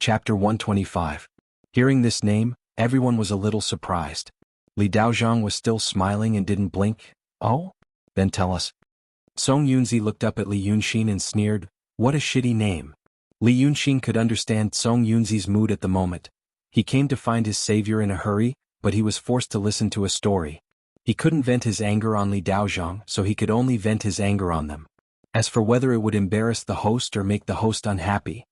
Chapter 125. Hearing this name, everyone was a little surprised. Li Daozhong was still smiling and didn't blink. Oh? Then tell us. Song Yunzi looked up at Li Yunxin and sneered, what a shitty name. Li Yunxin could understand Song Yunzi's mood at the moment. He came to find his savior in a hurry, but he was forced to listen to a story. He couldn't vent his anger on Li Daozhong, so he could only vent his anger on them. As for whether it would embarrass the host or make the host unhappy,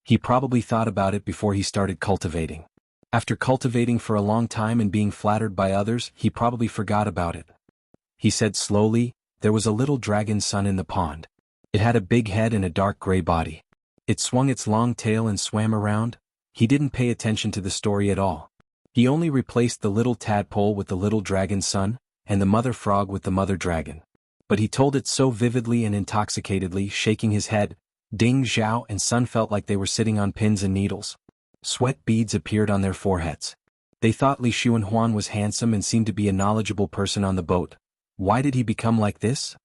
he probably thought about it before he started cultivating. After cultivating for a long time and being flattered by others, he probably forgot about it. He said slowly, there was a little dragon son in the pond. It had a big head and a dark gray body. It swung its long tail and swam around. He didn't pay attention to the story at all. He only replaced the little tadpole with the little dragon son, and the mother frog with the mother dragon. But he told it so vividly and intoxicatedly, shaking his head. Ding, Zhao, and Sun felt like they were sitting on pins and needles. Sweat beads appeared on their foreheads. They thought Li Xuanhuan was handsome and seemed to be a knowledgeable person on the boat. Why did he become like this?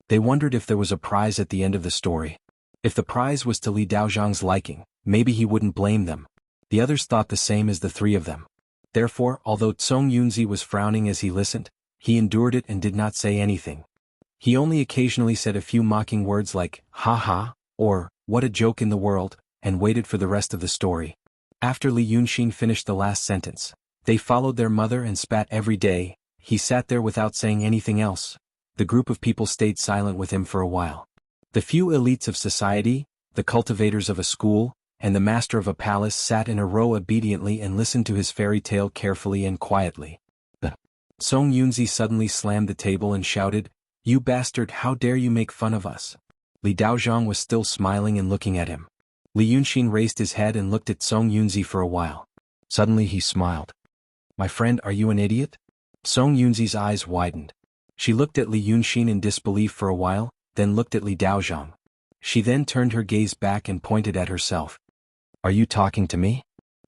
They wondered if there was a prize at the end of the story. If the prize was to Li Daozhong's liking, maybe he wouldn't blame them. The others thought the same as the three of them. Therefore, although Song Yunzi was frowning as he listened, he endured it and did not say anything. He only occasionally said a few mocking words like, ha ha, or, what a joke in the world, and waited for the rest of the story. After Li Yunxin finished the last sentence, they followed their mother and spat every day. He sat there without saying anything else. The group of people stayed silent with him for a while. The few elites of society, the cultivators of a school, and the master of a palace sat in a row obediently and listened to his fairy tale carefully and quietly. Song Yunzi suddenly slammed the table and shouted, you bastard, how dare you make fun of us? Li Daozhong was still smiling and looking at him. Li Yunxin raised his head and looked at Song Yunzi for a while. Suddenly he smiled. My friend, are you an idiot? Song Yunzi's eyes widened. She looked at Li Yunxin in disbelief for a while, then looked at Li Daozhong. She then turned her gaze back and pointed at herself. Are you talking to me?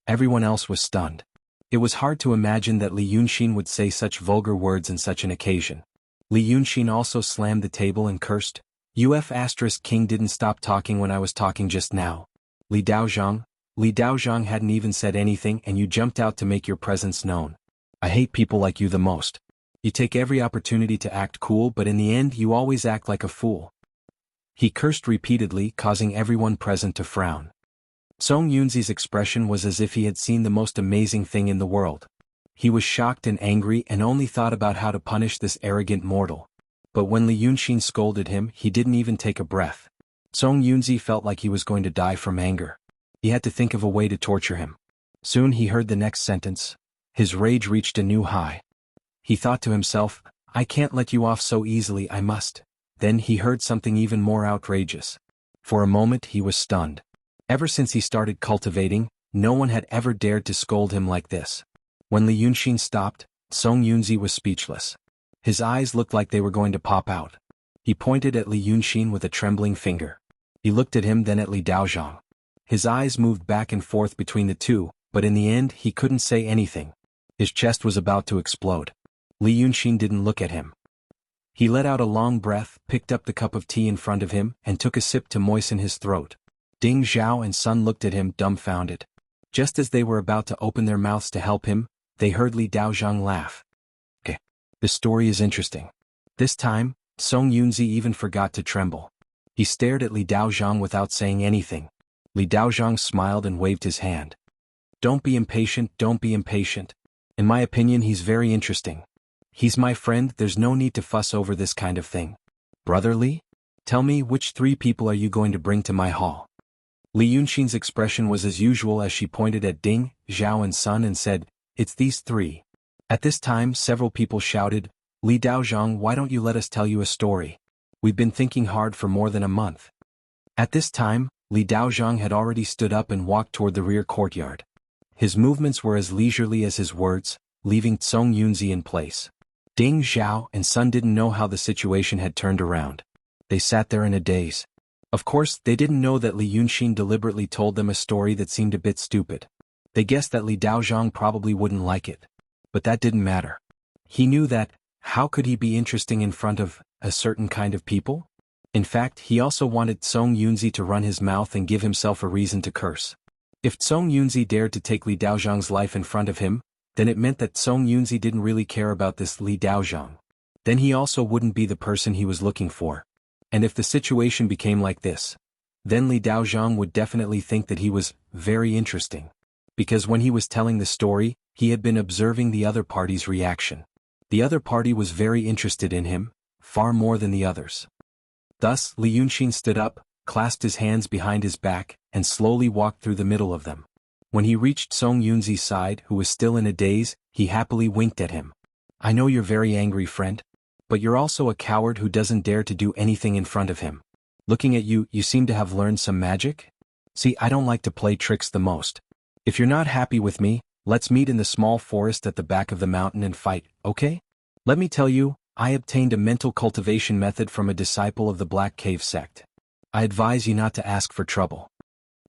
Everyone else was stunned. It was hard to imagine that Li Yunxin would say such vulgar words in such an occasion. Li Yunxin also slammed the table and cursed. King didn't stop talking when I was talking just now. Li Daozhong hadn't even said anything and you jumped out to make your presence known. I hate people like you the most. You take every opportunity to act cool, but in the end you always act like a fool. He cursed repeatedly, causing everyone present to frown. Song Yunzi's expression was as if he had seen the most amazing thing in the world. He was shocked and angry and only thought about how to punish this arrogant mortal. But when Li Yunxin scolded him, he didn't even take a breath. Song Yunzi felt like he was going to die from anger. He had to think of a way to torture him. Soon he heard the next sentence. His rage reached a new high. He thought to himself, I can't let you off so easily, I must. Then he heard something even more outrageous. For a moment he was stunned. Ever since he started cultivating, no one had ever dared to scold him like this. When Li Yunxin stopped, Song Yunzi was speechless. His eyes looked like they were going to pop out. He pointed at Li Yunxin with a trembling finger. He looked at him, then at Li Daozhong. His eyes moved back and forth between the two, but in the end he couldn't say anything. His chest was about to explode. Li Yunxin didn't look at him. He let out a long breath, picked up the cup of tea in front of him, and took a sip to moisten his throat. Ding, Zhao, and Sun looked at him dumbfounded. Just as they were about to open their mouths to help him, they heard Li Daozhong laugh. This story is interesting. This time, Song Yunzi even forgot to tremble. He stared at Li Daozhong without saying anything. Li Daozhong smiled and waved his hand. Don't be impatient, don't be impatient. In my opinion, he's very interesting. He's my friend, there's no need to fuss over this kind of thing. Brother Li? Tell me, which three people are you going to bring to my hall? Li Yunxin's expression was as usual as she pointed at Ding, Zhao and Sun and said, it's these three. At this time several people shouted, Li Daozhong, why don't you let us tell you a story? We've been thinking hard for more than a month. At this time, Li Daozhong had already stood up and walked toward the rear courtyard. His movements were as leisurely as his words, leaving Song Yunzi in place. Ding, Zhao, and Sun didn't know how the situation had turned around. They sat there in a daze. Of course, they didn't know that Li Yunxin deliberately told them a story that seemed a bit stupid. They guessed that Li Daozhong probably wouldn't like it. But that didn't matter. He knew that, how could he be interesting in front of a certain kind of people? In fact, he also wanted Song Yunzi to run his mouth and give himself a reason to curse. If Song Yunzi dared to take Li Daozhang's life in front of him, then it meant that Song Yunzi didn't really care about this Li Daozhang. Then he also wouldn't be the person he was looking for. And if the situation became like this, then Li Daozhang would definitely think that he was very interesting. Because when he was telling the story, he had been observing the other party's reaction. The other party was very interested in him, far more than the others. Thus, Li Yunxin stood up, clasped his hands behind his back, and slowly walked through the middle of them. When he reached Song Yunzi's side, who was still in a daze, he happily winked at him. I know you're very angry, friend. But you're also a coward who doesn't dare to do anything in front of him. Looking at you, you seem to have learned some magic? See, I don't like to play tricks the most. If you're not happy with me, let's meet in the small forest at the back of the mountain and fight, okay? Let me tell you, I obtained a mental cultivation method from a disciple of the Black Cave sect. I advise you not to ask for trouble.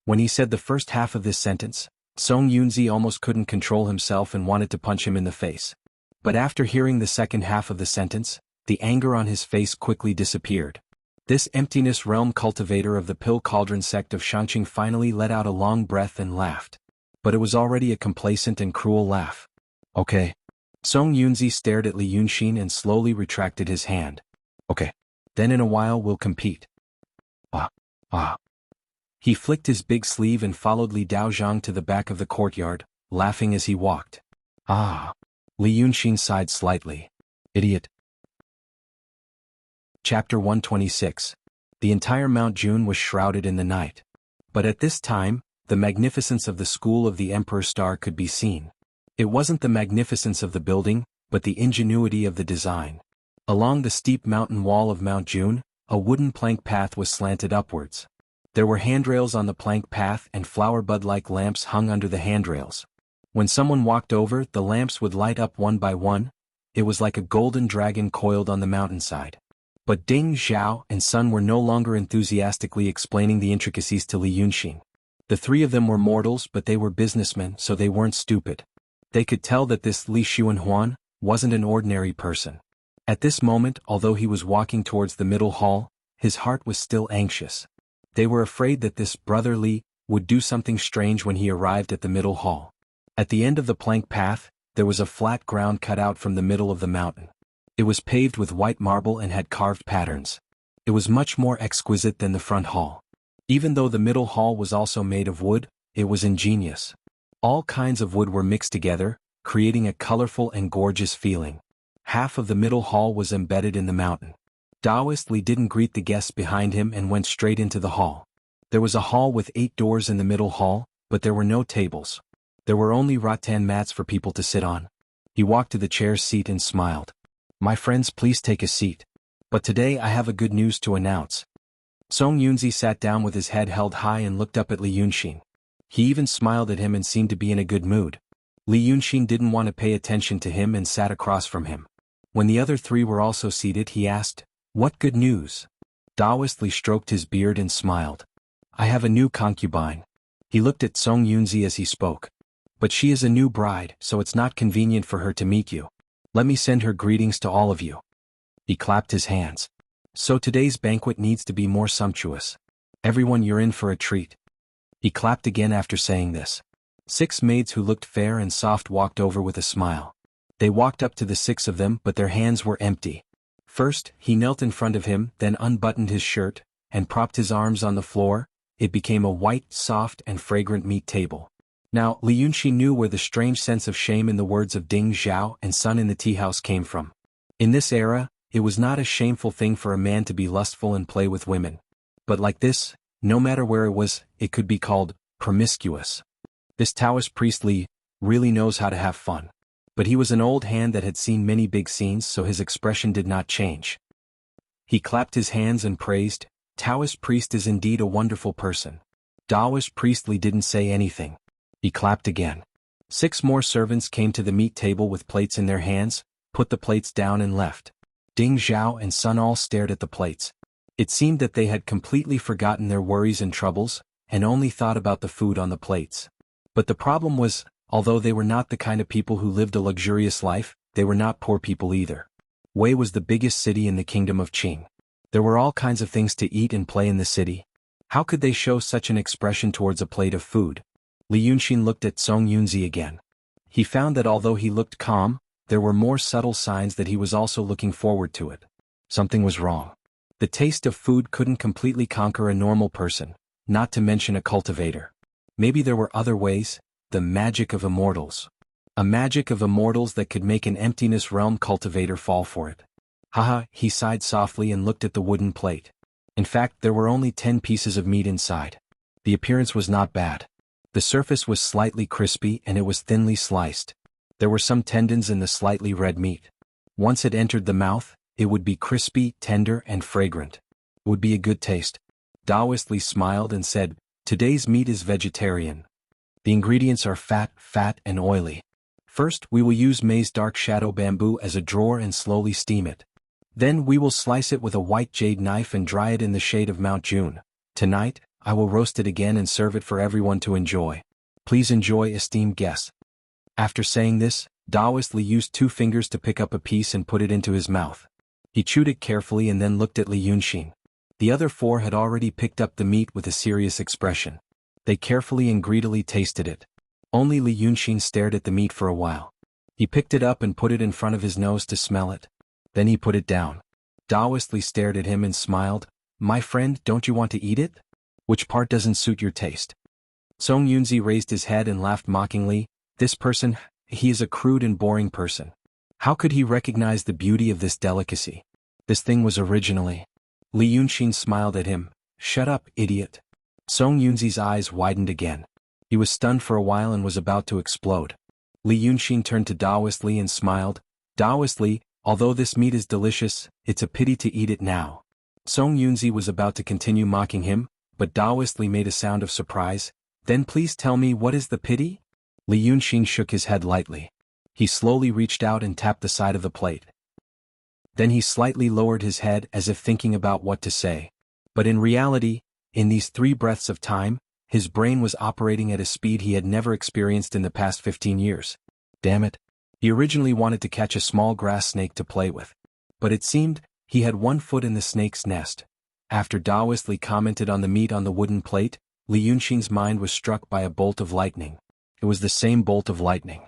When he said the first half of this sentence, Song Yunzi almost couldn't control himself and wanted to punch him in the face. But after hearing the second half of the sentence, the anger on his face quickly disappeared. This emptiness realm cultivator of the Pill Cauldron sect of Shangqing finally let out a long breath and laughed. But it was already a complacent and cruel laugh. Okay. Song Yunzi stared at Li Yunxin and slowly retracted his hand. Okay. Then in a while we'll compete. He flicked his big sleeve and followed Li Daozhang to the back of the courtyard, laughing as he walked. Li Yunxin sighed slightly. Idiot. Chapter 126. The entire Mount June was shrouded in the night. But at this time, the magnificence of the School of the Emperor Star could be seen. It wasn't the magnificence of the building, but the ingenuity of the design. Along the steep mountain wall of Mount June, a wooden plank path was slanted upwards. There were handrails on the plank path and flower bud-like lamps hung under the handrails. When someone walked over, the lamps would light up one by one. It was like a golden dragon coiled on the mountainside. But Ding Zhao and Sun were no longer enthusiastically explaining the intricacies to Li Yunxin. The three of them were mortals, but they were businessmen, so they weren't stupid. They could tell that this Li Xuanhuan wasn't an ordinary person. At this moment, although he was walking towards the middle hall, his heart was still anxious. They were afraid that this brother Li would do something strange when he arrived at the middle hall. At the end of the plank path, there was a flat ground cut out from the middle of the mountain. It was paved with white marble and had carved patterns. It was much more exquisite than the front hall. Even though the middle hall was also made of wood, it was ingenious. All kinds of wood were mixed together, creating a colorful and gorgeous feeling. Half of the middle hall was embedded in the mountain. Taoist Li didn't greet the guests behind him and went straight into the hall. There was a hall with 8 doors in the middle hall, but there were no tables. There were only rattan mats for people to sit on. He walked to the chair's seat and smiled. My friends, please take a seat. But today I have a good news to announce. Song Yunzi sat down with his head held high and looked up at Li Yunxin. He even smiled at him and seemed to be in a good mood. Li Yunxin didn't want to pay attention to him and sat across from him. When the other three were also seated, he asked, What good news? Taoist Li stroked his beard and smiled. I have a new concubine. He looked at Song Yunzi as he spoke. But she is a new bride, so it's not convenient for her to meet you. Let me send her greetings to all of you. He clapped his hands. So today's banquet needs to be more sumptuous. Everyone, you're in for a treat. He clapped again after saying this. 6 maids who looked fair and soft walked over with a smile. They walked up to the 6 of them, but their hands were empty. First, he knelt in front of him, then unbuttoned his shirt, and propped his arms on the floor. It became a white, soft, and fragrant meat table. Now, Li Yunxi knew where the strange sense of shame in the words of Ding Zhao and Sun in the tea house came from. In this era, it was not a shameful thing for a man to be lustful and play with women. But like this, no matter where it was, it could be called promiscuous. This Taoist priest Li really knows how to have fun. But he was an old hand that had seen many big scenes, so his expression did not change. He clapped his hands and praised, Taoist priest is indeed a wonderful person. Taoist priest Li didn't say anything. He clapped again. 6 more servants came to the meat table with plates in their hands, put the plates down and left. Ding Zhao and Sun all stared at the plates. It seemed that they had completely forgotten their worries and troubles, and only thought about the food on the plates. But the problem was, although they were not the kind of people who lived a luxurious life, they were not poor people either. Wei was the biggest city in the kingdom of Qing. There were all kinds of things to eat and play in the city. How could they show such an expression towards a plate of food? Li Yunxin looked at Song Yunzi again. He found that although he looked calm, there were more subtle signs that he was also looking forward to it. Something was wrong. The taste of food couldn't completely conquer a normal person, not to mention a cultivator. Maybe there were other ways, the magic of immortals. A magic of immortals that could make an emptiness realm cultivator fall for it. Haha, he sighed softly and looked at the wooden plate. In fact, there were only 10 pieces of meat inside. The appearance was not bad. The surface was slightly crispy and it was thinly sliced. There were some tendons in the slightly red meat. Once it entered the mouth, it would be crispy, tender, and fragrant. It would be a good taste. Daoist Li smiled and said, "Today's meat is vegetarian. The ingredients are fat, and oily. First, we will use maize dark shadow bamboo as a drawer and slowly steam it. Then we will slice it with a white jade knife and dry it in the shade of Mount June. Tonight, I will roast it again and serve it for everyone to enjoy. Please enjoy, esteemed guests." After saying this, Daoist Li used 2 fingers to pick up a piece and put it into his mouth. He chewed it carefully and then looked at Li Yunxin. The other 4 had already picked up the meat with a serious expression. They carefully and greedily tasted it. Only Li Yunxin stared at the meat for a while. He picked it up and put it in front of his nose to smell it. Then he put it down. Daoist Li stared at him and smiled. "My friend, don't you want to eat it? Which part doesn't suit your taste?" Song Yunzi raised his head and laughed mockingly. This person, he is a crude and boring person. How could he recognize the beauty of this delicacy? This thing was originally. Li Yunxin smiled at him. "Shut up, idiot." Song Yunzi's eyes widened again. He was stunned for a while and was about to explode. Li Yunxin turned to Daoist Li and smiled. "Daoist Li, although this meat is delicious, it's a pity to eat it now." Song Yunzi was about to continue mocking him, but Daoist Li made a sound of surprise. "Then please tell me, what is the pity?" Li Yunxin shook his head lightly. He slowly reached out and tapped the side of the plate. Then he slightly lowered his head as if thinking about what to say. But in reality, in these 3 breaths of time, his brain was operating at a speed he had never experienced in the past 15 years. Damn it. He originally wanted to catch a small grass snake to play with. But it seemed, he had 1 foot in the snake's nest. After Daoist Li commented on the meat on the wooden plate, Li Yunxin's mind was struck by a bolt of lightning. It was the same bolt of lightning.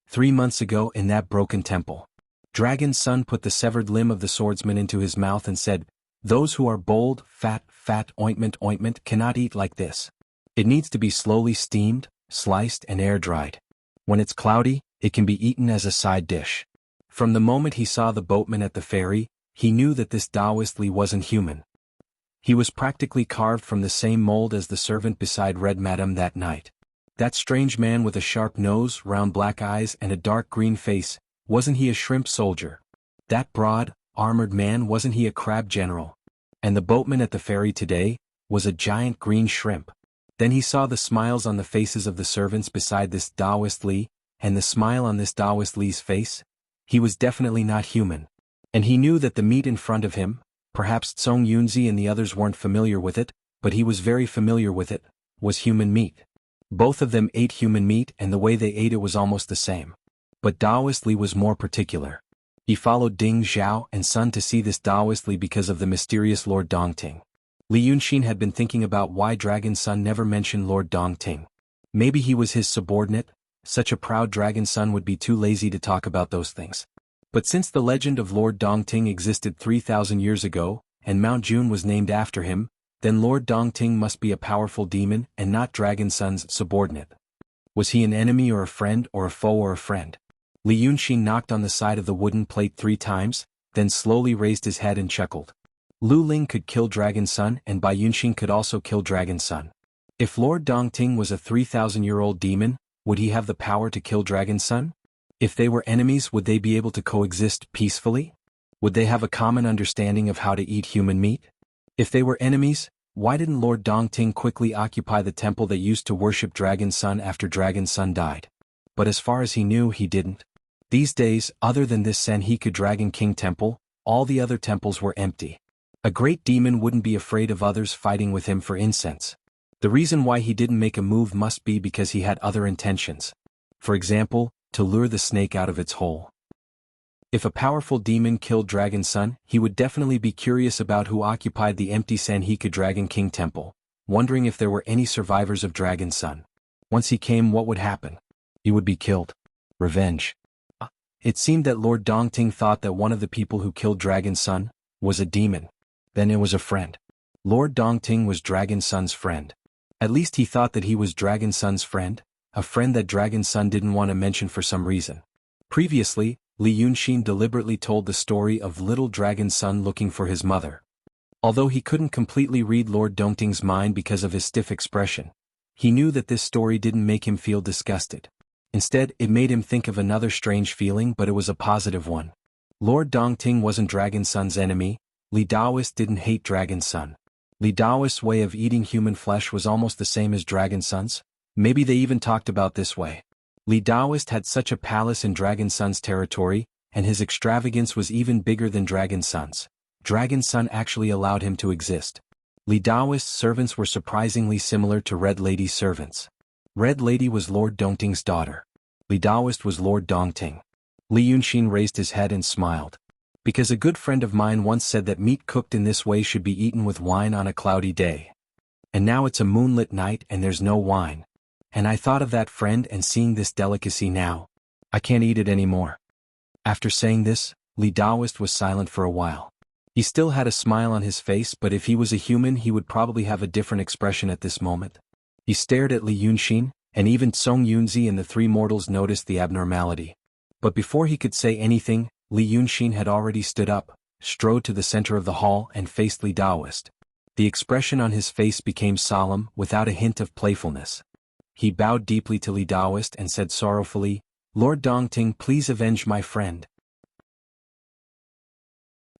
3 months ago in that broken temple. Dragon's son put the severed limb of the swordsman into his mouth and said, "Those who are bold, fat, ointment cannot eat like this. It needs to be slowly steamed, sliced and air-dried. When it's cloudy, it can be eaten as a side dish." From the moment he saw the boatman at the ferry, he knew that this Daoist Li wasn't human. He was practically carved from the same mold as the servant beside Red Madam that night. That strange man with a sharp nose, round black eyes and a dark green face, wasn't he a shrimp soldier? That broad, armored man, wasn't he a crab general? And the boatman at the ferry today was a giant green shrimp. Then he saw the smiles on the faces of the servants beside this Daoist Li, and the smile on this Daoist Li's face. He was definitely not human. And he knew that the meat in front of him, perhaps Song Yunzi and the others weren't familiar with it, but he was very familiar with it, was human meat. Both of them ate human meat and the way they ate it was almost the same. But Daoist Li was more particular. He followed Ding Zhao and Sun to see this Daoist Li because of the mysterious Lord Dongting. Li Yunxin had been thinking about why Dragon's son never mentioned Lord Dongting. Maybe he was his subordinate. Such a proud Dragon's son would be too lazy to talk about those things. But since the legend of Lord Dongting existed 3,000 years ago, and Mount June was named after him, then Lord Dongting must be a powerful demon and not Dragon's son's subordinate. Was he an enemy or a friend or a foe or a friend? Li Yunxin knocked on the side of the wooden plate 3 times, then slowly raised his head and chuckled. Lu Ling could kill Dragon's son and Bai Yunxin could also kill Dragon's son. If Lord Dongting was a 3,000-year-old demon, would he have the power to kill Dragon's son? If they were enemies, would they be able to coexist peacefully? Would they have a common understanding of how to eat human meat? If they were enemies, why didn't Lord Dongting quickly occupy the temple that used to worship Dragon's son after Dragon's son died? But as far as he knew, he didn't. These days, other than this Sanheku Dragon King temple, all the other temples were empty. A great demon wouldn't be afraid of others fighting with him for incense. The reason why he didn't make a move must be because he had other intentions. For example, to lure the snake out of its hole. If a powerful demon killed Dragon's son, he would definitely be curious about who occupied the empty Sanheku Dragon King temple, wondering if there were any survivors of Dragon's son. Once he came, what would happen? He would be killed. Revenge. It seemed that Lord Dongting thought that one of the people who killed Dragon Sun was a demon. Then it was a friend. Lord Dongting was Dragon Sun's friend. At least he thought that he was Dragon Sun's friend, a friend that Dragon Sun didn't want to mention for some reason. Previously, Li Yunxin deliberately told the story of little Dragon Sun looking for his mother. Although he couldn't completely read Lord Dongting's mind because of his stiff expression, he knew that this story didn't make him feel disgusted. Instead, it made him think of another strange feeling, but it was a positive one. Lord Dongting wasn't Dragon Sun's enemy. Li Daoist didn't hate Dragon Sun. Li Daoist's way of eating human flesh was almost the same as Dragon Sun's. Maybe they even talked about this way. Li Daoist had such a palace in Dragon Sun's territory, and his extravagance was even bigger than Dragon Sun's. Dragon Sun actually allowed him to exist. Li Daoist's servants were surprisingly similar to Red Lady's servants. Red Lady was Lord Dongting's daughter. Li Daoist was Lord Dongting. Li Yunxin raised his head and smiled. Because a good friend of mine once said that meat cooked in this way should be eaten with wine on a cloudy day. And now it's a moonlit night and there's no wine. And I thought of that friend, and seeing this delicacy now, I can't eat it anymore. After saying this, Li Daoist was silent for a while. He still had a smile on his face, but if he was a human he would probably have a different expression at this moment. He stared at Li Yunxin, and even Song Yunzi and the three mortals noticed the abnormality. But before he could say anything, Li Yunxin had already stood up, strode to the center of the hall and faced Li Daoist. The expression on his face became solemn, without a hint of playfulness. He bowed deeply to Li Daoist and said sorrowfully, "Lord Dongting, please avenge my friend."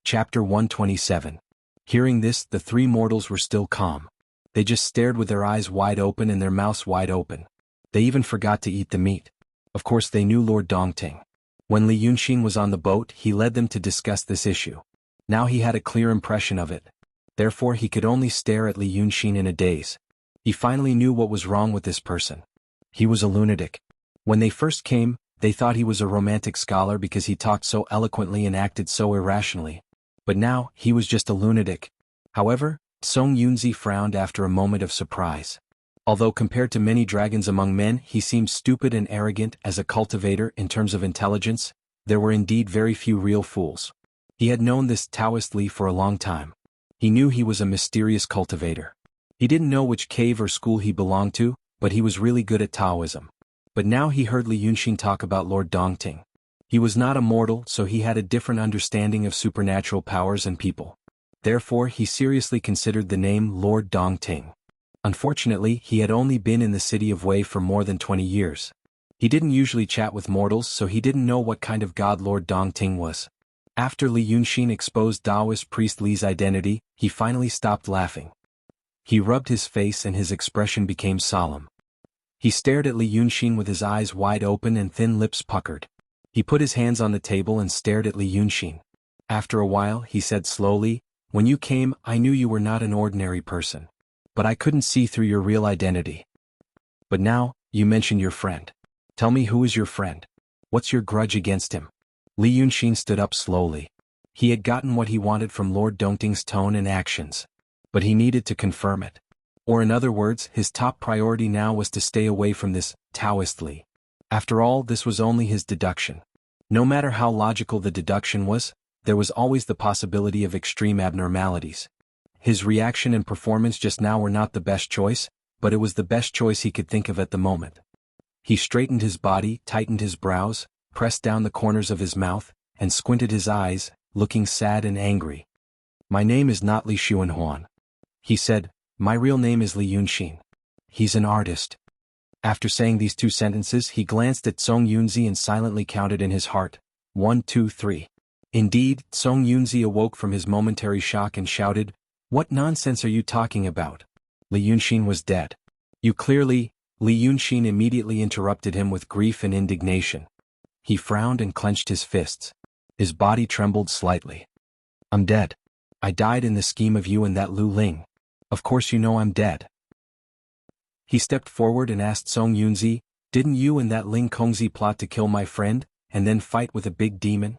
Chapter 127. Hearing this, the three mortals were still calm. They just stared with their eyes wide open and their mouths wide open. They even forgot to eat the meat. Of course they knew Lord Dongting. When Li Yunxin was on the boat, he led them to discuss this issue. Now he had a clear impression of it. Therefore he could only stare at Li Yunxin in a daze. He finally knew what was wrong with this person. He was a lunatic. When they first came, they thought he was a romantic scholar because he talked so eloquently and acted so irrationally. But now, he was just a lunatic. However, Song Yunzi frowned after a moment of surprise. Although compared to many dragons among men he seemed stupid and arrogant as a cultivator in terms of intelligence, there were indeed very few real fools. He had known this Taoist Li for a long time. He knew he was a mysterious cultivator. He didn't know which cave or school he belonged to, but he was really good at Taoism. But now he heard Li Yunxin talk about Lord Dongting. He was not a mortal, so he had a different understanding of supernatural powers and people. Therefore he seriously considered the name Lord Dongting. Unfortunately, he had only been in the city of Wei for more than 20 years. He didn't usually chat with mortals, so he didn't know what kind of god Lord Dongting was. After Li Yunxin exposed Taoist priest Li's identity, he finally stopped laughing. He rubbed his face and his expression became solemn. He stared at Li Yunxin with his eyes wide open and thin lips puckered. He put his hands on the table and stared at Li Yunxin. After a while he said slowly, "When you came, I knew you were not an ordinary person. But I couldn't see through your real identity. But now, you mentioned your friend. Tell me, who is your friend? What's your grudge against him?" Li Yunxin stood up slowly. He had gotten what he wanted from Lord Dongting's tone and actions. But he needed to confirm it. Or in other words, his top priority now was to stay away from this Taoist Li. After all, this was only his deduction. No matter how logical the deduction was, there was always the possibility of extreme abnormalities. His reaction and performance just now were not the best choice, but it was the best choice he could think of at the moment. He straightened his body, tightened his brows, pressed down the corners of his mouth, and squinted his eyes, looking sad and angry. "My name is not Li Xuanhuan," he said. "My real name is Li Yunxin. He's an artist." After saying these two sentences he glanced at Song Yunzi and silently counted in his heart, 1, 2, 3. Indeed, Song Yunzi awoke from his momentary shock and shouted, "What nonsense are you talking about? Li Yunxin was dead." "You clearly—" Li Yunxin immediately interrupted him with grief and indignation. He frowned and clenched his fists. His body trembled slightly. "I'm dead. I died in the scheme of you and that Lu Ling. Of course you know I'm dead." He stepped forward and asked Song Yunzi, "Didn't you and that Ling Kongzi plot to kill my friend, and then fight with a big demon?"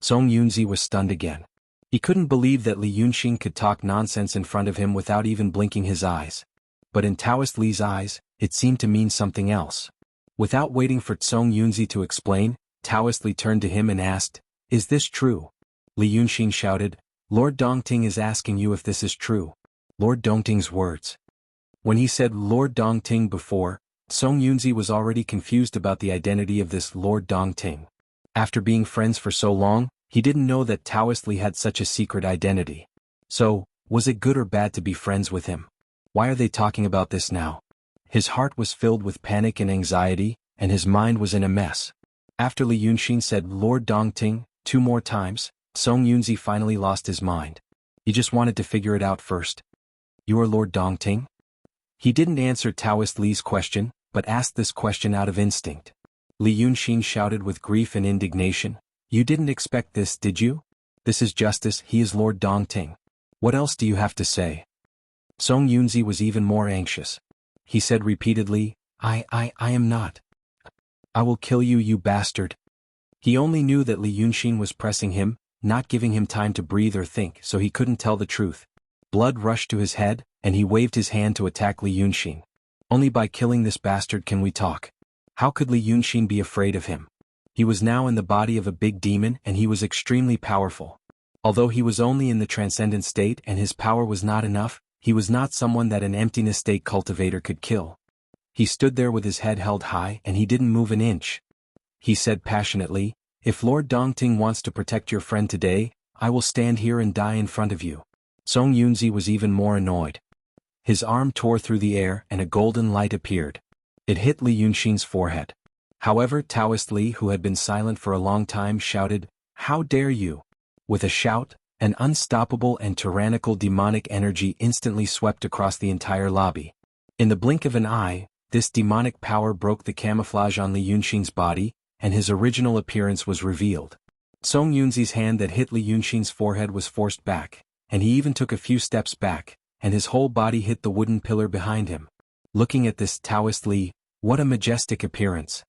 Song Yunzi was stunned again. He couldn't believe that Li Yunxin could talk nonsense in front of him without even blinking his eyes. But in Taoist Li's eyes, it seemed to mean something else. Without waiting for Song Yunzi to explain, Taoist Li turned to him and asked, "Is this true?" Li Yunxin shouted, "Lord Dongting is asking you if this is true." Lord Dongting's words. When he said Lord Dongting before, Song Yunzi was already confused about the identity of this Lord Dongting. After being friends for so long, he didn't know that Taoist Li had such a secret identity. So, was it good or bad to be friends with him? Why are they talking about this now? His heart was filled with panic and anxiety, and his mind was in a mess. After Li Yunxin said Lord Dongting 2 more times, Song Yunzi finally lost his mind. He just wanted to figure it out first. "You are Lord Dongting?" He didn't answer Taoist Li's question, but asked this question out of instinct. Li Yunxin shouted with grief and indignation, "You didn't expect this, did you? This is justice, he is Lord Dongting. What else do you have to say?" Song Yunzi was even more anxious. He said repeatedly, I am not. I will kill you, you bastard." He only knew that Li Yunxin was pressing him, not giving him time to breathe or think, so he couldn't tell the truth. Blood rushed to his head, and he waved his hand to attack Li Yunxin. "Only by killing this bastard can we talk." How could Li Yunxin be afraid of him? He was now in the body of a big demon and he was extremely powerful. Although he was only in the transcendent state and his power was not enough, he was not someone that an emptiness state cultivator could kill. He stood there with his head held high and he didn't move an inch. He said passionately, "If Lord Dongting wants to protect your friend today, I will stand here and die in front of you." Song Yunzi was even more annoyed. His arm tore through the air and a golden light appeared. It hit Li Yunxin's forehead. However, Taoist Li, who had been silent for a long time, shouted, "How dare you!" With a shout, an unstoppable and tyrannical demonic energy instantly swept across the entire lobby. In the blink of an eye, this demonic power broke the camouflage on Li Yunxin's body, and his original appearance was revealed. Song Yunzi's hand that hit Li Yunxin's forehead was forced back, and he even took a few steps back, and his whole body hit the wooden pillar behind him. Looking at this Taoist Li, what a majestic appearance.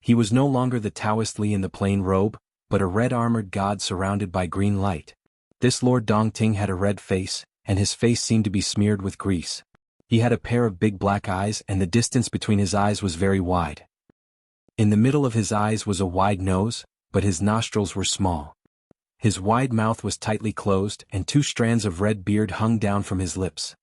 He was no longer the Taoist Li in the plain robe, but a red-armored god surrounded by green light. This Lord Dongting had a red face, and his face seemed to be smeared with grease. He had a pair of big black eyes and the distance between his eyes was very wide. In the middle of his eyes was a wide nose, but his nostrils were small. His wide mouth was tightly closed and 2 strands of red beard hung down from his lips.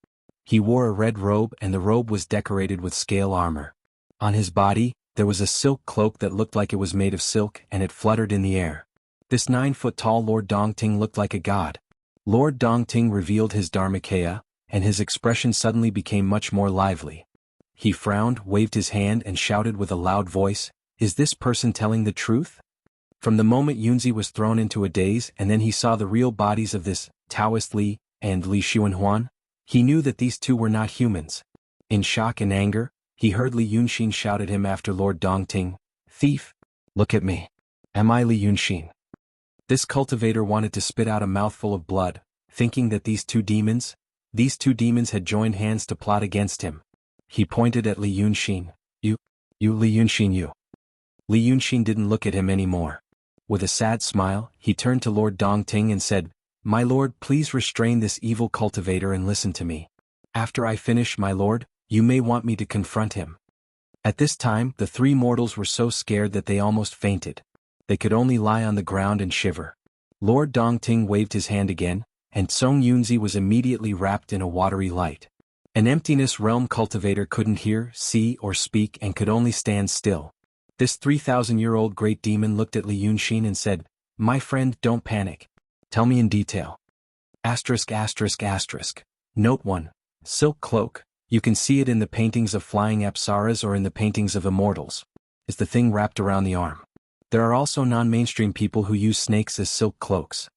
He wore a red robe and the robe was decorated with scale armor. On his body, there was a silk cloak that looked like it was made of silk and it fluttered in the air. This 9-foot-tall Lord Dongting looked like a god. Lord Dongting revealed his Dharmakaya, and his expression suddenly became much more lively. He frowned, waved his hand and shouted with a loud voice, "Is this person telling the truth?" From the moment Yunzi was thrown into a daze and then he saw the real bodies of this Taoist Li and Li Xuanhuan, he knew that these two were not humans. In shock and anger, he heard Li Yunxin shout at him after Lord Dongting, "Thief! Look at me. Am I Li Yunxin?" This cultivator wanted to spit out a mouthful of blood, thinking that these two demons had joined hands to plot against him. He pointed at Li Yunxin, You Li Yunxin, you." Li Yunxin didn't look at him anymore. With a sad smile, he turned to Lord Dongting and said, "My lord, please restrain this evil cultivator and listen to me. After I finish, my lord, you may want me to confront him." At this time, the 3 mortals were so scared that they almost fainted. They could only lie on the ground and shiver. Lord Dongting waved his hand again, and Song Yunzi was immediately wrapped in a watery light. An emptiness realm cultivator couldn't hear, see, or speak and could only stand still. This 3,000-year-old great demon looked at Li Yunxin and said, "My friend, don't panic. Tell me in detail." Note 1. Silk cloak. You can see it in the paintings of flying apsaras or in the paintings of immortals. Is the thing wrapped around the arm? There are also non-mainstream people who use snakes as silk cloaks.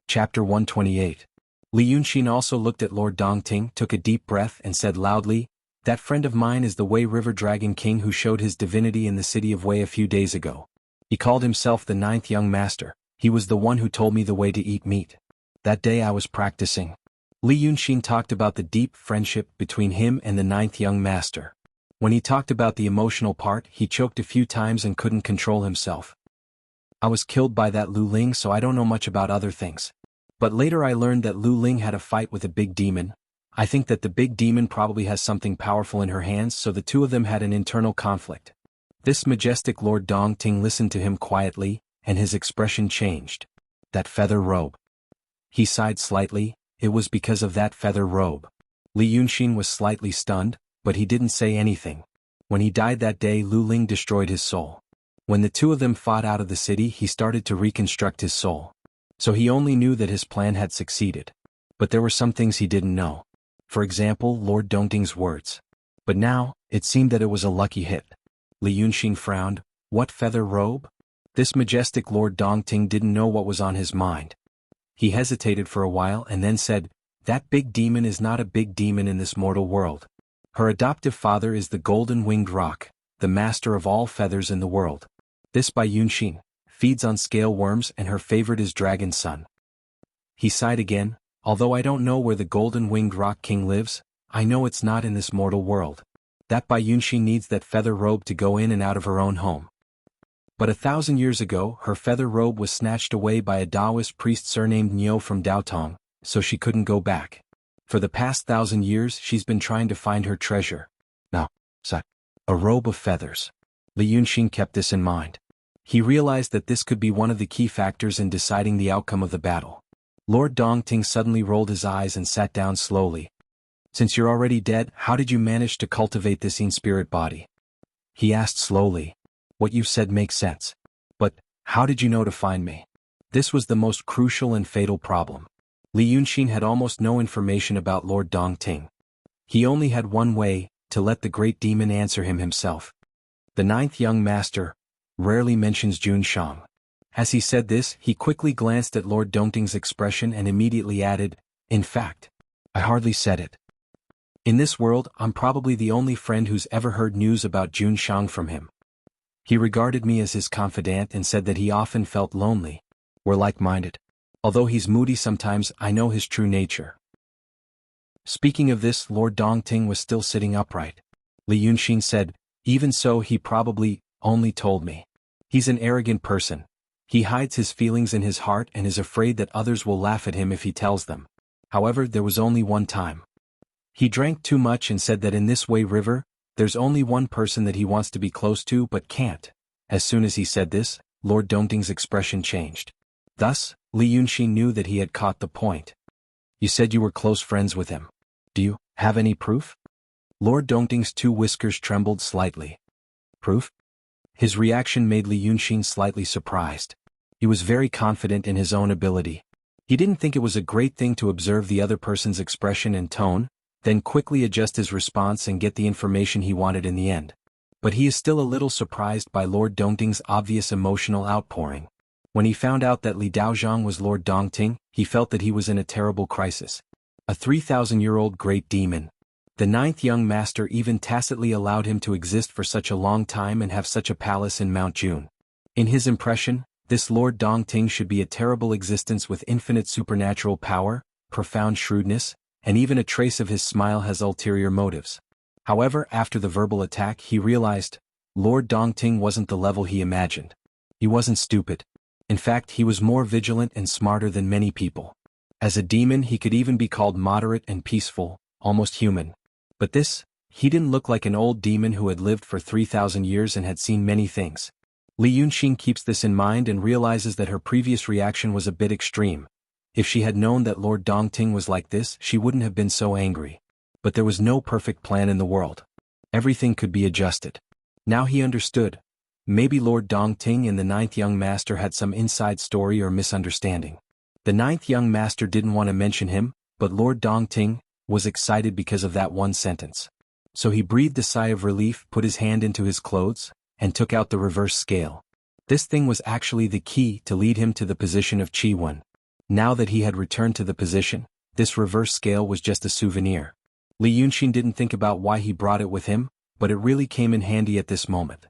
Chapter 128. Li Yunxin also looked at Lord Dongting, took a deep breath and said loudly, "That friend of mine is the Wei River Dragon King who showed his divinity in the city of Wei a few days ago. He called himself the 9th young master. He was the one who told me the way to eat meat. That day I was practicing." Li Yunxin talked about the deep friendship between him and the 9th young master. When he talked about the emotional part, he choked a few times and couldn't control himself. "I was killed by that Lu Ling, so I don't know much about other things. But later I learned that Lu Ling had a fight with a big demon. I think that the big demon probably has something powerful in her hands, so the two of them had an internal conflict. This majestic Lord Dongting listened to him quietly, and his expression changed. That feather robe. He sighed slightly. It was because of that feather robe. Li Yunxin was slightly stunned, but he didn't say anything. When he died that day, Lu Ling destroyed his soul. When the two of them fought out of the city, he started to reconstruct his soul. So he only knew that his plan had succeeded. But there were some things he didn't know. For example, Lord Dongting's words. But now, it seemed that it was a lucky hit. Li Yunxin frowned. What feather robe? This majestic Lord Dongting didn't know what was on his mind. He hesitated for a while and then said, that big demon is not a big demon in this mortal world. Her adoptive father is the golden-winged roc, the master of all feathers in the world. This by Yunxin, feeds on scale worms, and her favorite is Dragon Sun. He sighed again. Although I don't know where the golden-winged roc king lives, I know it's not in this mortal world. That by Yunxin needs that feather robe to go in and out of her own home. But 1,000 years ago, her feather robe was snatched away by a Taoist priest surnamed Niu from Daotong, so she couldn't go back. For the past 1,000 years, she's been trying to find her treasure. Now, a robe of feathers. Li Yunxin kept this in mind. He realized that this could be one of the key factors in deciding the outcome of the battle. Lord Dongting suddenly rolled his eyes and sat down slowly. Since you're already dead, how did you manage to cultivate this in-spirit body? He asked slowly. What you said makes sense. But, how did you know to find me? This was the most crucial and fatal problem. Li Yunxin had almost no information about Lord Dongting. He only had one way, to let the great demon answer him himself. The ninth young master rarely mentions Jun Shang. As he said this, he quickly glanced at Lord Dongting's expression and immediately added, in fact, I hardly said it. In this world, I'm probably the only friend who's ever heard news about Jun Shang from him. He regarded me as his confidant and said that he often felt lonely. We're like-minded. Although he's moody sometimes, I know his true nature. Speaking of this, Lord Dongting was still sitting upright. Li Yunxin said, even so, he probably only told me. He's an arrogant person. He hides his feelings in his heart and is afraid that others will laugh at him if he tells them. However, there was only one time. He drank too much and said that in this way river, there's only one person that he wants to be close to but can't. As soon as he said this, Lord Dongting's expression changed. Thus, Li Yunxin knew that he had caught the point. You said you were close friends with him. Do you have any proof? Lord Dongting's two whiskers trembled slightly. Proof? His reaction made Li Yunxin slightly surprised. He was very confident in his own ability. He didn't think it was a great thing to observe the other person's expression and tone, then quickly adjust his response and get the information he wanted in the end. But he is still a little surprised by Lord Dongting's obvious emotional outpouring. When he found out that Li Daozhang was Lord Dongting, he felt that he was in a terrible crisis. A 3,000-year-old great demon. The ninth young master even tacitly allowed him to exist for such a long time and have such a palace in Mount June. In his impression, this Lord Dongting should be a terrible existence with infinite supernatural power, profound shrewdness, and even a trace of his smile has ulterior motives. However, after the verbal attack, he realized, Lord Dongting wasn't the level he imagined. He wasn't stupid. In fact, he was more vigilant and smarter than many people. As a demon, he could even be called moderate and peaceful, almost human. But he didn't look like an old demon who had lived for 3,000 years and had seen many things. Li Yunxin keeps this in mind and realizes that her previous reaction was a bit extreme. If she had known that Lord Dongting was like this, she wouldn't have been so angry. But there was no perfect plan in the world. Everything could be adjusted. Now he understood. Maybe Lord Dongting and the ninth young master had some inside story or misunderstanding. The ninth young master didn't want to mention him, but Lord Dongting was excited because of that one sentence. So he breathed a sigh of relief, put his hand into his clothes, and took out the reverse scale. This thing was actually the key to lead him to the position of Qi Wen. Now that he had returned to the position, this reverse scale was just a souvenir. Li Yunxin didn't think about why he brought it with him, but it really came in handy at this moment.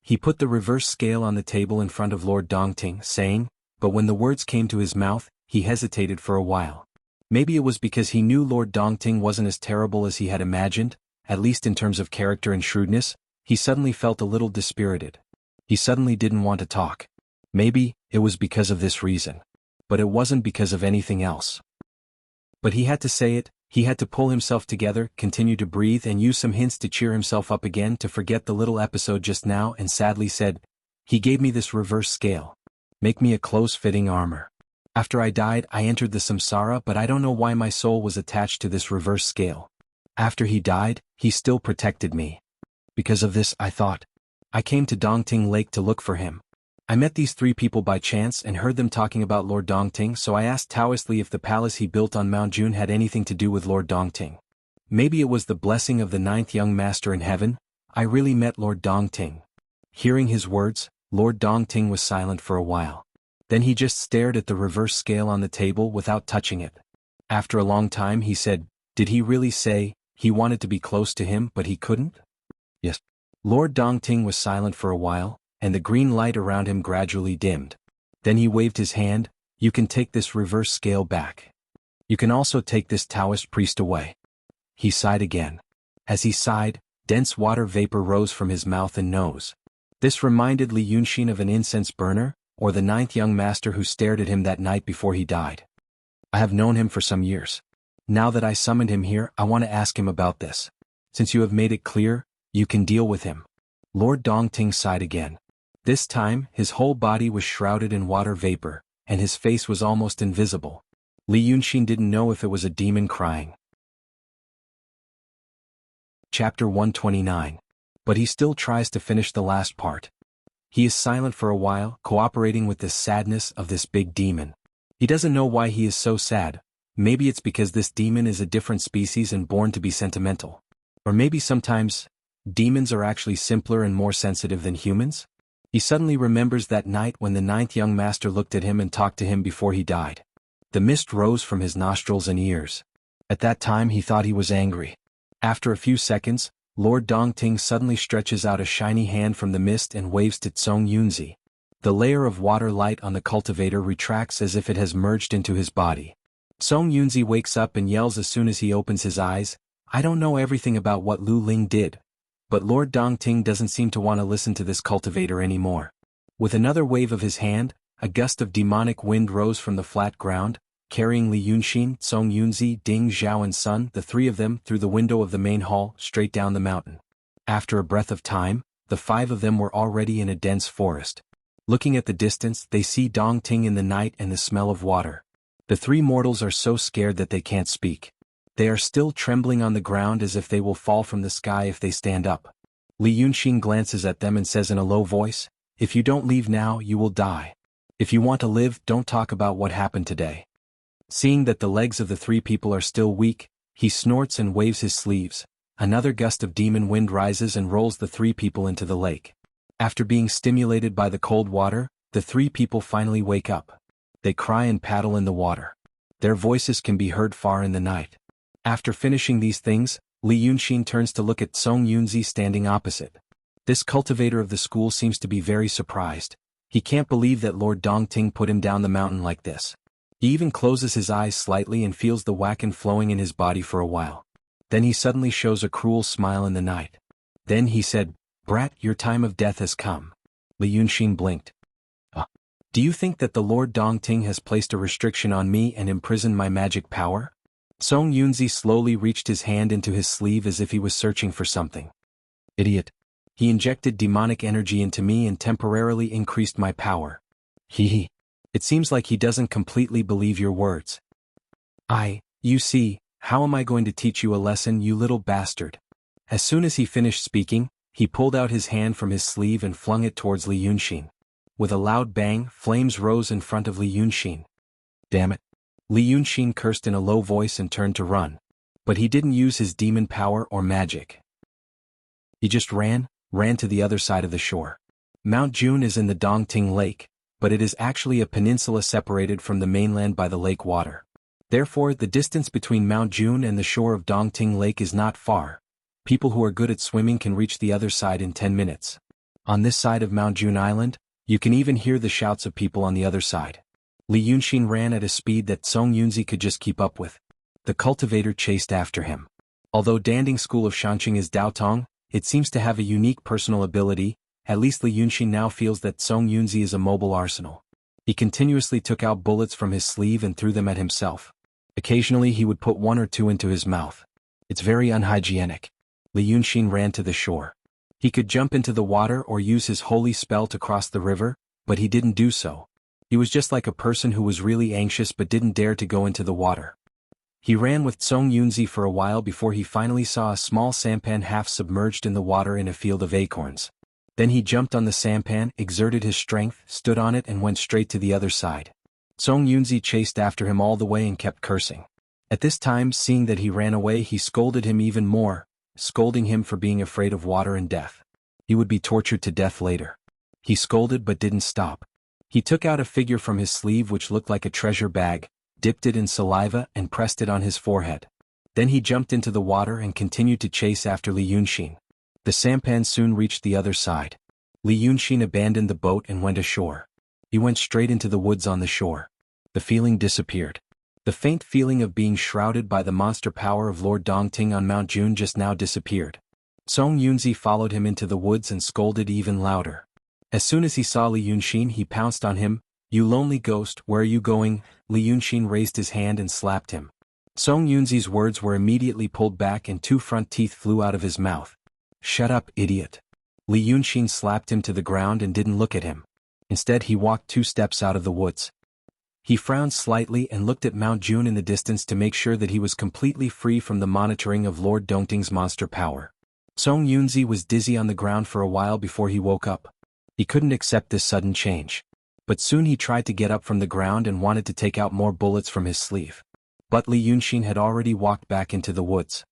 He put the reverse scale on the table in front of Lord Dongting, saying, but when the words came to his mouth, he hesitated for a while. Maybe it was because he knew Lord Dongting wasn't as terrible as he had imagined, at least in terms of character and shrewdness. He suddenly felt a little dispirited. He suddenly didn't want to talk. Maybe it was because of this reason. But it wasn't because of anything else. But he had to say it. He had to pull himself together, continue to breathe and use some hints to cheer himself up again to forget the little episode just now and sadly said, "He gave me this reverse scale. Make me a close-fitting armor. After I died I entered the samsara but I don't know why my soul was attached to this reverse scale. After he died, he still protected me. Because of this I thought. I came to Dongting Lake to look for him. I met these 3 people by chance and heard them talking about Lord Dongting, so I asked Taoist Li if the palace he built on Mount Jun had anything to do with Lord Dongting. Maybe it was the blessing of the 9th young master in heaven. I really met Lord Dongting." Hearing his words, Lord Dongting was silent for a while. Then he just stared at the reverse scale on the table without touching it. After a long time he said, "Did he really say he wanted to be close to him but he couldn't?" "Yes." Lord Dongting was silent for a while, and the green light around him gradually dimmed. Then he waved his hand, "You can take this reverse scale back. You can also take this Taoist priest away." He sighed again. As he sighed, dense water vapor rose from his mouth and nose. This reminded Li Yunxin of an incense burner, or the 9th young master who stared at him that night before he died. "I have known him for some years. Now that I summoned him here, I want to ask him about this. Since you have made it clear, you can deal with him." Lord Dongting sighed again. This time, his whole body was shrouded in water vapor, and his face was almost invisible. Li Yunxin didn't know if it was a demon crying. Chapter 129. But he still tries to finish the last part. He is silent for a while, cooperating with the sadness of this big demon. He doesn't know why he is so sad. Maybe it's because this demon is a different species and born to be sentimental. Or maybe sometimes, demons are actually simpler and more sensitive than humans? He suddenly remembers that night when the 9th young master looked at him and talked to him before he died. The mist rose from his nostrils and ears. At that time he thought he was angry. After a few seconds, Lord Dongting suddenly stretches out a shiny hand from the mist and waves to Song Yunzi. The layer of water light on the cultivator retracts as if it has merged into his body. Song Yunzi wakes up and yells as soon as he opens his eyes, "I don't know everything about what Lu Ling did." But Lord Dongting doesn't seem to want to listen to this cultivator anymore. With another wave of his hand, a gust of demonic wind rose from the flat ground, carrying Li Yunxin, Song Yunzi, Ding Zhao and Sun, the 3 of them, through the window of the main hall, straight down the mountain. After a breath of time, the 5 of them were already in a dense forest. Looking at the distance, they see Dongting in the night and the smell of water. The 3 mortals are so scared that they can't speak. They are still trembling on the ground as if they will fall from the sky if they stand up. Li Yunxin glances at them and says in a low voice, "If you don't leave now, you will die. If you want to live, don't talk about what happened today." Seeing that the legs of the 3 people are still weak, he snorts and waves his sleeves. Another gust of demon wind rises and rolls the 3 people into the lake. After being stimulated by the cold water, the 3 people finally wake up. They cry and paddle in the water. Their voices can be heard far in the night. After finishing these things, Li Yunxin turns to look at Song Yunzi standing opposite. This cultivator of the school seems to be very surprised. He can't believe that Lord Dongting put him down the mountain like this. He even closes his eyes slightly and feels the wacken flowing in his body for a while. Then he suddenly shows a cruel smile in the night. Then he said, "Brat, your time of death has come." Li Yunxin blinked. Do you think that the Lord Dongting has placed a restriction on me and imprisoned my magic power?" Song Yunzi slowly reached his hand into his sleeve as if he was searching for something. "Idiot. He injected demonic energy into me and temporarily increased my power. He. It seems like he doesn't completely believe your words." You see, how am I going to teach you a lesson, you little bastard?" As soon as he finished speaking, he pulled out his hand from his sleeve and flung it towards Li Yunxin. With a loud bang, flames rose in front of Li Yunxin. "Damn it." Li Yunxin cursed in a low voice and turned to run. But he didn't use his demon power or magic. He just ran to the other side of the shore. Mount Jun is in the Dongting Lake, but it is actually a peninsula separated from the mainland by the lake water. Therefore, the distance between Mount Jun and the shore of Dongting Lake is not far. People who are good at swimming can reach the other side in 10 minutes. On this side of Mount Jun Island, you can even hear the shouts of people on the other side. Li Yunxin ran at a speed that Song Yunzi could just keep up with. The cultivator chased after him. Although Danding School of Shanqing is Daotong, it seems to have a unique personal ability. At least Li Yunxin now feels that Song Yunzi is a mobile arsenal. He continuously took out bullets from his sleeve and threw them at himself. Occasionally he would put one or two into his mouth. It's very unhygienic. Li Yunxin ran to the shore. He could jump into the water or use his holy spell to cross the river, but he didn't do so. He was just like a person who was really anxious but didn't dare to go into the water. He ran with Song Yunzi for a while before he finally saw a small sampan half submerged in the water in a field of acorns. Then he jumped on the sampan, exerted his strength, stood on it and went straight to the other side. Song Yunzi chased after him all the way and kept cursing. At this time, seeing that he ran away, he scolded him even more, scolding him for being afraid of water and death. He would be tortured to death later. He scolded but didn't stop. He took out a figure from his sleeve which looked like a treasure bag, dipped it in saliva and pressed it on his forehead. Then he jumped into the water and continued to chase after Li Yunxin. The sampan soon reached the other side. Li Yunxin abandoned the boat and went ashore. He went straight into the woods on the shore. The feeling disappeared. The faint feeling of being shrouded by the monster power of Lord Dongting on Mount June just now disappeared. Song Yunzi followed him into the woods and scolded even louder. As soon as he saw Li Yunxin, he pounced on him. "You lonely ghost, where are you going?" Li Yunxin raised his hand and slapped him. Song Yunzi's words were immediately pulled back and 2 front teeth flew out of his mouth. "Shut up, idiot." Li Yunxin slapped him to the ground and didn't look at him. Instead he walked 2 steps out of the woods. He frowned slightly and looked at Mount June in the distance to make sure that he was completely free from the monitoring of Lord Dongting's monster power. Song Yunzi was dizzy on the ground for a while before he woke up. He couldn't accept this sudden change. But soon he tried to get up from the ground and wanted to take out more bullets from his sleeve. But Li Yunxin had already walked back into the woods.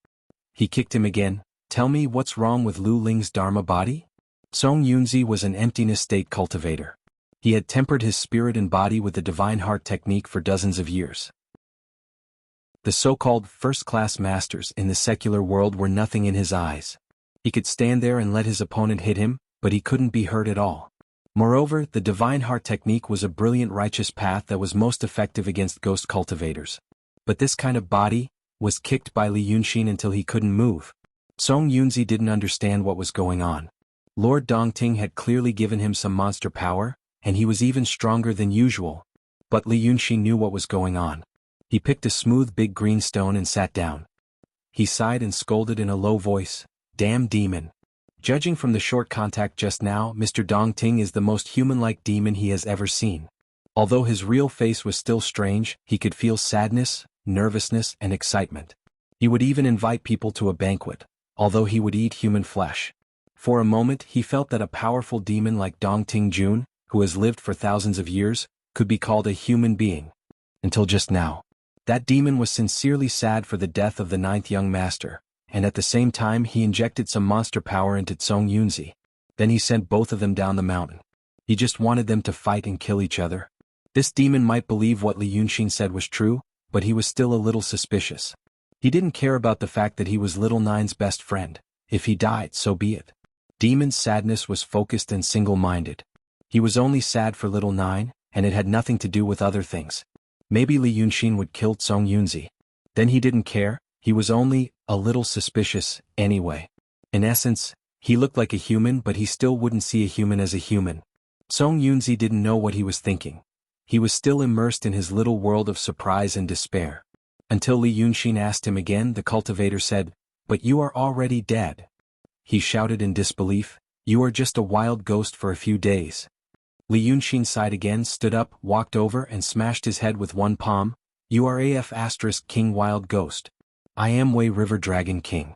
He kicked him again. "Tell me what's wrong with Lu Ling's Dharma body?" Song Yunzi was an emptiness state cultivator. He had tempered his spirit and body with the divine heart technique for dozens of years. The so-called first-class masters in the secular world were nothing in his eyes. He could stand there and let his opponent hit him, but he couldn't be hurt at all. Moreover, the divine heart technique was a brilliant righteous path that was most effective against ghost cultivators. But this kind of body was kicked by Li Yunxin until he couldn't move. Song Yunzi didn't understand what was going on. Lord Dongting had clearly given him some monster power, and he was even stronger than usual. But Li Yunxin knew what was going on. He picked a smooth big green stone and sat down. He sighed and scolded in a low voice, "Damn demon. Judging from the short contact just now, Mr. Dongting is the most human-like demon he has ever seen." Although his real face was still strange, he could feel sadness, nervousness, and excitement. He would even invite people to a banquet, although he would eat human flesh. For a moment he felt that a powerful demon like Dongting Jun, who has lived for thousands of years, could be called a human being. Until just now. That demon was sincerely sad for the death of the 9th young master, and at the same time he injected some monster power into Song Yunzi. Then he sent both of them down the mountain. He just wanted them to fight and kill each other. This demon might believe what Li Yunxin said was true, but he was still a little suspicious. He didn't care about the fact that he was Little Nine's best friend. If he died, so be it. Demon's sadness was focused and single-minded. He was only sad for Little Nine, and it had nothing to do with other things. Maybe Li Yunxin would kill Song Yunzi. Then he didn't care, he was only a little suspicious, anyway. In essence, he looked like a human but he still wouldn't see a human as a human. Song Yunzi didn't know what he was thinking. He was still immersed in his little world of surprise and despair. Until Li Yunxin asked him again, the cultivator said, "But you are already dead." He shouted in disbelief, "You are just a wild ghost for a few days." Li Yunxin sighed again, stood up, walked over and smashed his head with one palm. "You are AF** King Wild Ghost. I am Wei River Dragon King."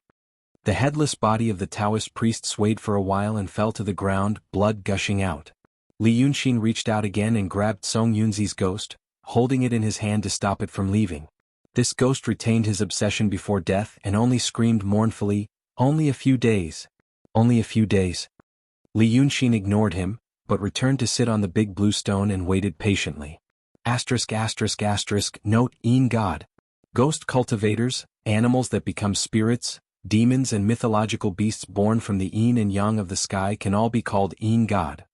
The headless body of the Taoist priest swayed for a while and fell to the ground, blood gushing out. Li Yunxin reached out again and grabbed Song Yunzi's ghost, holding it in his hand to stop it from leaving. This ghost retained his obsession before death and only screamed mournfully, "Only a few days. Only a few days." Li Yunxin ignored him, but returned to sit on the big blue stone and waited patiently. ******, note, Een God. Ghost cultivators, animals that become spirits, demons and mythological beasts born from the yin and yang of the sky can all be called Een God.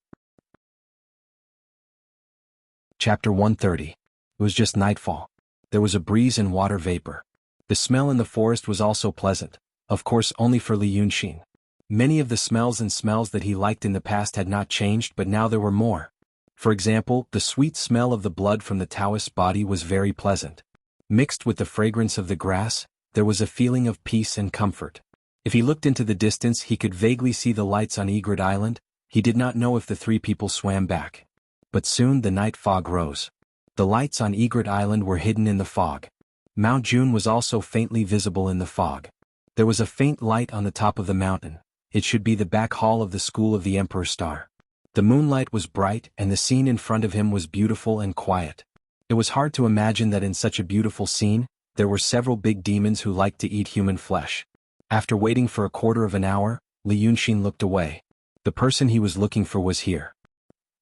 Chapter 130. It was just nightfall. There was a breeze and water vapor. The smell in the forest was also pleasant, of course only for Li Yunxin. Many of the smells that he liked in the past had not changed, but now there were more. For example, the sweet smell of the blood from the Taoist's body was very pleasant. Mixed with the fragrance of the grass, there was a feeling of peace and comfort. If he looked into the distance he could vaguely see the lights on Egret Island. He did not know if the three people swam back. But soon the night fog rose. The lights on Egret Island were hidden in the fog. Mount June was also faintly visible in the fog. There was a faint light on the top of the mountain. It should be the back hall of the School of the Emperor Star. The moonlight was bright and the scene in front of him was beautiful and quiet. It was hard to imagine that in such a beautiful scene, there were several big demons who liked to eat human flesh. After waiting for a quarter of an hour, Li Yunxin looked away. The person he was looking for was here.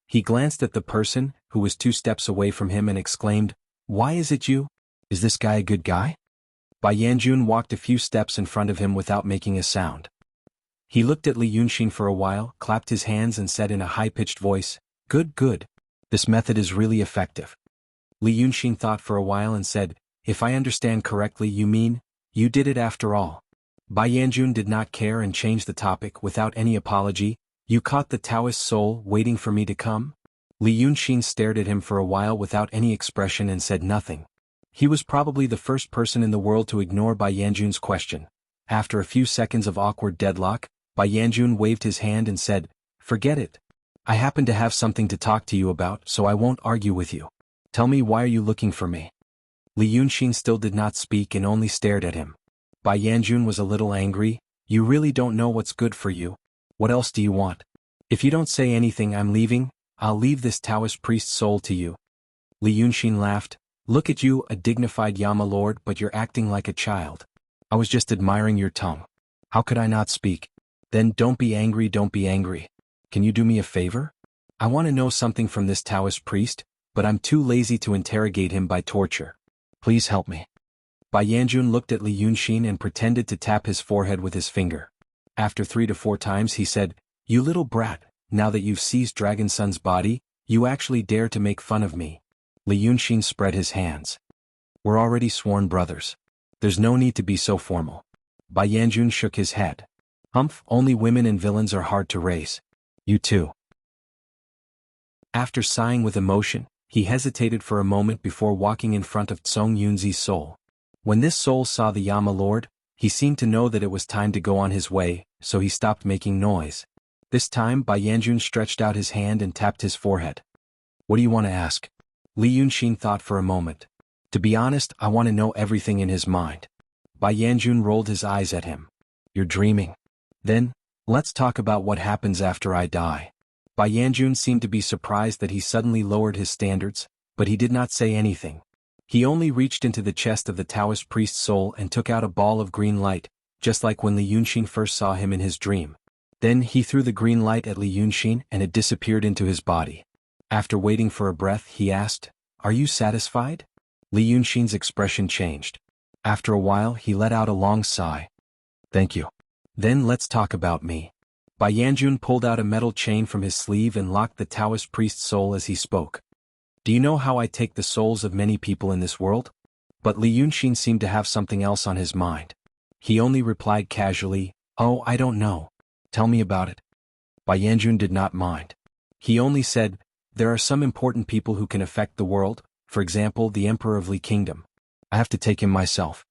He glanced at the person, who was 2 steps away from him, and exclaimed, "Why is it you? Is this guy a good guy?" Bai Yanjun walked a few steps in front of him without making a sound. He looked at Li Yunxin for a while, clapped his hands and said in a high-pitched voice, "Good, good. This method is really effective." Li Yunxin thought for a while and said, "If I understand correctly, you mean, you did it after all." Bai Yanjun did not care and changed the topic without any apology. "You caught the Taoist soul waiting for me to come?" Li Yunxin stared at him for a while without any expression and said nothing. He was probably the first person in the world to ignore Bai Yanjun's question. After a few seconds of awkward deadlock, Bai Yanjun waved his hand and said, "Forget it. I happen to have something to talk to you about, so I won't argue with you. Tell me, why are you looking for me?" Li Yunxin still did not speak and only stared at him. Bai Yanjun was a little angry. "You really don't know what's good for you. What else do you want? If you don't say anything, I'm leaving. I'll leave this Taoist priest's soul to you." Li Yunxin laughed. "Look at you, a dignified Yama lord, but you're acting like a child. I was just admiring your tongue. How could I not speak?" "Then don't be angry, don't be angry. Can you do me a favor? I want to know something from this Taoist priest, but I'm too lazy to interrogate him by torture. Please help me." Bai Yanjun looked at Li Yunxin and pretended to tap his forehead with his finger. After 3 to 4 times he said, "You little brat, now that you've seized Dragon Sun's body, you actually dare to make fun of me." Li Yunxin spread his hands. "We're already sworn brothers. There's no need to be so formal." Bai Yanjun shook his head. "Humph, only women and villains are hard to raise. You too." After sighing with emotion, he hesitated for a moment before walking in front of Tsong Yunzi's soul. When this soul saw the Yama Lord, he seemed to know that it was time to go on his way, so he stopped making noise. This time Bai Yanjun stretched out his hand and tapped his forehead. "What do you want to ask?" Li Yunxin thought for a moment. "To be honest, I want to know everything in his mind." Bai Yanjun rolled his eyes at him. "You're dreaming. Then, let's talk about what happens after I die." Bai Yanjun seemed to be surprised that he suddenly lowered his standards, but he did not say anything. He only reached into the chest of the Taoist priest's soul and took out a ball of green light, just like when Li Yunxin first saw him in his dream. Then he threw the green light at Li Yunxin and it disappeared into his body. After waiting for a breath, he asked, "Are you satisfied?" Li Yunxin's expression changed. After a while he let out a long sigh. "Thank you. Then let's talk about me." Bai Yanjun pulled out a metal chain from his sleeve and locked the Taoist priest's soul as he spoke. "Do you know how I take the souls of many people in this world?" But Li Yunxin seemed to have something else on his mind. He only replied casually, "Oh, I don't know. Tell me about it." Bai Yanjun did not mind. He only said, "There are some important people who can affect the world, for example the Emperor of Li Kingdom. I have to take him myself.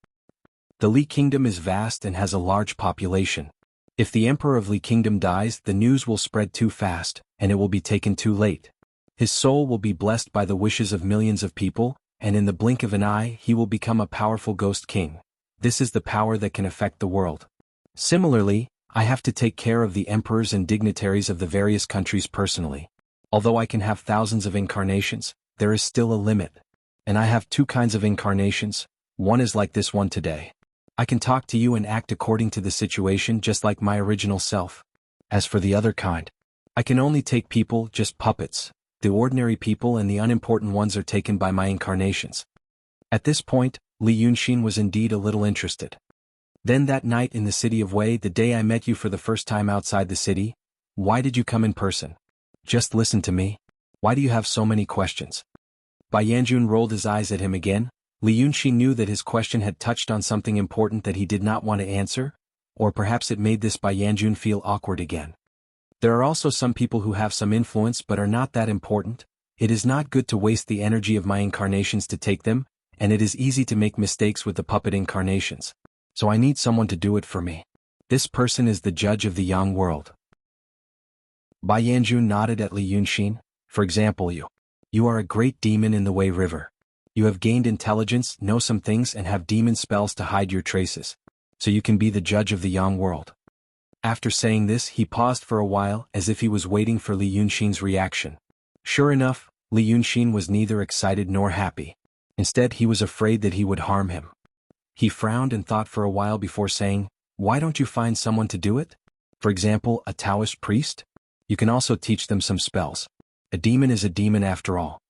The Li Kingdom is vast and has a large population. If the Emperor of Li Kingdom dies, the news will spread too fast, and it will be taken too late. His soul will be blessed by the wishes of millions of people, and in the blink of an eye he will become a powerful ghost king. This is the power that can affect the world. Similarly, I have to take care of the emperors and dignitaries of the various countries personally. Although I can have thousands of incarnations, there is still a limit. And I have 2 kinds of incarnations. One is like this one today. I can talk to you and act according to the situation just like my original self. As for the other kind, I can only take people, just puppets. The ordinary people and the unimportant ones are taken by my incarnations." At this point, Li Yunxin was indeed a little interested. "Then that night in the city of Wei, the day I met you for the first time outside the city, why did you come in person? Just listen to me. Why do you have so many questions?" Bai Yanjun rolled his eyes at him again. Li Yunxin knew that his question had touched on something important that he did not want to answer, or perhaps it made this Bai Yanjun feel awkward again. "There are also some people who have some influence but are not that important. It is not good to waste the energy of my incarnations to take them, and it is easy to make mistakes with the puppet incarnations. So I need someone to do it for me. This person is the judge of the Yang world. Bai Yanjun nodded at Li Yunxin. For example, you are a great demon in the Wei River. You have gained intelligence, know some things, and have demon spells to hide your traces. So you can be the judge of the Yang world. After saying this, he paused for a while, as if he was waiting for Li Yunxin's reaction. Sure enough, Li Yunxin was neither excited nor happy. Instead, he was afraid that he would harm him. He frowned and thought for a while before saying, "Why don't you find someone to do it? For example, a Taoist priest? You can also teach them some spells. A demon is a demon after all."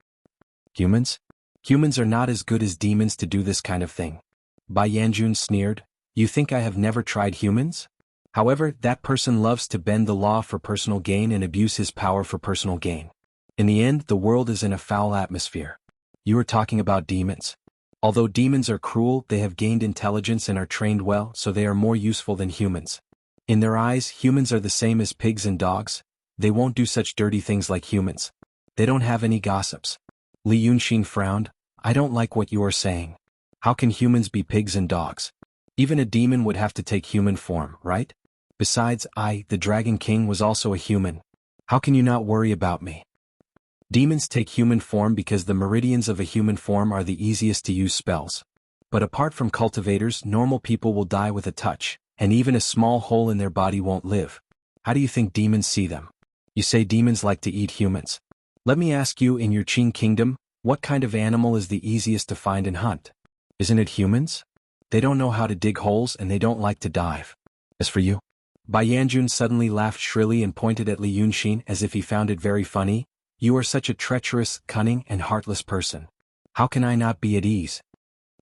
Humans? Humans are not as good as demons to do this kind of thing. Bai Yanjun sneered. You think I have never tried humans? However, that person loves to bend the law for personal gain and abuse his power for personal gain. In the end, the world is in a foul atmosphere. You are talking about demons. Although demons are cruel, they have gained intelligence and are trained well, so they are more useful than humans. In their eyes, humans are the same as pigs and dogs. They won't do such dirty things like humans. They don't have any gossips. Li Yunxin frowned. I don't like what you are saying. How can humans be pigs and dogs? Even a demon would have to take human form, right? Besides, I, the Dragon King, was also a human. How can you not worry about me? Demons take human form because the meridians of a human form are the easiest to use spells. But apart from cultivators, normal people will die with a touch, and even a small hole in their body won't live. How do you think demons see them? You say demons like to eat humans. Let me ask you, in your Qing kingdom, what kind of animal is the easiest to find and hunt? Isn't it humans? They don't know how to dig holes and they don't like to dive. As for you? Bai Yanjun suddenly laughed shrilly and pointed at Li Yunxin as if he found it very funny. You are such a treacherous, cunning, and heartless person. How can I not be at ease?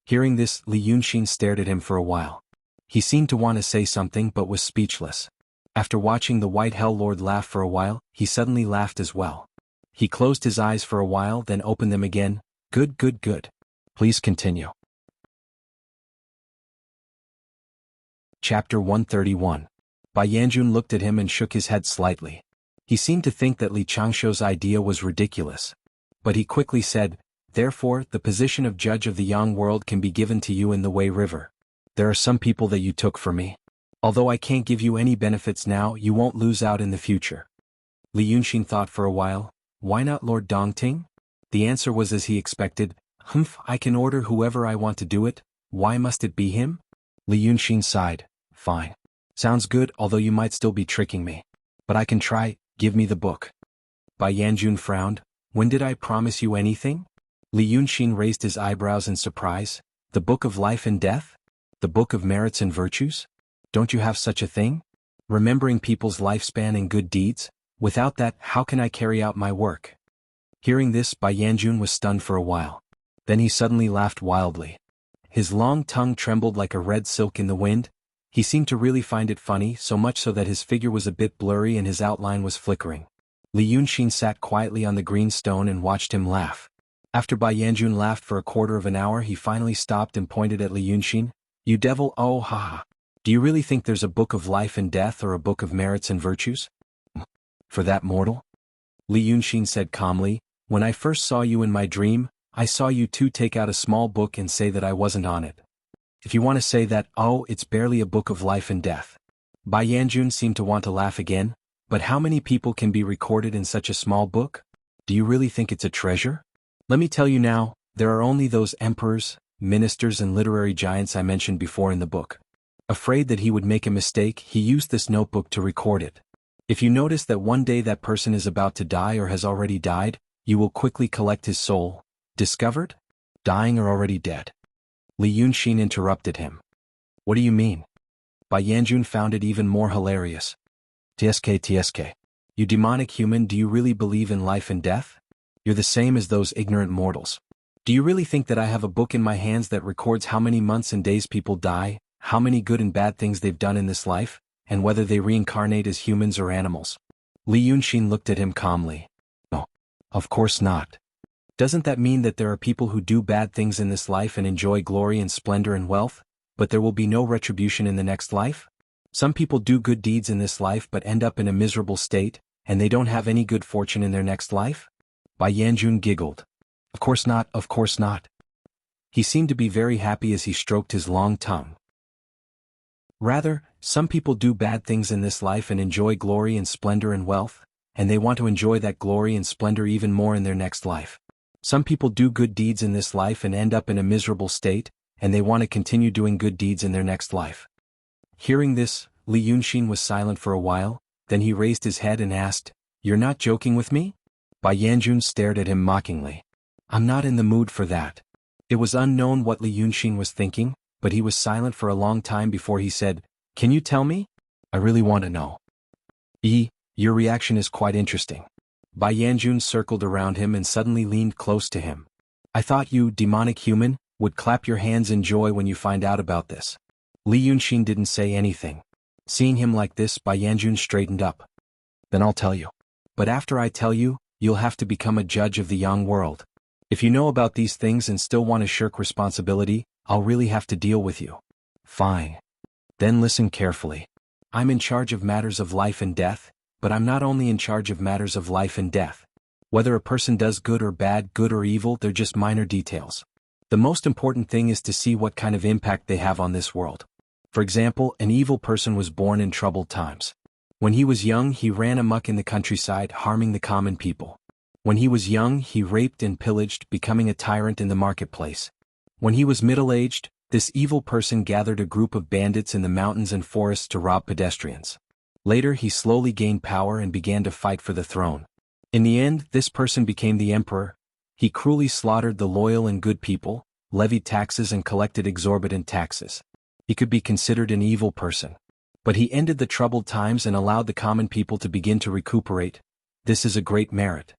Hearing this, Li Yunxin stared at him for a while. He seemed to want to say something but was speechless. After watching the White Hell Lord laugh for a while, he suddenly laughed as well. He closed his eyes for a while, then opened them again. Good, good, good. Please continue. Chapter 131. Bai Yanjun looked at him and shook his head slightly. He seemed to think that Li Changshou's idea was ridiculous. But he quickly said, Therefore, the position of judge of the Yang world can be given to you in the Wei River. There are some people that you took for me. Although I can't give you any benefits now, you won't lose out in the future. Li Yunxin thought for a while. Why not Lord Dongting? The answer was as he expected. I can order whoever I want to do it. Why must it be him? Li Yunxin sighed. Fine. Sounds good, although you might still be tricking me. But I can try. Give me the book. Bai Yanjun frowned. When did I promise you anything? Li Yunxin raised his eyebrows in surprise. The Book of Life and Death? The Book of Merits and Virtues? Don't you have such a thing? Remembering people's lifespan and good deeds? Without that, how can I carry out my work? Hearing this, Bai Yanjun was stunned for a while. Then he suddenly laughed wildly. His long tongue trembled like a red silk in the wind. He seemed to really find it funny, so much so that his figure was a bit blurry and his outline was flickering. Li Yunxin sat quietly on the green stone and watched him laugh. After Bai Yanjun laughed for a quarter of an hour, he finally stopped and pointed at Li Yunxin. You devil, oh ha ha. Do you really think there's a book of life and death or a book of merits and virtues? For that mortal? Li Yunxin said calmly, when I first saw you in my dream, I saw you two take out a small book and say that I wasn't on it. If you want to say that, oh, it's barely a book of life and death. Bai Yanjun seemed to want to laugh again, but how many people can be recorded in such a small book? Do you really think it's a treasure? Let me tell you now, there are only those emperors, ministers and literary giants I mentioned before in the book. Afraid that he would make a mistake, he used this notebook to record it. If you notice that one day that person is about to die or has already died, you will quickly collect his soul. Discovered? Dying or already dead? Li Yunxin interrupted him. What do you mean? Bai Yanjun found it even more hilarious. TSK. You demonic human, do you really believe in life and death? You're the same as those ignorant mortals. Do you really think that I have a book in my hands that records how many months and days people die, how many good and bad things they've done in this life, and whether they reincarnate as humans or animals? Li Yunxin looked at him calmly. No, of course not. Doesn't that mean that there are people who do bad things in this life and enjoy glory and splendor and wealth, but there will be no retribution in the next life? Some people do good deeds in this life but end up in a miserable state, and they don't have any good fortune in their next life? Bai Yanjun giggled. Of course not, of course not. He seemed to be very happy as he stroked his long tongue. Rather, some people do bad things in this life and enjoy glory and splendor and wealth, and they want to enjoy that glory and splendor even more in their next life. Some people do good deeds in this life and end up in a miserable state, and they want to continue doing good deeds in their next life. Hearing this, Li Yunxin was silent for a while, then he raised his head and asked, "You're not joking with me?" Bai Yanjun stared at him mockingly. "I'm not in the mood for that." It was unknown what Li Yunxin was thinking, but he was silent for a long time before he said, "Can you tell me? I really want to know." Your reaction is quite interesting." Bai Yanjun circled around him and suddenly leaned close to him. "I thought you, demonic human, would clap your hands in joy when you find out about this." Li Yunxin didn't say anything. Seeing him like this, Bai Yanjun straightened up. "Then I'll tell you. But after I tell you, you'll have to become a judge of the young world. If you know about these things and still want to shirk responsibility, I'll really have to deal with you." "Fine. Then listen carefully. I'm in charge of matters of life and death, but I'm not only in charge of matters of life and death. Whether a person does good or bad, good or evil, they're just minor details. The most important thing is to see what kind of impact they have on this world. For example, an evil person was born in troubled times. When he was young, he ran amok in the countryside, harming the common people. When he was young, he raped and pillaged, becoming a tyrant in the marketplace. When he was middle-aged, this evil person gathered a group of bandits in the mountains and forests to rob pedestrians. Later, he slowly gained power and began to fight for the throne. In the end, this person became the emperor. He cruelly slaughtered the loyal and good people, levied taxes and collected exorbitant taxes. He could be considered an evil person. But he ended the troubled times and allowed the common people to begin to recuperate. This is a great merit.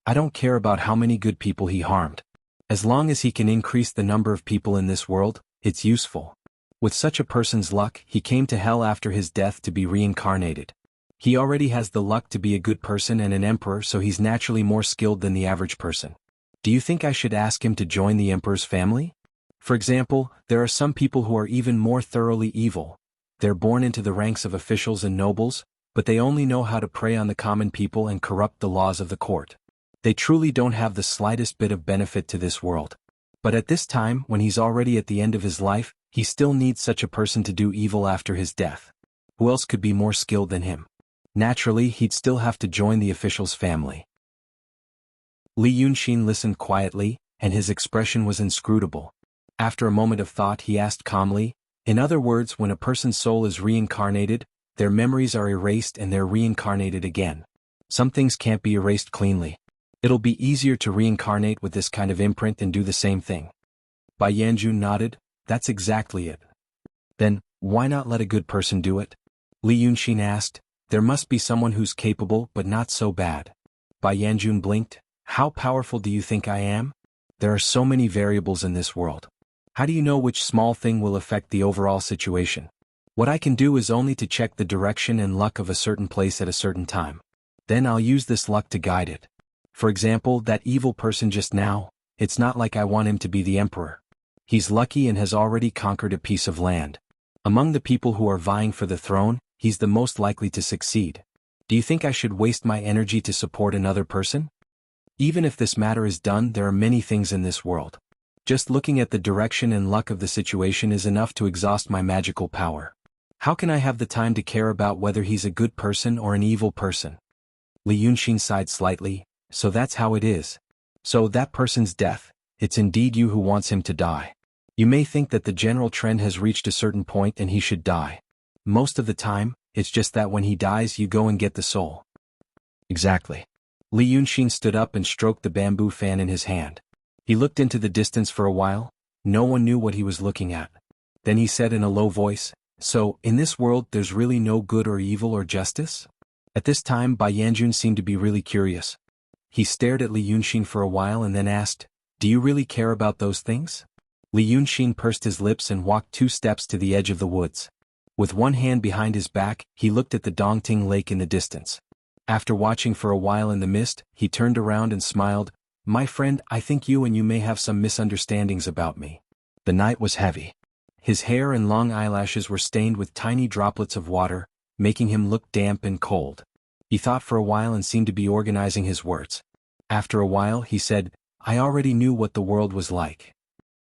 I don't care about how many good people he harmed. As long as he can increase the number of people in this world, it's useful. With such a person's luck, he came to hell after his death to be reincarnated. He already has the luck to be a good person and an emperor, so he's naturally more skilled than the average person. Do you think I should ask him to join the emperor's family? For example, there are some people who are even more thoroughly evil. They're born into the ranks of officials and nobles, but they only know how to prey on the common people and corrupt the laws of the court. They truly don't have the slightest bit of benefit to this world. But at this time, when he's already at the end of his life, he still needs such a person to do evil after his death. Who else could be more skilled than him? Naturally, he'd still have to join the official's family. Li Yunxin listened quietly, and his expression was inscrutable. After a moment of thought, he asked calmly, "In other words, when a person's soul is reincarnated, their memories are erased and they're reincarnated again. Some things can't be erased cleanly. It'll be easier to reincarnate with this kind of imprint and do the same thing." Bai Yanjun nodded. "That's exactly it." "Then, why not let a good person do it?" Li Yunxin asked. "There must be someone who's capable but not so bad." Bai Yanjun blinked. "How powerful do you think I am? There are so many variables in this world. How do you know which small thing will affect the overall situation? What I can do is only to check the direction and luck of a certain place at a certain time. Then I'll use this luck to guide it. For example, that evil person just now, it's not like I want him to be the emperor. He's lucky and has already conquered a piece of land. Among the people who are vying for the throne, he's the most likely to succeed. Do you think I should waste my energy to support another person? Even if this matter is done, there are many things in this world. Just looking at the direction and luck of the situation is enough to exhaust my magical power. How can I have the time to care about whether he's a good person or an evil person?" Li Yunxin sighed slightly. "So that's how it is. So that person's death, it's indeed you who wants him to die. You may think that the general trend has reached a certain point and he should die. Most of the time, it's just that when he dies you go and get the soul." "Exactly." Li Yunxin stood up and stroked the bamboo fan in his hand. He looked into the distance for a while. No one knew what he was looking at. Then he said in a low voice, "So, in this world there's really no good or evil or justice?" At this time Bai Yanjun seemed to be really curious. He stared at Li Yunxin for a while and then asked, "Do you really care about those things?" Li Yunxin pursed his lips and walked 2 steps to the edge of the woods. With one hand behind his back, he looked at the Dongting Lake in the distance. After watching for a while in the mist, he turned around and smiled. "My friend, I think you may have some misunderstandings about me." The night was heavy. His hair and long eyelashes were stained with tiny droplets of water, making him look damp and cold. He thought for a while and seemed to be organizing his words. After a while he said, "I already knew what the world was like.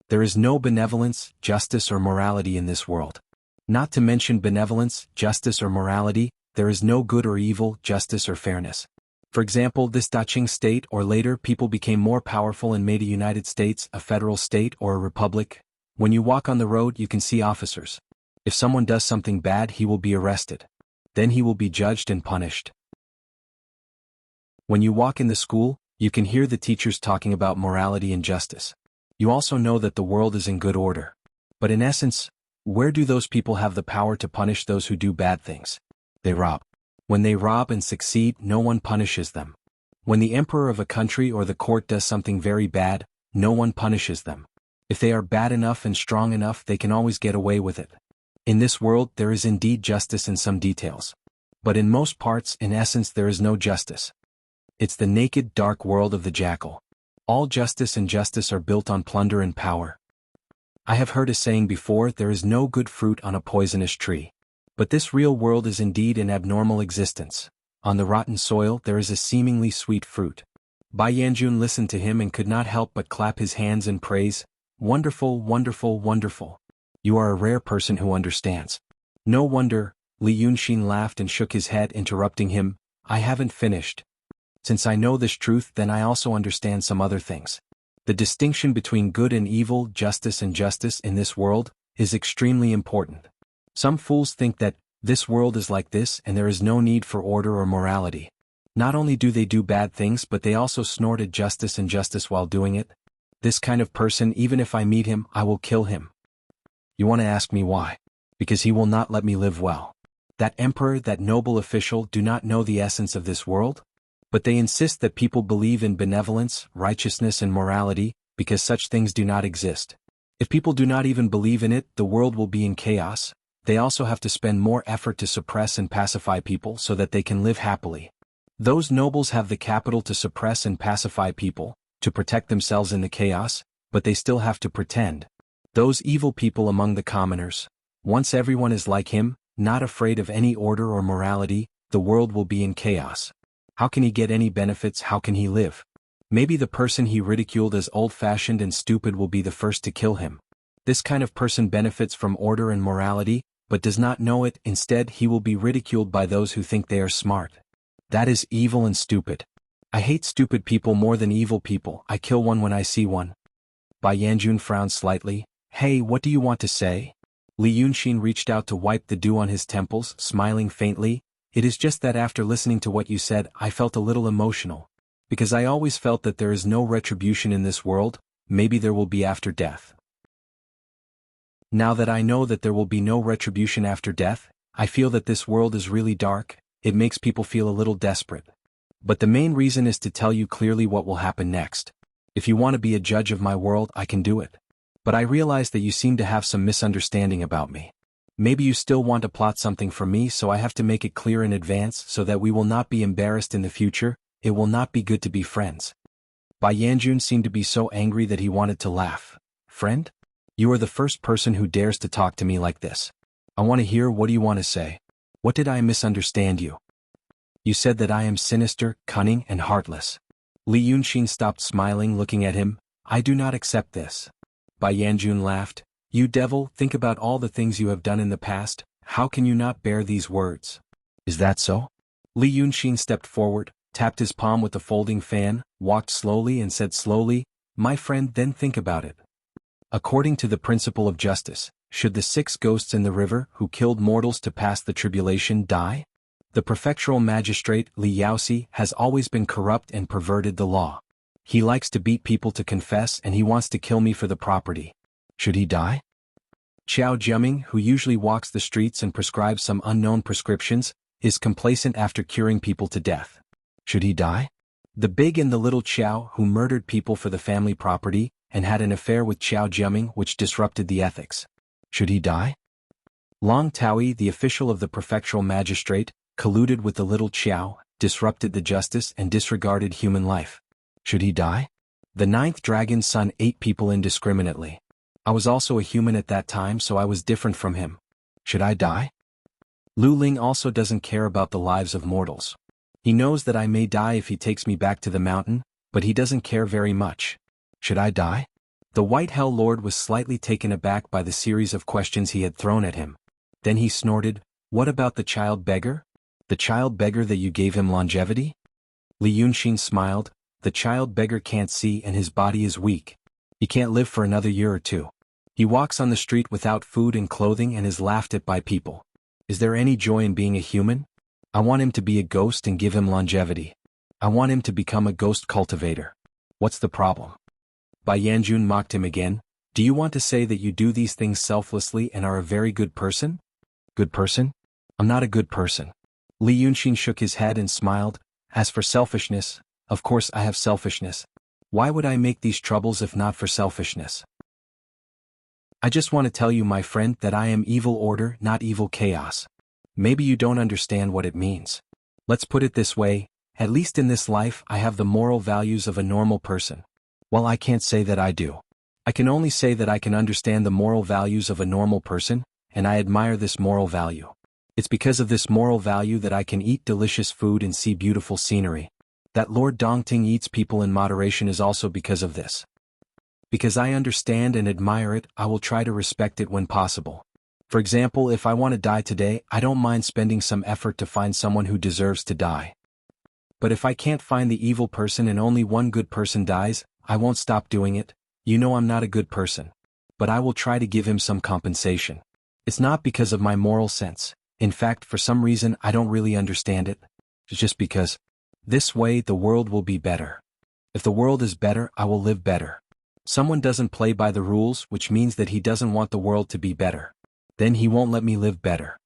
There is no benevolence, justice or morality in this world. Not to mention benevolence, justice or morality, there is no good or evil, justice or fairness. For example, this Daqing state or later people became more powerful and made a United States, a federal state or a republic. When you walk on the road you can see officers. If someone does something bad he will be arrested. Then he will be judged and punished. When you walk in the school, you can hear the teachers talking about morality and justice. You also know that the world is in good order. But in essence, where do those people have the power to punish those who do bad things? They rob. When they rob and succeed, no one punishes them. When the emperor of a country or the court does something very bad, no one punishes them. If they are bad enough and strong enough, they can always get away with it. In this world there is indeed justice in some details. But in most parts, in essence, there is no justice. It's the naked, dark world of the jackal. All justice and justice are built on plunder and power. I have heard a saying before, there is no good fruit on a poisonous tree. But this real world is indeed an abnormal existence. On the rotten soil there is a seemingly sweet fruit. Bai Yanjun listened to him and could not help but clap his hands in praise. Wonderful, wonderful, wonderful. You are a rare person who understands. No wonder. Li Yunxin laughed and shook his head, interrupting him. I haven't finished. Since I know this truth, then I also understand some other things. The distinction between good and evil, justice and justice in this world, is extremely important. Some fools think that this world is like this and there is no need for order or morality. Not only do they do bad things, but they also snorted justice and justice while doing it. This kind of person, even if I meet him, I will kill him. You want to ask me why? Because he will not let me live well. That emperor, that noble official do not know the essence of this world? But they insist that people believe in benevolence, righteousness and morality, because such things do not exist. If people do not even believe in it, the world will be in chaos. They also have to spend more effort to suppress and pacify people so that they can live happily. Those nobles have the capital to suppress and pacify people, to protect themselves in the chaos, but they still have to pretend. Those evil people among the commoners, once everyone is like him, not afraid of any order or morality, the world will be in chaos. How can he get any benefits? How can he live? Maybe the person he ridiculed as old-fashioned and stupid will be the first to kill him. This kind of person benefits from order and morality, but does not know it. Instead, he will be ridiculed by those who think they are smart. That is evil and stupid. I hate stupid people more than evil people. I kill one when I see one. Bai Yanjun frowned slightly. Hey, what do you want to say? Li Yunxin reached out to wipe the dew on his temples, smiling faintly. It is just that after listening to what you said, I felt a little emotional. Because I always felt that there is no retribution in this world, maybe there will be after death. Now that I know that there will be no retribution after death, I feel that this world is really dark. It makes people feel a little desperate. But the main reason is to tell you clearly what will happen next. If you want to be a judge of my world, I can do it. But I realize that you seem to have some misunderstanding about me. Maybe you still want to plot something for me, so I have to make it clear in advance so that we will not be embarrassed in the future. It will not be good to be friends. Bai Yanjun seemed to be so angry that he wanted to laugh. Friend? You are the first person who dares to talk to me like this. I want to hear, what do you want to say? What did I misunderstand you? You said that I am sinister, cunning, and heartless. Li Yunxin stopped smiling, looking at him. I do not accept this. Bai Yanjun laughed. You devil, think about all the things you have done in the past. How can you not bear these words? Is that so? Li Yunxin stepped forward, tapped his palm with the folding fan, walked slowly and said slowly, my friend, then think about it. According to the principle of justice, should the 6 ghosts in the river who killed mortals to pass the tribulation die? The prefectural magistrate, Li Yaoxi, has always been corrupt and perverted the law. He likes to beat people to confess and he wants to kill me for the property. Should he die? Qiao Jiaming, who usually walks the streets and prescribes some unknown prescriptions, is complacent after curing people to death. Should he die? The big and the little Qiao, who murdered people for the family property, and had an affair with Qiao Jiaming which disrupted the ethics. Should he die? Long Taoyi, the official of the prefectural magistrate, colluded with the little Qiao, disrupted the justice and disregarded human life. Should he die? The 9th dragon's son ate people indiscriminately. I was also a human at that time, so I was different from him. Should I die? Lu Ling also doesn't care about the lives of mortals. He knows that I may die if he takes me back to the mountain, but he doesn't care very much. Should I die? The White Hell Lord was slightly taken aback by the series of questions he had thrown at him. Then he snorted, "What about the child beggar? The child beggar that you gave him longevity?" Li Yunxin smiled, "The child beggar can't see and his body is weak. He can't live for another year or two. He walks on the street without food and clothing and is laughed at by people. Is there any joy in being a human? I want him to be a ghost and give him longevity. I want him to become a ghost cultivator. What's the problem?" Bai Yanjun mocked him again. "Do you want to say that you do these things selflessly and are a very good person?" "Good person? I'm not a good person." Li Yunxin shook his head and smiled. "As for selfishness, of course I have selfishness. Why would I make these troubles if not for selfishness? I just want to tell you, my friend, that I am evil order, not evil chaos. Maybe you don't understand what it means. Let's put it this way, at least in this life I have the moral values of a normal person. Well, I can't say that I do. I can only say that I can understand the moral values of a normal person, and I admire this moral value. It's because of this moral value that I can eat delicious food and see beautiful scenery. That Lord Dongting eats people in moderation is also because of this. Because I understand and admire it, I will try to respect it when possible. For example, if I want to die today, I don't mind spending some effort to find someone who deserves to die. But if I can't find the evil person and only one good person dies, I won't stop doing it. You know I'm not a good person. But I will try to give him some compensation. It's not because of my moral sense. In fact, for some reason I don't really understand it. It's just because. This way the world will be better. If the world is better, I will live better. Someone doesn't play by the rules, which means that he doesn't want the world to be better. Then he won't let me live better.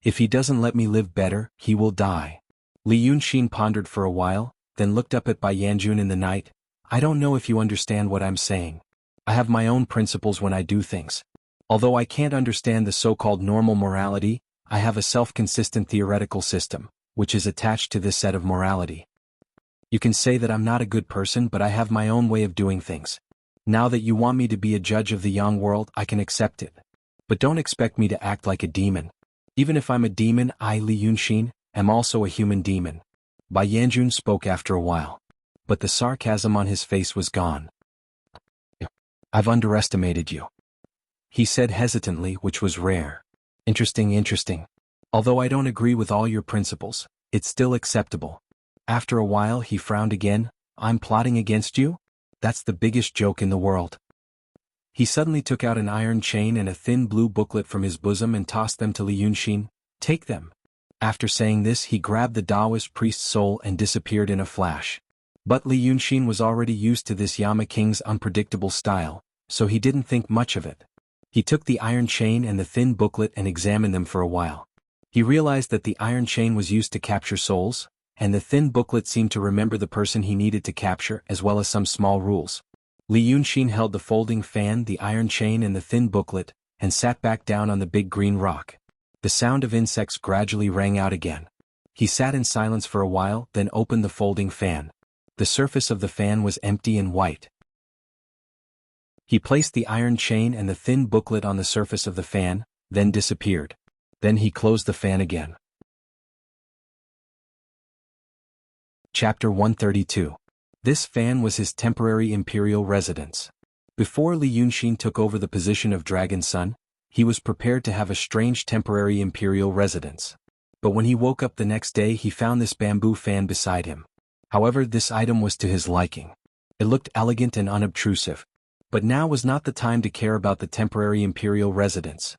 If he doesn't let me live better, he will die." Li Yunxin pondered for a while, then looked up at Bai Yanjun in the night. "I don't know if you understand what I'm saying. I have my own principles when I do things. Although I can't understand the so-called normal morality, I have a self-consistent theoretical system, which is attached to this set of morality. You can say that I'm not a good person, but I have my own way of doing things. Now that you want me to be a judge of the young world, I can accept it. But don't expect me to act like a demon. Even if I'm a demon, I, Li Yunxin, am also a human demon." Bai Yanjun spoke after a while. But the sarcasm on his face was gone. "I've underestimated you," he said hesitantly, which was rare. Interesting. Although I don't agree with all your principles, it's still acceptable." After a while he frowned again. "I'm plotting against you? That's the biggest joke in the world." He suddenly took out an iron chain and a thin blue booklet from his bosom and tossed them to Li Yunxin. "Take them." After saying this he grabbed the Taoist priest's soul and disappeared in a flash. But Li Yunxin was already used to this Yama King's unpredictable style, so he didn't think much of it. He took the iron chain and the thin booklet and examined them for a while. He realized that the iron chain was used to capture souls, and the thin booklet seemed to remember the person he needed to capture as well as some small rules. Li Yunxin held the folding fan, the iron chain and the thin booklet, and sat back down on the big green rock. The sound of insects gradually rang out again. He sat in silence for a while, then opened the folding fan. The surface of the fan was empty and white. He placed the iron chain and the thin booklet on the surface of the fan, then disappeared. Then he closed the fan again. Chapter 132. This fan was his temporary imperial residence. Before Li Yunxin took over the position of Dragon Son, he was prepared to have a strange temporary imperial residence. But when he woke up the next day he found this bamboo fan beside him. However, this item was to his liking. It looked elegant and unobtrusive. But now was not the time to care about the temporary imperial residence.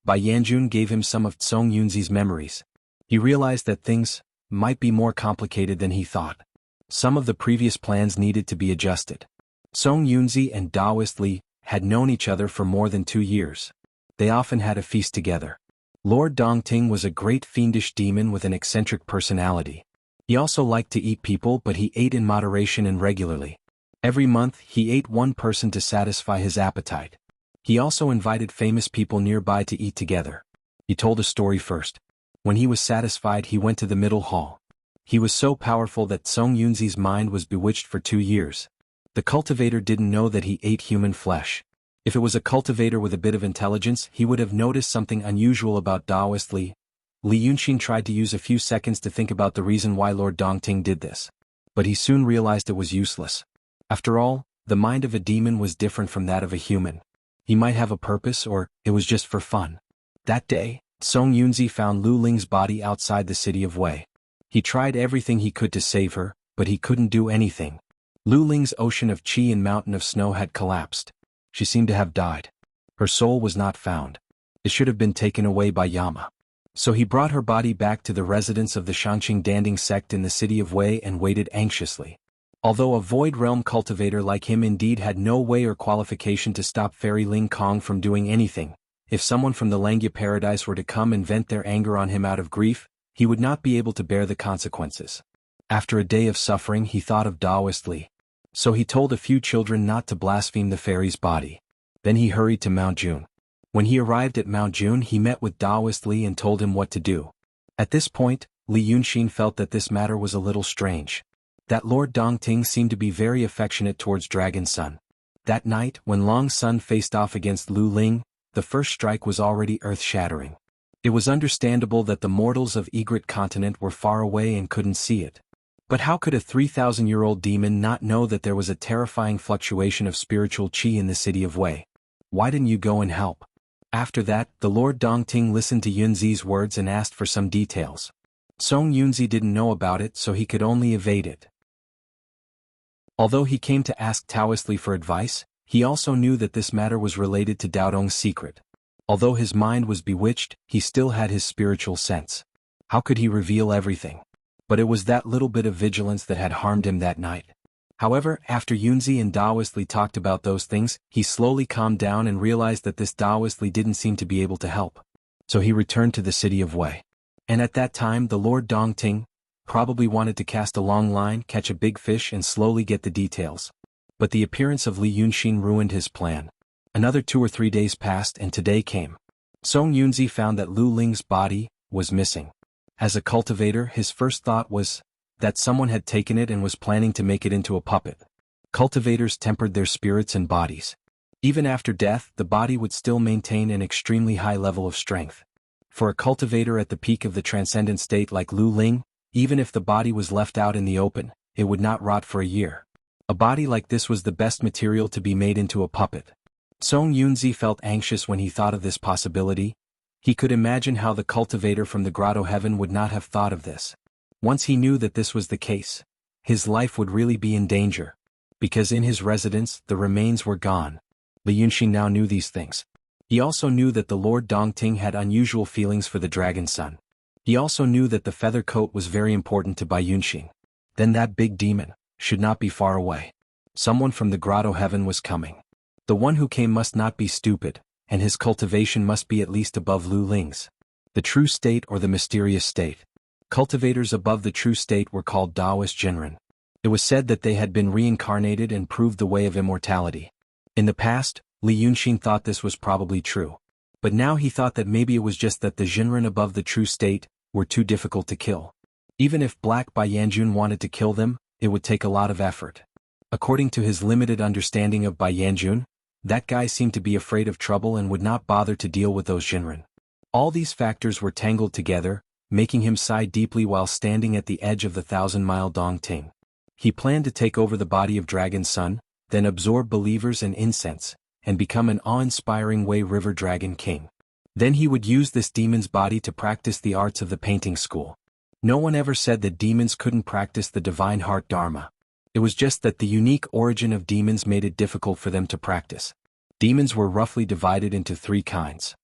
Bai Yanjun gave him some of Song Yunzi's memories. He realized that things might be more complicated than he thought. Some of the previous plans needed to be adjusted. Song Yunzi and Taoist Li had known each other for more than 2 years. They often had a feast together. Lord Dongting was a great fiendish demon with an eccentric personality. He also liked to eat people, but he ate in moderation and regularly. Every month he ate one person to satisfy his appetite. He also invited famous people nearby to eat together. He told a story first. When he was satisfied he went to the middle hall. He was so powerful that Song Yunzi's mind was bewitched for 2 years. The cultivator didn't know that he ate human flesh. If it was a cultivator with a bit of intelligence, he would have noticed something unusual about Taoist Li. Li Yunxin tried to use a few seconds to think about the reason why Lord Dongting did this. But he soon realized it was useless. After all, The mind of a demon was different from that of a human. He might have a purpose, or it was just for fun. That day, Song Yunzi found Lu Ling's body outside the city of Wei. He tried everything he could to save her, but he couldn't do anything. Lu Ling's ocean of qi and mountain of snow had collapsed. She seemed to have died. Her soul was not found. It should have been taken away by Yama. So he brought her body back to the residence of the Shangqing Danding sect in the city of Wei and waited anxiously. Although a void realm cultivator like him indeed had no way or qualification to stop Fairy Ling Kong from doing anything, if someone from the Langya paradise were to come and vent their anger on him out of grief, he would not be able to bear the consequences. After a day of suffering, he thought of Daoist Li. So he told a few children not to blaspheme the fairy's body. Then he hurried to Mount Jun. When he arrived at Mount Jun, he met with Daoist Li and told him what to do. At this point, Li Yunxin felt that this matter was a little strange. That Lord Dongting seemed to be very affectionate towards Dragon Sun. That night, when Long Sun faced off against Lu Ling, the first strike was already earth-shattering. It was understandable that the mortals of Egret continent were far away and couldn't see it. But how could a 3,000-year-old demon not know that there was a terrifying fluctuation of spiritual qi in the city of Wei? Why didn't you go and help? After that, the Lord Dongting listened to Yunzi's words and asked for some details. Song Yunzi didn't know about it, so he could only evade it. Although he came to ask Taoist Li for advice, he also knew that this matter was related to Dao Dong's secret. Although his mind was bewitched, he still had his spiritual sense. How could he reveal everything? But it was that little bit of vigilance that had harmed him that night. However, after Yunzi and Daoist Li talked about those things, he slowly calmed down and realized that this Daoist Li didn't seem to be able to help. So he returned to the city of Wei. And at that time the Lord Dongting probably wanted to cast a long line, catch a big fish and slowly get the details. But the appearance of Li Yunxin ruined his plan. Another 2 or 3 days passed and today came. Song Yunzi found that Lu Ling's body was missing. As a cultivator, his first thought was that someone had taken it and was planning to make it into a puppet. Cultivators tempered their spirits and bodies. Even after death, the body would still maintain an extremely high level of strength. For a cultivator at the peak of the transcendent state like Lu Ling, even if the body was left out in the open, it would not rot for a year. A body like this was the best material to be made into a puppet. Song Yunzi felt anxious when he thought of this possibility. He could imagine how the cultivator from the Grotto Heaven would not have thought of this. Once he knew that this was the case, his life would really be in danger. Because in his residence, the remains were gone. Li Yunxin now knew these things. He also knew that the Lord Dongting had unusual feelings for the Dragon Sun. He also knew that the feather coat was very important to Bai Yunxin. Then that big demon should not be far away. Someone from the Grotto Heaven was coming. The one who came must not be stupid, and his cultivation must be at least above Lu Ling's. The true state or the mysterious state. Cultivators above the true state were called Daoist Jinren. It was said that they had been reincarnated and proved the way of immortality. In the past, Li Yunxin thought this was probably true. But now he thought that maybe it was just that the Jinren above the true state were too difficult to kill. Even if Black Bai Yanjun wanted to kill them, it would take a lot of effort. According to his limited understanding of Bai Yanjun, that guy seemed to be afraid of trouble and would not bother to deal with those Jinren. All these factors were tangled together, making him sigh deeply while standing at the edge of the 1,000-mile Dongting. He planned to take over the body of Dragon Sun, then absorb believers and incense, and become an awe-inspiring Wei River Dragon King. Then he would use this demon's body to practice the arts of the painting school. No one ever said that demons couldn't practice the divine heart dharma. It was just that the unique origin of demons made it difficult for them to practice. Demons were roughly divided into 3 kinds.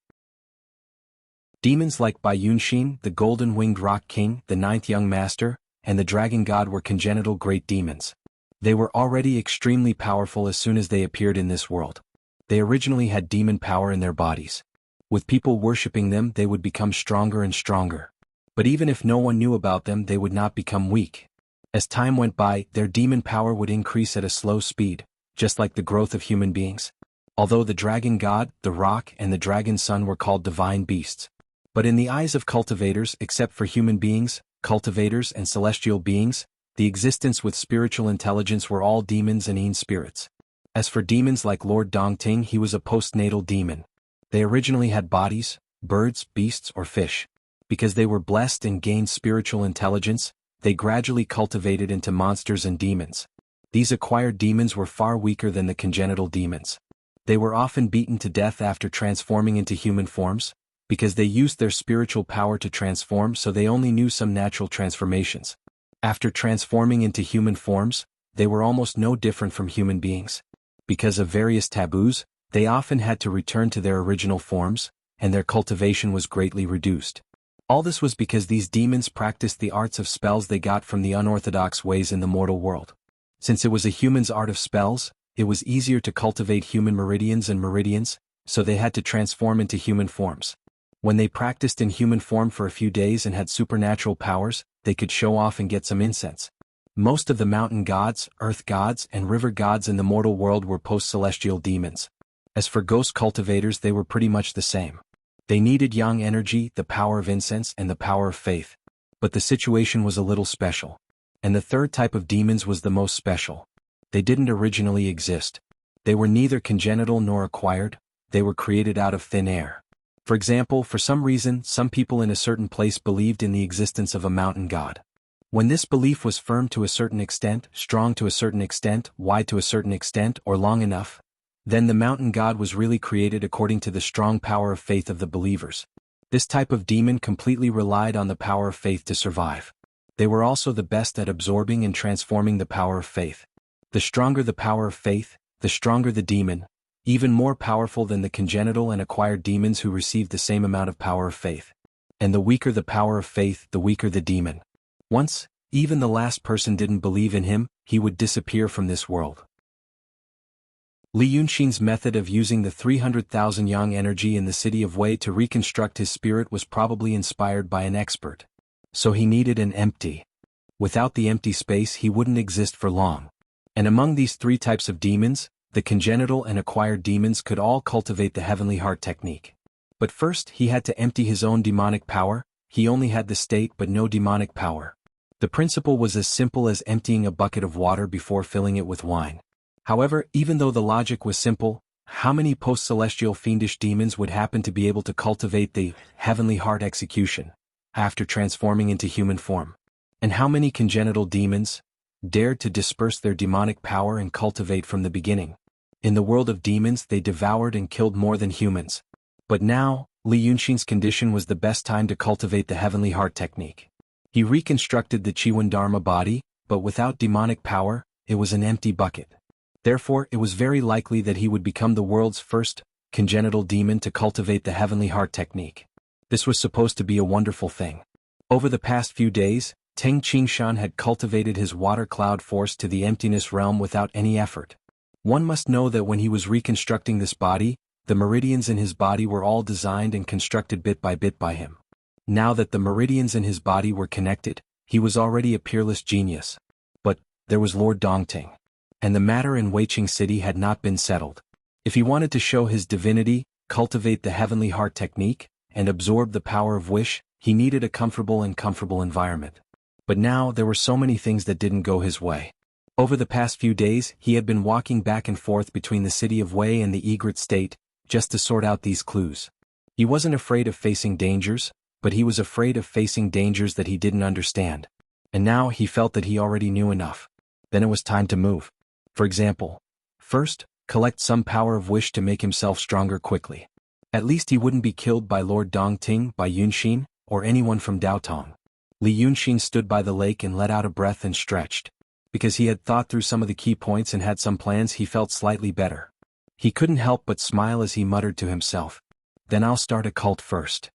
Demons like Bai Yunxin, the Golden-Winged Rock King, the 9th Young Master, and the Dragon God were congenital great demons. They were already extremely powerful as soon as they appeared in this world. They originally had demon power in their bodies. With people worshipping them, they would become stronger and stronger. But even if no one knew about them, they would not become weak. As time went by, their demon power would increase at a slow speed, just like the growth of human beings. Although the Dragon God, the Rock, and the Dragon Sun were called divine beasts. But in the eyes of cultivators, except for human beings, cultivators and celestial beings, the existence with spiritual intelligence were all demons and Yin spirits. As for demons like Lord Dongting, he was a postnatal demon. They originally had bodies, birds, beasts, or fish. Because they were blessed and gained spiritual intelligence, they gradually cultivated into monsters and demons. These acquired demons were far weaker than the congenital demons. They were often beaten to death after transforming into human forms, because they used their spiritual power to transform, so they only knew some natural transformations. After transforming into human forms, they were almost no different from human beings. Because of various taboos, they often had to return to their original forms, and their cultivation was greatly reduced. All this was because these demons practiced the arts of spells they got from the unorthodox ways in the mortal world. Since it was a human's art of spells, it was easier to cultivate human meridians, so they had to transform into human forms. When they practiced in human form for a few days and had supernatural powers, they could show off and get some incense. Most of the mountain gods, earth gods, and river gods in the mortal world were post-celestial demons. As for ghost cultivators, they were pretty much the same. They needed yang energy, the power of incense, and the power of faith. But the situation was a little special. And the third type of demons was the most special. They didn't originally exist. They were neither congenital nor acquired, they were created out of thin air. For example, for some reason, some people in a certain place believed in the existence of a mountain god. When this belief was firm to a certain extent, strong to a certain extent, wide to a certain extent, or long enough, then the mountain god was really created according to the strong power of faith of the believers. This type of demon completely relied on the power of faith to survive. They were also the best at absorbing and transforming the power of faith. The stronger the power of faith, the stronger the demon, even more powerful than the congenital and acquired demons who received the same amount of power of faith. And the weaker the power of faith, the weaker the demon. Once, even the last person didn't believe in him, he would disappear from this world. Li Yunxin's method of using the 300,000 yang energy in the city of Wei to reconstruct his spirit was probably inspired by an expert. So he needed an empty. Without the empty space, he wouldn't exist for long. And among these three types of demons, the congenital and acquired demons could all cultivate the heavenly heart technique. But first, he had to empty his own demonic power. He only had the state but no demonic power. The principle was as simple as emptying a bucket of water before filling it with wine. However, even though the logic was simple, how many post-celestial fiendish demons would happen to be able to cultivate the heavenly heart execution after transforming into human form? And how many congenital demons dared to disperse their demonic power and cultivate from the beginning? In the world of demons, they devoured and killed more than humans. But now, Li Yunxin's condition was the best time to cultivate the heavenly heart technique. He reconstructed the Chiwen Dharma body, but without demonic power, it was an empty bucket. Therefore, it was very likely that he would become the world's first congenital demon to cultivate the heavenly heart technique. This was supposed to be a wonderful thing. Over the past few days, Teng Qingshan had cultivated his water cloud force to the emptiness realm without any effort. One must know that when he was reconstructing this body, the meridians in his body were all designed and constructed bit by him. Now that the meridians in his body were connected, he was already a peerless genius. But there was Lord Dongting. And the matter in Weiqing City had not been settled. If he wanted to show his divinity, cultivate the heavenly heart technique, and absorb the power of wish, he needed a comfortable environment. But now there were so many things that didn't go his way. Over the past few days, he had been walking back and forth between the city of Wei and the Egret state, just to sort out these clues. He wasn't afraid of facing dangers, but he was afraid of facing dangers that he didn't understand. And now he felt that he already knew enough. Then it was time to move. For example, first, collect some power of wish to make himself stronger quickly. At least he wouldn't be killed by Lord Dongting, by Yunxin, or anyone from Daotong. Li Yunxin stood by the lake and let out a breath and stretched. Because he had thought through some of the key points and had some plans, he felt slightly better. He couldn't help but smile as he muttered to himself, "Then I'll start a cult first."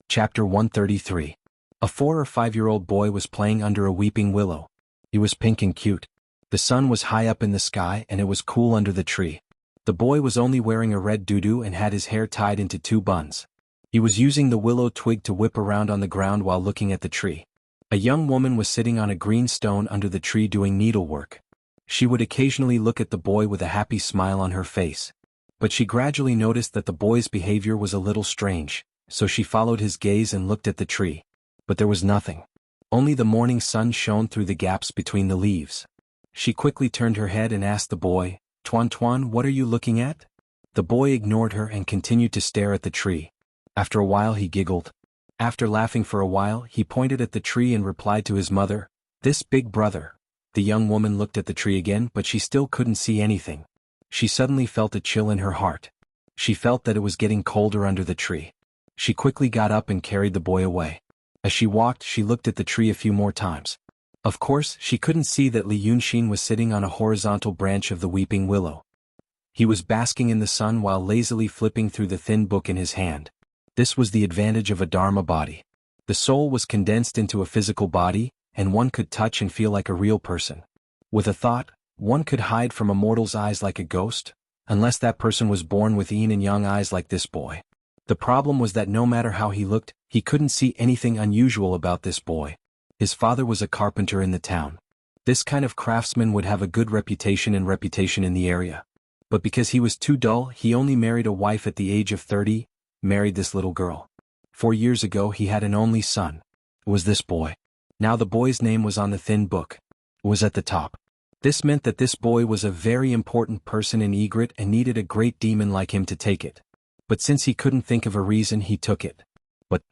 Chapter 133. A 4 or 5-year-old boy was playing under a weeping willow. He was pink and cute. The sun was high up in the sky and it was cool under the tree. The boy was only wearing a red tutu and had his hair tied into 2 buns. He was using the willow twig to whip around on the ground while looking at the tree. A young woman was sitting on a green stone under the tree doing needlework. She would occasionally look at the boy with a happy smile on her face. But she gradually noticed that the boy's behavior was a little strange, so she followed his gaze and looked at the tree. But there was nothing. Only the morning sun shone through the gaps between the leaves. She quickly turned her head and asked the boy, "Tuan Tuan, what are you looking at?" The boy ignored her and continued to stare at the tree. After a while he giggled. After laughing for a while, he pointed at the tree and replied to his mother, "This big brother." The young woman looked at the tree again, but she still couldn't see anything. She suddenly felt a chill in her heart. She felt that it was getting colder under the tree. She quickly got up and carried the boy away. As she walked, she looked at the tree a few more times. Of course, she couldn't see that Li Yunxin was sitting on a horizontal branch of the weeping willow. He was basking in the sun while lazily flipping through the thin book in his hand. This was the advantage of a Dharma body. The soul was condensed into a physical body, and one could touch and feel like a real person. With a thought, one could hide from a mortal's eyes like a ghost, unless that person was born with yin and yang eyes like this boy. The problem was that no matter how he looked, he couldn't see anything unusual about this boy. His father was a carpenter in the town. This kind of craftsman would have a good reputation in the area. But because he was too dull, he only married a wife at the age of 30, married this little girl. 4 years ago he had an only son. It was this boy. Now the boy's name was on the thin book. It was at the top. This meant that this boy was a very important person in Egret and needed a great demon like him to take it. But since he couldn't think of a reason, he took it. But,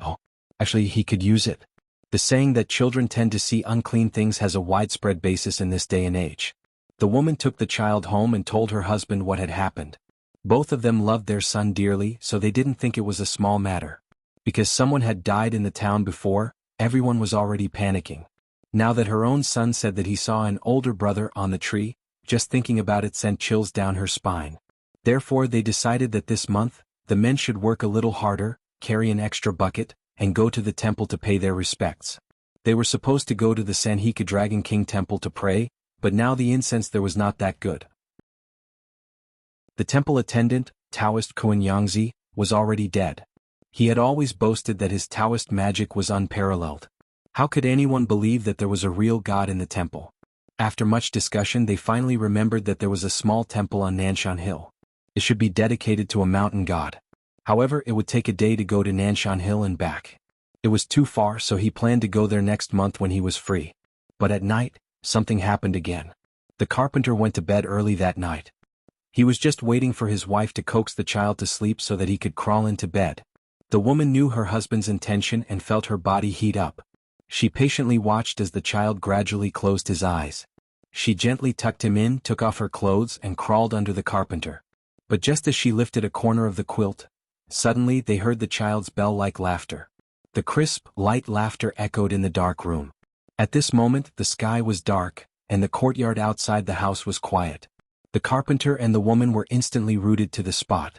actually he could use it. The saying that children tend to see unclean things has a widespread basis in this day and age. The woman took the child home and told her husband what had happened. Both of them loved their son dearly, so they didn't think it was a small matter. Because someone had died in the town before, everyone was already panicking. Now that her own son said that he saw an older brother on the tree, just thinking about it sent chills down her spine. Therefore they decided that this month, the men should work a little harder, carry an extra bucket, and go to the temple to pay their respects. They were supposed to go to the Sanhika Dragon King temple to pray, but now the incense there was not that good. The temple attendant, Taoist Kuan Yangzi, was already dead. He had always boasted that his Taoist magic was unparalleled. How could anyone believe that there was a real god in the temple? After much discussion they finally remembered that there was a small temple on Nanshan Hill. It should be dedicated to a mountain god. However, it would take a day to go to Nanshan Hill and back. It was too far, so he planned to go there next month when he was free. But at night, something happened again. The carpenter went to bed early that night. He was just waiting for his wife to coax the child to sleep so that he could crawl into bed. The woman knew her husband's intention and felt her body heat up. She patiently watched as the child gradually closed his eyes. She gently tucked him in, took off her clothes, and crawled under the carpenter. But just as she lifted a corner of the quilt, suddenly they heard the child's bell-like laughter. The crisp, light laughter echoed in the dark room. At this moment the sky was dark, and the courtyard outside the house was quiet. The carpenter and the woman were instantly rooted to the spot.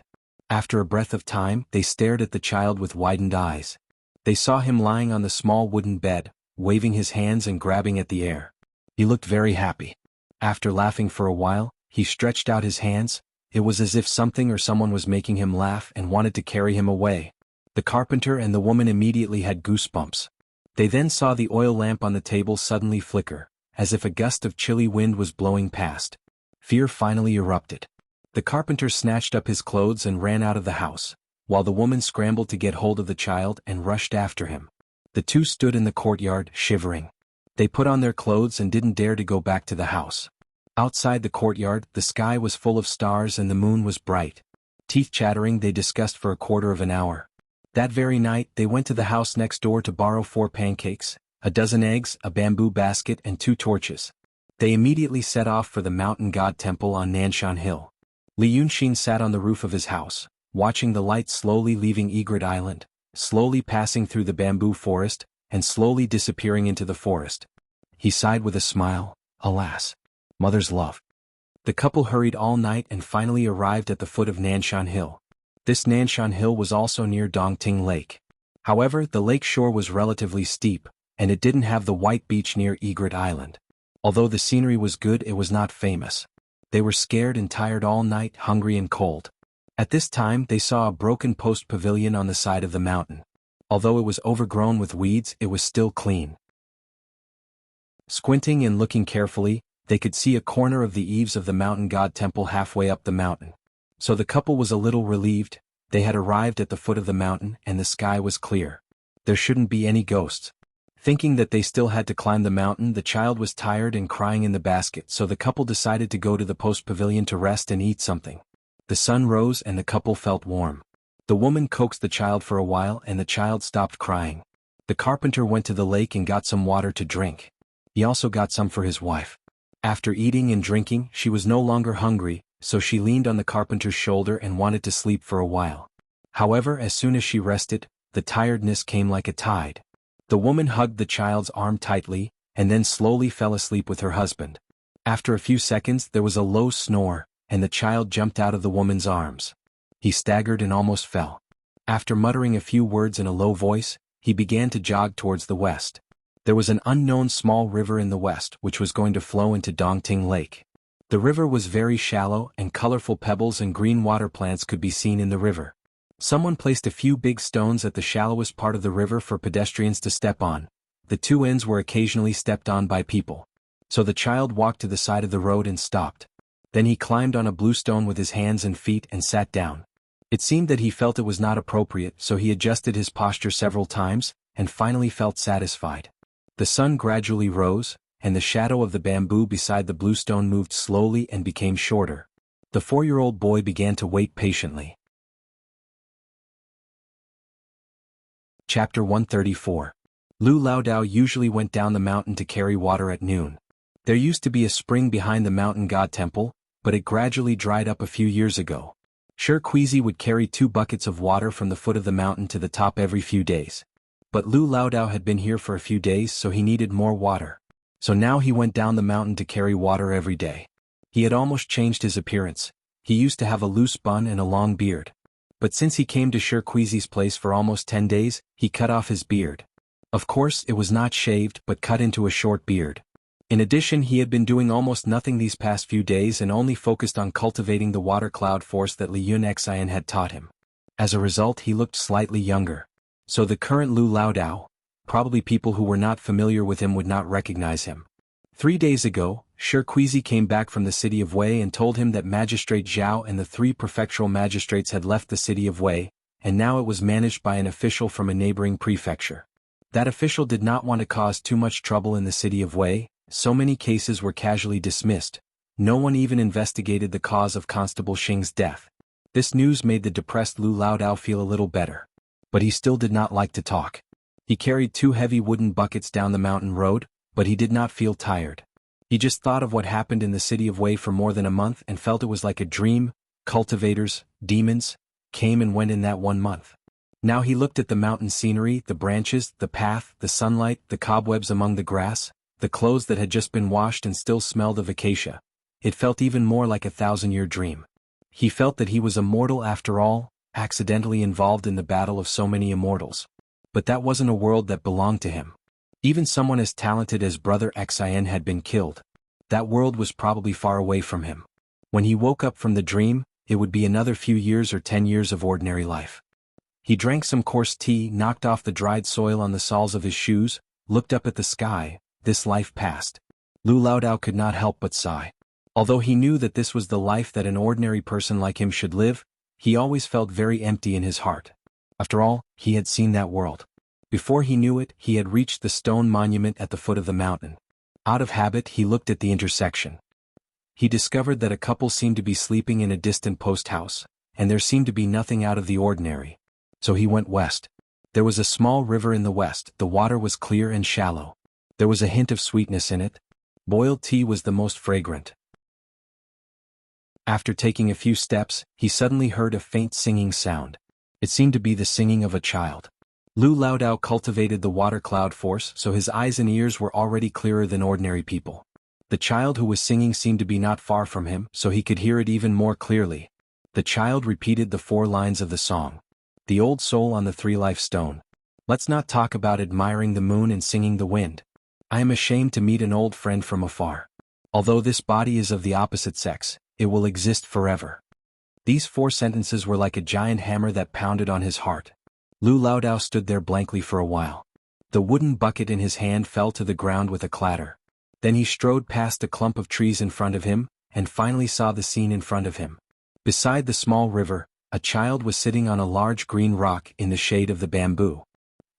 After a breath of time, they stared at the child with widened eyes. They saw him lying on the small wooden bed, waving his hands and grabbing at the air. He looked very happy. After laughing for a while, he stretched out his hands. It was as if something or someone was making him laugh and wanted to carry him away. The carpenter and the woman immediately had goosebumps. They then saw the oil lamp on the table suddenly flicker, as if a gust of chilly wind was blowing past. Fear finally erupted. The carpenter snatched up his clothes and ran out of the house, while the woman scrambled to get hold of the child and rushed after him. The two stood in the courtyard, shivering. They put on their clothes and didn't dare to go back to the house. Outside the courtyard, the sky was full of stars and the moon was bright. Teeth chattering, they discussed for a quarter of an hour. That very night, they went to the house next door to borrow 4 pancakes, a dozen eggs, a bamboo basket, and 2 torches. They immediately set off for the mountain god temple on Nanshan Hill. Li Yunxin sat on the roof of his house, watching the light slowly leaving Egret Island, slowly passing through the bamboo forest, and slowly disappearing into the forest. He sighed with a smile, alas, mother's love. The couple hurried all night and finally arrived at the foot of Nanshan Hill. This Nanshan Hill was also near Dongting Lake. However, the lake shore was relatively steep, and it didn't have the white beach near Egret Island. Although the scenery was good, it was not famous. They were scared and tired all night, hungry and cold. At this time they saw a broken post pavilion on the side of the mountain. Although it was overgrown with weeds, it was still clean. Squinting and looking carefully, they could see a corner of the eaves of the mountain god temple halfway up the mountain. So the couple was a little relieved. They had arrived at the foot of the mountain and the sky was clear. There shouldn't be any ghosts. Thinking that they still had to climb the mountain, the child was tired and crying in the basket, so the couple decided to go to the post pavilion to rest and eat something. The sun rose and the couple felt warm. The woman coaxed the child for a while and the child stopped crying. The carpenter went to the lake and got some water to drink. He also got some for his wife. After eating and drinking, she was no longer hungry, so she leaned on the carpenter's shoulder and wanted to sleep for a while. However, as soon as she rested, the tiredness came like a tide. The woman hugged the child's arm tightly, and then slowly fell asleep with her husband. After a few seconds there was a low snore, and the child jumped out of the woman's arms. He staggered and almost fell. After muttering a few words in a low voice, he began to jog towards the west. There was an unknown small river in the west which was going to flow into Dongting Lake. The river was very shallow and colorful pebbles and green water plants could be seen in the river. Someone placed a few big stones at the shallowest part of the river for pedestrians to step on. The two ends were occasionally stepped on by people. So the child walked to the side of the road and stopped. Then he climbed on a blue stone with his hands and feet and sat down. It seemed that he felt it was not appropriate, so he adjusted his posture several times, and finally felt satisfied. The sun gradually rose, and the shadow of the bamboo beside the blue stone moved slowly and became shorter. The 4-year-old boy began to wait patiently. Chapter 134. Lu Laodao usually went down the mountain to carry water at noon. There used to be a spring behind the mountain god temple, but it gradually dried up a few years ago. Shirquizi would carry 2 buckets of water from the foot of the mountain to the top every few days. But Lu Laodao had been here for a few days, so he needed more water. So now he went down the mountain to carry water every day. He had almost changed his appearance. He used to have a loose bun and a long beard. But since he came to Shirquizi's place for almost 10 days, he cut off his beard. Of course, it was not shaved but cut into a short beard. In addition, he had been doing almost nothing these past few days and only focused on cultivating the water cloud force that Li Yun Xian had taught him. As a result, he looked slightly younger. So the current Lu Laodao, probably people who were not familiar with him would not recognize him. 3 days ago, Shirquizi came back from the city of Wei and told him that Magistrate Zhao and the 3 prefectural magistrates had left the city of Wei, and now it was managed by an official from a neighboring prefecture. That official did not want to cause too much trouble in the city of Wei. So many cases were casually dismissed. No one even investigated the cause of Constable Xing's death. This news made the depressed Lu Laodao feel a little better. But he still did not like to talk. He carried 2 heavy wooden buckets down the mountain road, but he did not feel tired. He just thought of what happened in the city of Wei for more than a month and felt it was like a dream. Cultivators, demons, came and went in that 1 month. Now he looked at the mountain scenery, the branches, the path, the sunlight, the cobwebs among the grass, the clothes that had just been washed and still smelled of acacia. It felt even more like a 1,000-year dream. He felt that he was a mortal after all, accidentally involved in the battle of so many immortals. But that wasn't a world that belonged to him. Even someone as talented as Brother Xian had been killed. That world was probably far away from him. When he woke up from the dream, it would be another few years or 10 years of ordinary life. He drank some coarse tea, knocked off the dried soil on the soles of his shoes, looked up at the sky. This life passed. Lu Laodao could not help but sigh. Although he knew that this was the life that an ordinary person like him should live, he always felt very empty in his heart. After all, he had seen that world. Before he knew it, he had reached the stone monument at the foot of the mountain. Out of habit, he looked at the intersection. He discovered that a couple seemed to be sleeping in a distant post house, and there seemed to be nothing out of the ordinary. So he went west. There was a small river in the west. The water was clear and shallow. There was a hint of sweetness in it. Boiled tea was the most fragrant. After taking a few steps, he suddenly heard a faint singing sound. It seemed to be the singing of a child. Lu Laodao cultivated the water cloud force, so his eyes and ears were already clearer than ordinary people. The child who was singing seemed to be not far from him, so he could hear it even more clearly. The child repeated the 4 lines of the song. The old soul on the 3-life stone. Let's not talk about admiring the moon and singing the wind. I am ashamed to meet an old friend from afar. Although this body is of the opposite sex, it will exist forever. These 4 sentences were like a giant hammer that pounded on his heart. Lu Laodao stood there blankly for a while. The wooden bucket in his hand fell to the ground with a clatter. Then he strode past a clump of trees in front of him, and finally saw the scene in front of him. Beside the small river, a child was sitting on a large green rock in the shade of the bamboo.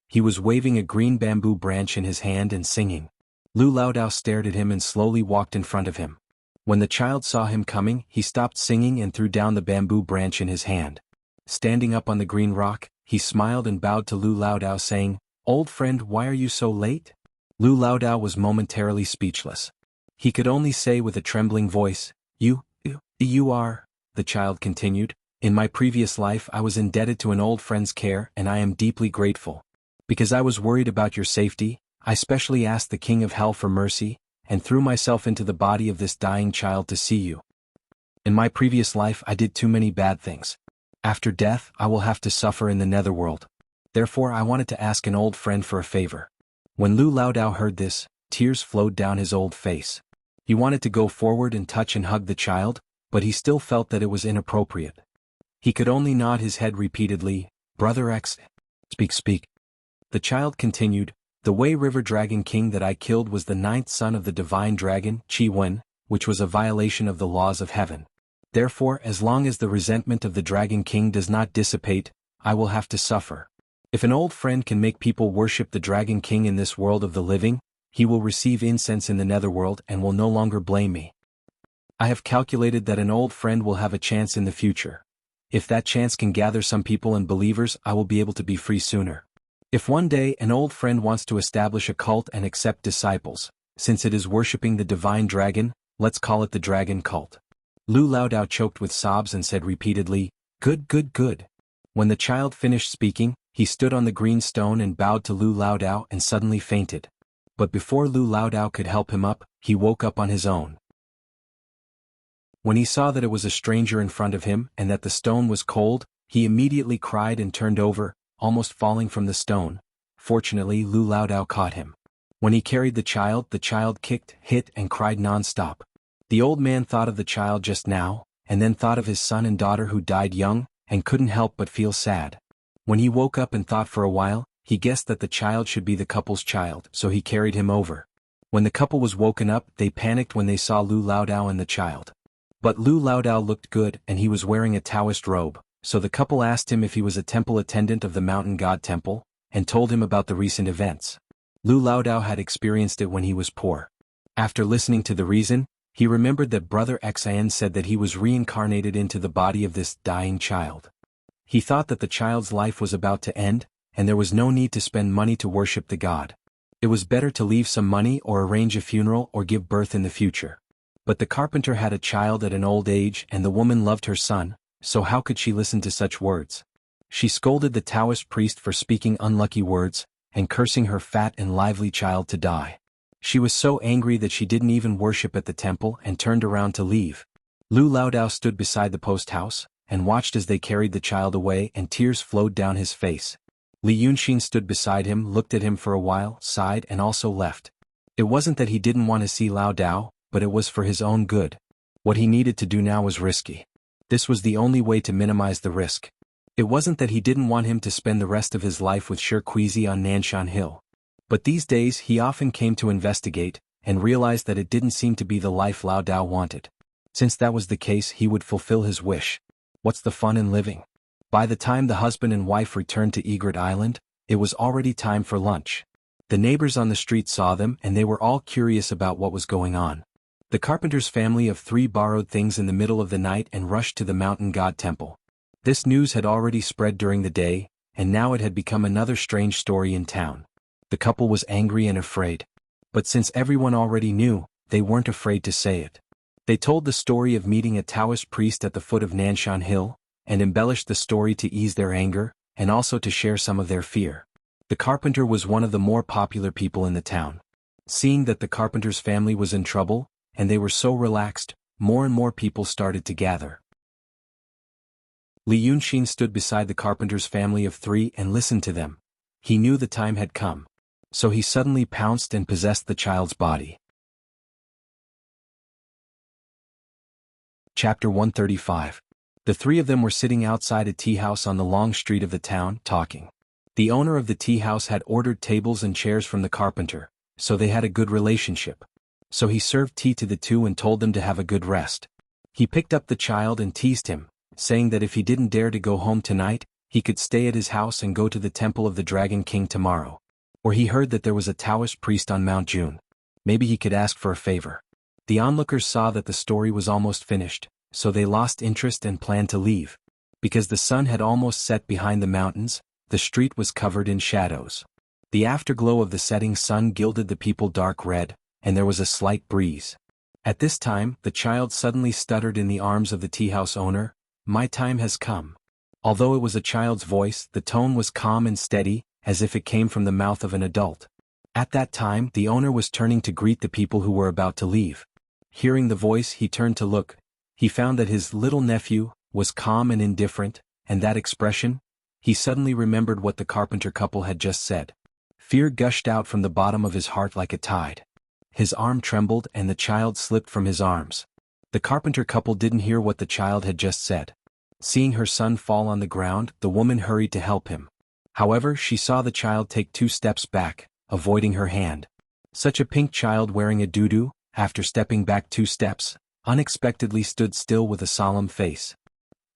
He was waving a green bamboo branch in his hand and singing. Lu Laodao stared at him and slowly walked in front of him. When the child saw him coming, he stopped singing and threw down the bamboo branch in his hand. Standing up on the green rock, he smiled and bowed to Lu Laodao saying, "Old friend, why are you so late?" Lu Laodao was momentarily speechless. He could only say with a trembling voice, You are," the child continued. "In my previous life I was indebted to an old friend's care and I am deeply grateful. Because I was worried about your safety, I specially asked the King of Hell for mercy, and threw myself into the body of this dying child to see you. In my previous life I did too many bad things. After death I will have to suffer in the netherworld. Therefore I wanted to ask an old friend for a favor." When Lu Laodao heard this, tears flowed down his old face. He wanted to go forward and touch and hug the child, but he still felt that it was inappropriate. He could only nod his head repeatedly. "Brother X, speak. The child continued, "The Wei River Dragon King that I killed was the 9th son of the divine dragon, Qi Wen, which was a violation of the laws of heaven. Therefore, as long as the resentment of the Dragon King does not dissipate, I will have to suffer. If an old friend can make people worship the Dragon King in this world of the living, he will receive incense in the netherworld and will no longer blame me. I have calculated that an old friend will have a chance in the future. If that chance can gather some people and believers, I will be able to be free sooner. If one day an old friend wants to establish a cult and accept disciples, since it is worshipping the divine dragon, let's call it the dragon cult." Lu Laodao choked with sobs and said repeatedly, Good. When the child finished speaking, he stood on the green stone and bowed to Lu Laodao and suddenly fainted. But before Lu Laodao could help him up, he woke up on his own. When he saw that it was a stranger in front of him and that the stone was cold, he immediately cried and turned over, almost falling from the stone. Fortunately, Lu Laodao caught him. When he carried the child kicked, hit and cried non-stop. The old man thought of the child just now, and then thought of his son and daughter who died young, and couldn't help but feel sad. When he woke up and thought for a while, he guessed that the child should be the couple's child, so he carried him over. When the couple was woken up, they panicked when they saw Lu Laodao and the child. But Lu Laodao looked good and he was wearing a Taoist robe, so the couple asked him if he was a temple attendant of the mountain god temple, and told him about the recent events. Lu Laodao had experienced it when he was poor. After listening to the reason, he remembered that Brother Xin said that he was reincarnated into the body of this dying child. He thought that the child's life was about to end, and there was no need to spend money to worship the god. It was better to leave some money or arrange a funeral or give birth in the future. But the carpenter had a child at an old age and the woman loved her son, so how could she listen to such words? She scolded the Taoist priest for speaking unlucky words, and cursing her fat and lively child to die. She was so angry that she didn't even worship at the temple and turned around to leave. Lu Laodao stood beside the post house, and watched as they carried the child away and tears flowed down his face. Li Yunxin stood beside him, looked at him for a while, sighed and also left. It wasn't that he didn't want to see Laodao, but it was for his own good. What he needed to do now was risky. This was the only way to minimize the risk. It wasn't that he didn't want him to spend the rest of his life with Shirkuizi on Nanshan Hill. But these days he often came to investigate, and realized that it didn't seem to be the life Laodao wanted. Since that was the case, he would fulfill his wish. What's the fun in living? By the time the husband and wife returned to Egret Island, it was already time for lunch. The neighbors on the street saw them and they were all curious about what was going on. The carpenter's family of 3 borrowed things in the middle of the night and rushed to the mountain god temple. This news had already spread during the day, and now it had become another strange story in town. The couple was angry and afraid. But since everyone already knew, they weren't afraid to say it. They told the story of meeting a Taoist priest at the foot of Nanshan Hill, and embellished the story to ease their anger, and also to share some of their fear. The carpenter was one of the more popular people in the town. Seeing that the carpenter's family was in trouble, and they were so relaxed, more and more people started to gather. Li Yunxin stood beside the carpenter's family of 3 and listened to them. He knew the time had come. So he suddenly pounced and possessed the child's body. Chapter 135. The 3 of them were sitting outside a tea house on the long street of the town, talking. The owner of the tea house had ordered tables and chairs from the carpenter, so they had a good relationship. So he served tea to the 2 and told them to have a good rest. He picked up the child and teased him, saying that if he didn't dare to go home tonight, he could stay at his house and go to the temple of the Dragon King tomorrow. Or he heard that there was a Taoist priest on Mount June. Maybe he could ask for a favor. The onlookers saw that the story was almost finished, so they lost interest and planned to leave. Because the sun had almost set behind the mountains, the street was covered in shadows. The afterglow of the setting sun gilded the people dark red, and there was a slight breeze. At this time, the child suddenly stuttered in the arms of the tea-house owner, "My time has come." Although it was a child's voice, the tone was calm and steady, as if it came from the mouth of an adult. At that time, the owner was turning to greet the people who were about to leave. Hearing the voice, he turned to look. He found that his little nephew was calm and indifferent, and that expression? He suddenly remembered what the carpenter couple had just said. Fear gushed out from the bottom of his heart like a tide. His arm trembled and the child slipped from his arms. The carpenter couple didn't hear what the child had just said. Seeing her son fall on the ground, the woman hurried to help him. However, she saw the child take 2 steps back, avoiding her hand. Such a pink child wearing a doo-doo, after stepping back 2 steps, unexpectedly stood still with a solemn face.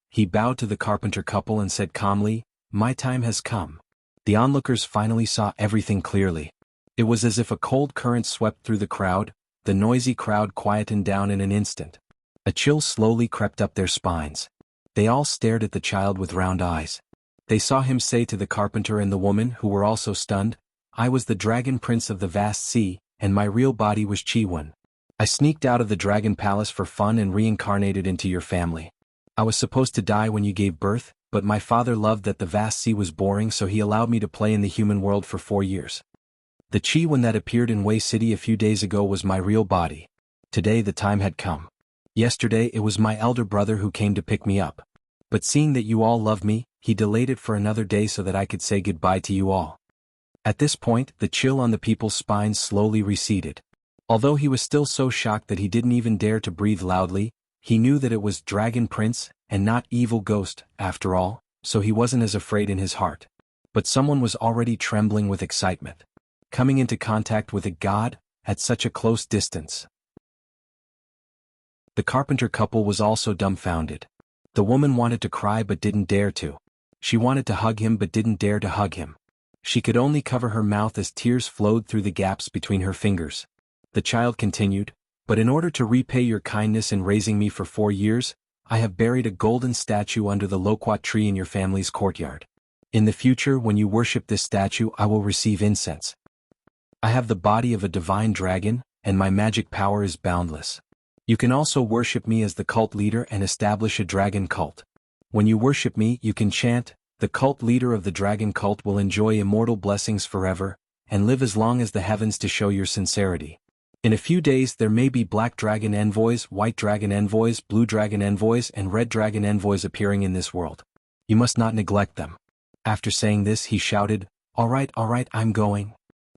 He bowed to the carpenter couple and said calmly, "My time has come." The onlookers finally saw everything clearly. It was as if a cold current swept through the crowd. The noisy crowd quietened down in an instant. A chill slowly crept up their spines. They all stared at the child with round eyes. They saw him say to the carpenter and the woman, who were also stunned, "I was the dragon prince of the vast sea, and my real body was Chi-Wen. I sneaked out of the dragon palace for fun and reincarnated into your family. I was supposed to die when you gave birth, but my father loved that the vast sea was boring, so he allowed me to play in the human world for 4 years. The Chi-Wen that appeared in Wei City a few days ago was my real body. Today the time had come. Yesterday it was my elder brother who came to pick me up. But seeing that you all love me, he delayed it for another day so that I could say goodbye to you all." At this point, the chill on the people's spines slowly receded. Although he was still so shocked that he didn't even dare to breathe loudly, he knew that it was Dragon Prince, and not Evil Ghost, after all, so he wasn't as afraid in his heart. But someone was already trembling with excitement. Coming into contact with a god, at such a close distance. The carpenter couple was also dumbfounded. The woman wanted to cry but didn't dare to. She wanted to hug him but didn't dare to hug him. She could only cover her mouth as tears flowed through the gaps between her fingers. The child continued, "But in order to repay your kindness in raising me for 4 years, I have buried a golden statue under the loquat tree in your family's courtyard. In the future, when you worship this statue, I will receive incense. I have the body of a divine dragon, and my magic power is boundless. You can also worship me as the cult leader and establish a dragon cult. When you worship me, you can chant, 'The cult leader of the dragon cult will enjoy immortal blessings forever, and live as long as the heavens to show your sincerity. In a few days there may be black dragon envoys, white dragon envoys, blue dragon envoys, and red dragon envoys appearing in this world. You must not neglect them.'" After saying this, he shouted, all right, I'm going."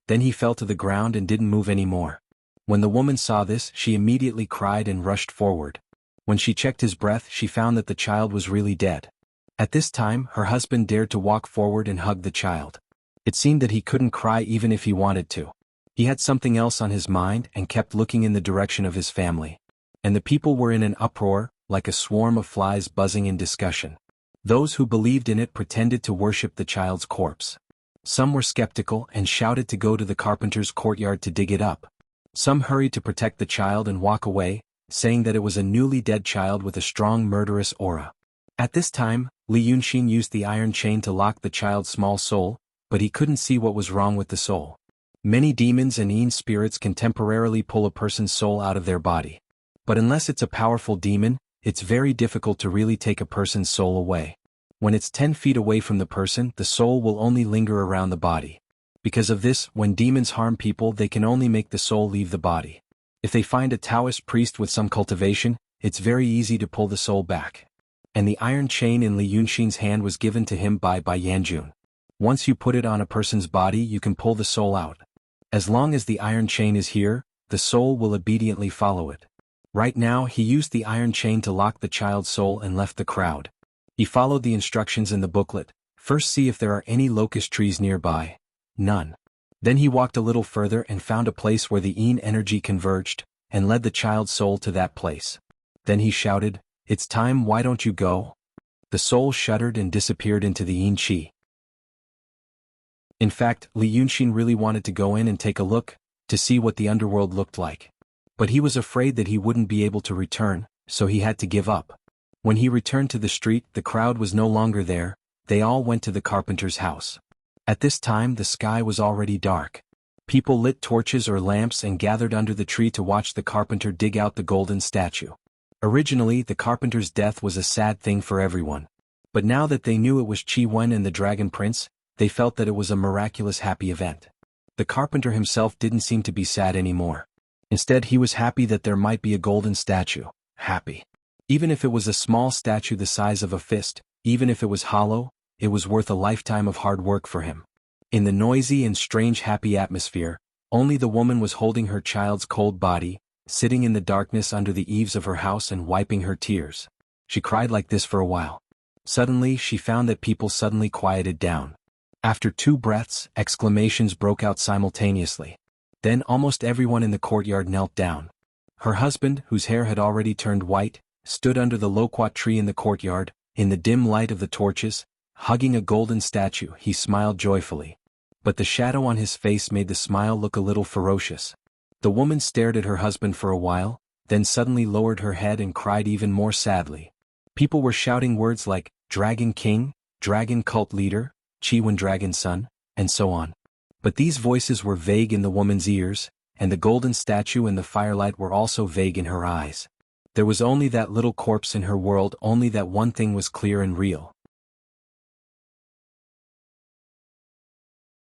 Then he fell to the ground and didn't move anymore. When the woman saw this, she immediately cried and rushed forward. When she checked his breath, she found that the child was really dead. At this time, her husband dared to walk forward and hug the child. It seemed that he couldn't cry even if he wanted to. He had something else on his mind and kept looking in the direction of his family. And the people were in an uproar, like a swarm of flies buzzing in discussion. Those who believed in it pretended to worship the child's corpse. Some were skeptical and shouted to go to the carpenter's courtyard to dig it up. Some hurried to protect the child and walk away, saying that it was a newly dead child with a strong murderous aura. At this time, Li Yunxin used the iron chain to lock the child's small soul, but he couldn't see what was wrong with the soul. Many demons and Yin spirits can temporarily pull a person's soul out of their body. But unless it's a powerful demon, it's very difficult to really take a person's soul away. When it's 10 feet away from the person, the soul will only linger around the body. Because of this, when demons harm people, they can only make the soul leave the body. If they find a Taoist priest with some cultivation, it's very easy to pull the soul back. And the iron chain in Li Yunxin's hand was given to him by Yanjun. Once you put it on a person's body, you can pull the soul out. As long as the iron chain is here, the soul will obediently follow it. Right now, he used the iron chain to lock the child's soul and left the crowd. He followed the instructions in the booklet. First, see if there are any locust trees nearby. None. Then he walked a little further and found a place where the Yin energy converged, and led the child's soul to that place. Then he shouted, "It's time, why don't you go?" The soul shuddered and disappeared into the Yin Qi. In fact, Li Yunxin really wanted to go in and take a look, to see what the underworld looked like. But he was afraid that he wouldn't be able to return, so he had to give up. When he returned to the street, the crowd was no longer there. They all went to the carpenter's house. At this time the sky was already dark. People lit torches or lamps and gathered under the tree to watch the carpenter dig out the golden statue. Originally, the carpenter's death was a sad thing for everyone. But now that they knew it was Qi Wen and the Dragon Prince, they felt that it was a miraculous happy event. The carpenter himself didn't seem to be sad anymore. Instead, he was happy that there might be a golden statue. Happy. Even if it was a small statue the size of a fist, even if it was hollow, it was worth a lifetime of hard work for him. In the noisy and strange happy atmosphere, only the woman was holding her child's cold body, sitting in the darkness under the eaves of her house and wiping her tears. She cried like this for a while. Suddenly she found that people suddenly quieted down. After 2 breaths, exclamations broke out simultaneously. Then almost everyone in the courtyard knelt down. Her husband, whose hair had already turned white, stood under the loquat tree in the courtyard, in the dim light of the torches, hugging a golden statue. He smiled joyfully. But the shadow on his face made the smile look a little ferocious. The woman stared at her husband for a while, then suddenly lowered her head and cried even more sadly. People were shouting words like, Dragon King, Dragon Cult Leader, Qi Wen Dragon Son, and so on. But these voices were vague in the woman's ears, and the golden statue and the firelight were also vague in her eyes. There was only that little corpse in her world, only that one thing was clear and real.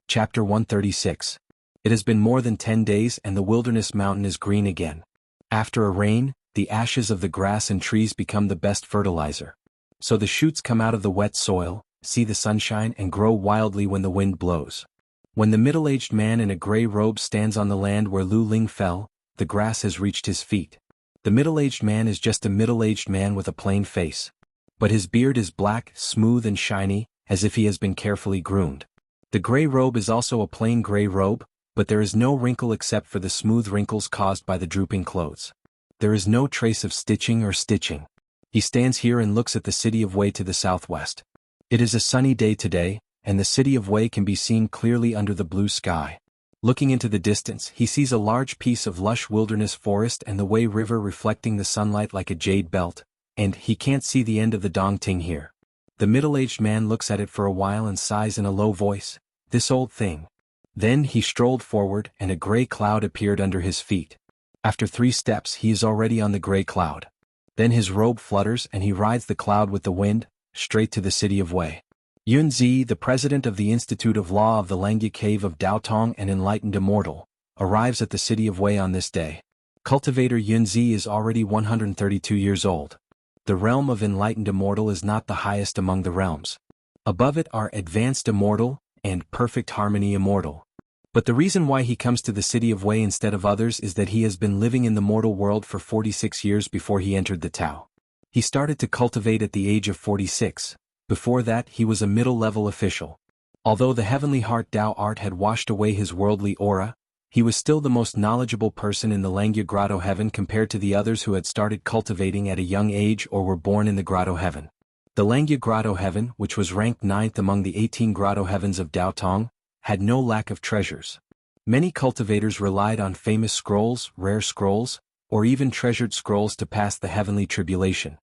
Chapter 136. It has been more than 10 days and the wilderness mountain is green again. After a rain, the ashes of the grass and trees become the best fertilizer. So the shoots come out of the wet soil, see the sunshine and grow wildly when the wind blows. When the middle-aged man in a gray robe stands on the land where Lu Ling fell, the grass has reached his feet. The middle-aged man is just a middle-aged man with a plain face. But his beard is black, smooth and shiny, as if he has been carefully groomed. The gray robe is also a plain gray robe, but there is no wrinkle except for the smooth wrinkles caused by the drooping clothes. There is no trace of stitching or stitching. He stands here and looks at the city of Wei to the southwest. It is a sunny day today, and the city of Wei can be seen clearly under the blue sky. Looking into the distance, he sees a large piece of lush wilderness forest and the Wei River reflecting the sunlight like a jade belt, and he can't see the end of the Dongting here. The middle-aged man looks at it for a while and sighs in a low voice, this old thing. Then he strolled forward and a gray cloud appeared under his feet. After 3 steps he is already on the gray cloud. Then his robe flutters and he rides the cloud with the wind, straight to the city of Wei. Yunzi, the president of the Institute of Law of the Langya Cave of Daotong and enlightened immortal, arrives at the city of Wei on this day. Cultivator Yunzi is already 132 years old. The realm of enlightened immortal is not the highest among the realms. Above it are advanced immortal and perfect harmony immortal. But the reason why he comes to the city of Wei instead of others is that he has been living in the mortal world for 46 years before he entered the Tao. He started to cultivate at the age of 46. Before that he was a middle-level official. Although the heavenly heart Tao art had washed away his worldly aura, he was still the most knowledgeable person in the Langya Grotto Heaven compared to the others who had started cultivating at a young age or were born in the Grotto Heaven. The Langya Grotto Heaven, which was ranked 9th among the 18 Grotto Heavens of Daotong, had no lack of treasures. Many cultivators relied on famous scrolls, rare scrolls, or even treasured scrolls to pass the heavenly tribulation.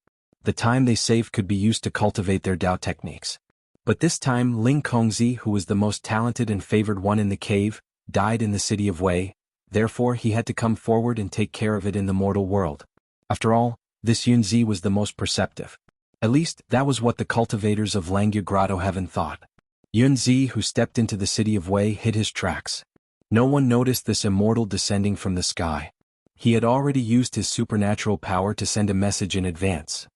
The time they saved could be used to cultivate their Tao techniques. But this time Ling Kongzi, who was the most talented and favored one in the cave, died in the city of Wei, therefore he had to come forward and take care of it in the mortal world. After all, this Yunzi was the most perceptive. At least, that was what the cultivators of Langya Grotto Heaven thought. Yunzi, who stepped into the city of Wei, hid his tracks. No one noticed this immortal descending from the sky. He had already used his supernatural power to send a message in advance.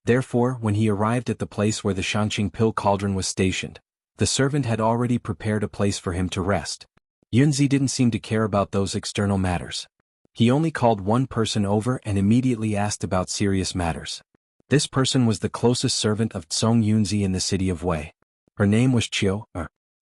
Therefore, when he arrived at the place where the Shangqing pill cauldron was stationed, the servant had already prepared a place for him to rest. Yunzi didn't seem to care about those external matters. He only called one person over and immediately asked about serious matters. This person was the closest servant of Tsong Yunzi in the city of Wei. Her name was Chiu.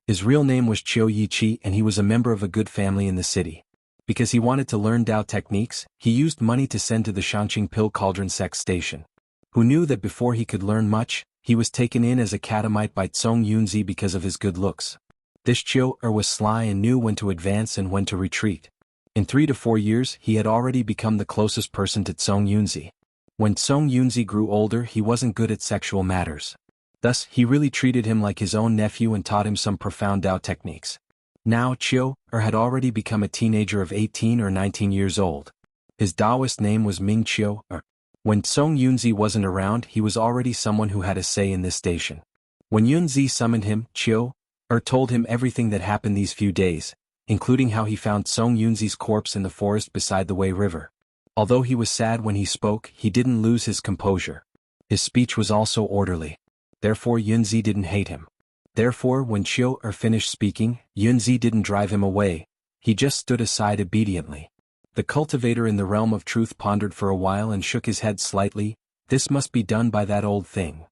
His real name was Chiu Yiqi and he was a member of a good family in the city. Because he wanted to learn Tao techniques, he used money to send to the Shangqing pill cauldron sex station. Who knew that before he could learn much, he was taken in as a catamite by Tsong Yunzi because of his good looks. This Chiu was sly and knew when to advance and when to retreat. In 3 to 4 years he had already become the closest person to Tsong Yunzi. When Song Yunzi grew older, he wasn't good at sexual matters. Thus, he really treated him like his own nephew and taught him some profound Dao techniques. Now, Chiu-er had already become a teenager of 18 or 19 years old. His Taoist name was Ming Chiu-er. When Song Yunzi wasn't around, he was already someone who had a say in this station. When Yunzi summoned him, Chiu-er told him everything that happened these few days, including how he found Song Yunzi's corpse in the forest beside the Wei River. Although he was sad when he spoke, he didn't lose his composure. His speech was also orderly. Therefore Yunzi didn't hate him. Therefore when Chiu-er finished speaking, Yunzi didn't drive him away, he just stood aside obediently. The cultivator in the realm of truth pondered for a while and shook his head slightly. This must be done by that old thing.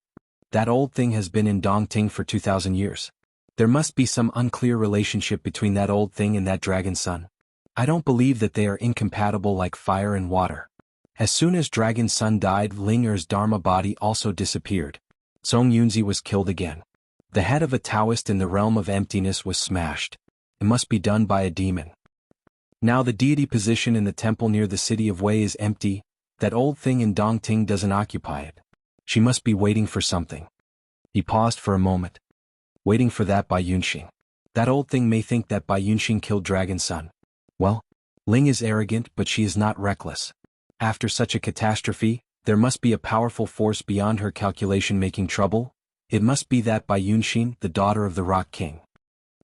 That old thing has been in Dongting for 2,000 years. There must be some unclear relationship between that old thing and that dragon son. I don't believe that they are incompatible like fire and water. As soon as Dragon Sun died, Ling Er's Dharma body also disappeared. Song Yunzi was killed again. The head of a Taoist in the realm of emptiness was smashed. It must be done by a demon. Now the deity position in the temple near the city of Wei is empty. That old thing in Dongting doesn't occupy it. She must be waiting for something. He paused for a moment. Waiting for that Bai Yunxing. That old thing may think that Bai Yunxing killed Dragon Sun. Well, Ling is arrogant, but she is not reckless. After such a catastrophe, there must be a powerful force beyond her calculation making trouble. It must be that Bai Yunxing, the daughter of the Rock King.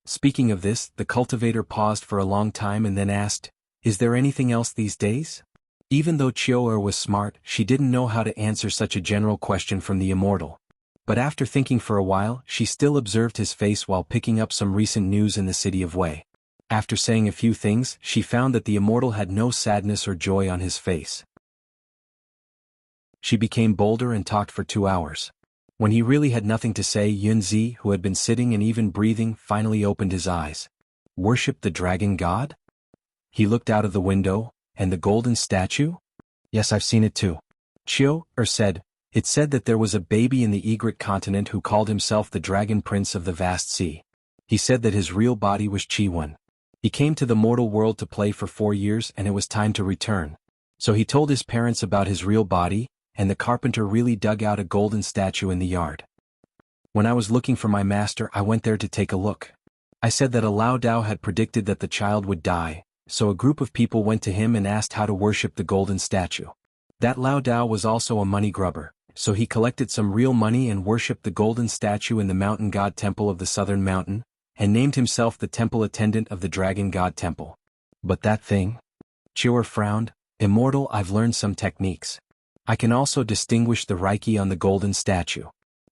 Speaking of this, the cultivator paused for a long time and then asked, "Is there anything else these days?" Even though Chiu-er was smart, she didn't know how to answer such a general question from the immortal. But after thinking for a while, she still observed his face while picking up some recent news in the city of Wei. After saying a few things, she found that the immortal had no sadness or joy on his face. She became bolder and talked for 2 hours. When he really had nothing to say, Yunzi, who had been sitting and even breathing, finally opened his eyes. Worship the dragon god? He looked out of the window, and the golden statue? Yes, I've seen it too. Chiu-er said, it said that there was a baby in the Egret continent who called himself the Dragon Prince of the Vast Sea. He said that his real body was Chi-Wen. He came to the mortal world to play for 4 years and it was time to return. So he told his parents about his real body, and the carpenter really dug out a golden statue in the yard. When I was looking for my master, I went there to take a look. I said that a Lao Dao had predicted that the child would die, so a group of people went to him and asked how to worship the golden statue. That Lao Dao was also a money grubber, so he collected some real money and worshipped the golden statue in the mountain god temple of the southern mountain, and named himself the temple attendant of the dragon god temple. But that thing? Chiu-er frowned. Immortal, I've learned some techniques. I can also distinguish the Reiki on the golden statue.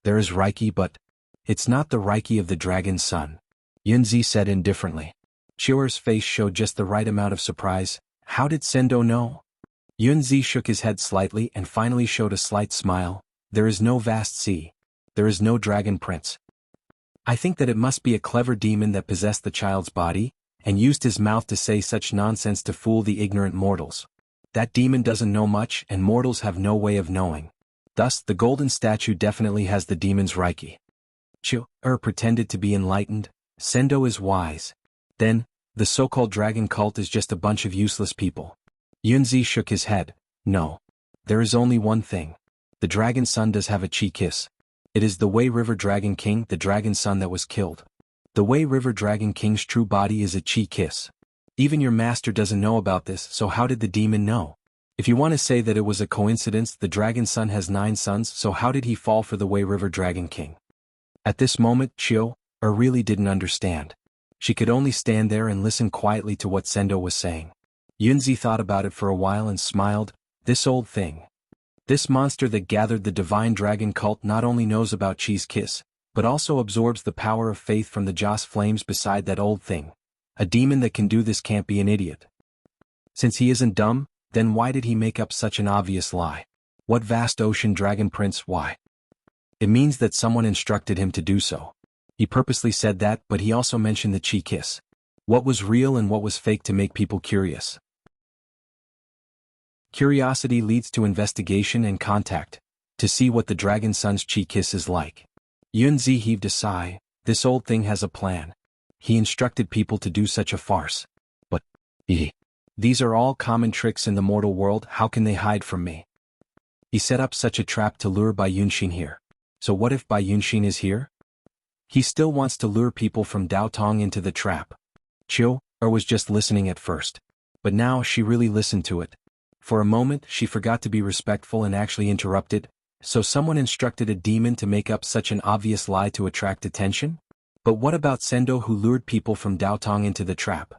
There is Reiki, but it's not the Reiki of the dragon's son. Yunzi said indifferently. Chiu-er's face showed just the right amount of surprise. How did Sendo know? Yunzi shook his head slightly and finally showed a slight smile. There is no vast sea. There is no dragon prince. I think that it must be a clever demon that possessed the child's body, and used his mouth to say such nonsense to fool the ignorant mortals. That demon doesn't know much and mortals have no way of knowing. Thus, the golden statue definitely has the demon's Reiki. Chiu-er pretended to be enlightened. Sendo is wise. Then, the so-called dragon cult is just a bunch of useless people. Yunzi shook his head. No. There is only one thing. The dragon son does have a chi kiss. It is the Wei River Dragon King, the dragon son that was killed. The Wei River Dragon King's true body is a chi kiss. Even your master doesn't know about this, so how did the demon know? If you want to say that it was a coincidence, the dragon son has 9 sons, so how did he fall for the Wei River Dragon King? At this moment, Chiu-er really didn't understand. She could only stand there and listen quietly to what Sendo was saying. Yunzi thought about it for a while and smiled. This old thing. This monster that gathered the divine dragon cult not only knows about Chi's kiss, but also absorbs the power of faith from the Joss flames beside that old thing. A demon that can do this can't be an idiot. Since he isn't dumb, then why did he make up such an obvious lie? What vast ocean dragon prince, why? It means that someone instructed him to do so. He purposely said that, but he also mentioned the chi kiss. What was real and what was fake to make people curious? Curiosity leads to investigation and contact, to see what the dragon son's chi kiss is like. Yunzi heaved a sigh. This old thing has a plan. He instructed people to do such a farce. But, these are all common tricks in the mortal world, how can they hide from me? He set up such a trap to lure Bai Yunshin here. So what if Bai Yunshin is here? He still wants to lure people from Daotong into the trap. Chiu was just listening at first. But now she really listened to it. For a moment she forgot to be respectful and actually interrupted. So someone instructed a demon to make up such an obvious lie to attract attention? But what about Sendo who lured people from Daotong into the trap?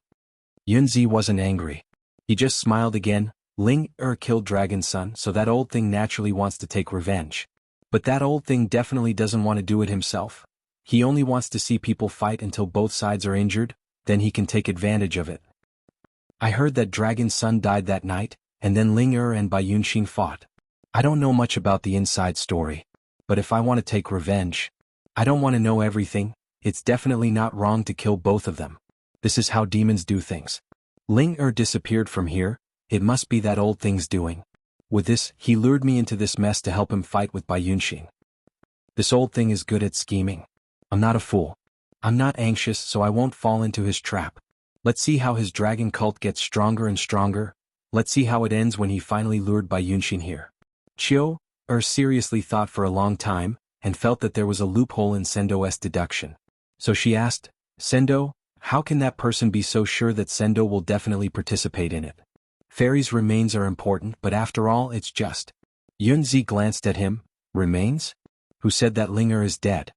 Yunzi wasn't angry. He just smiled again. Ling killed Dragon's son, so that old thing naturally wants to take revenge. But that old thing definitely doesn't want to do it himself. He only wants to see people fight until both sides are injured, then he can take advantage of it. I heard that Dragon's son died that night, and then Ling and Bai Yunshin fought. I don't know much about the inside story. But if I want to take revenge, I don't want to know everything. It's definitely not wrong to kill both of them. This is how demons do things. Ling disappeared from here. It must be that old thing's doing. With this, he lured me into this mess to help him fight with Bai Yunshin. This old thing is good at scheming. I'm not a fool. I'm not anxious, so I won't fall into his trap. Let's see how his dragon cult gets stronger and stronger. Let's see how it ends when he finally lured Bai Yunshin here. Chiu seriously thought for a long time, and felt that there was a loophole in Sendo's deduction. So she asked, Sendo, how can that person be so sure that Sendo will definitely participate in it? Fairies' remains are important, but after all it's just. Yunzi glanced at him. Remains? Who said that Linger is dead?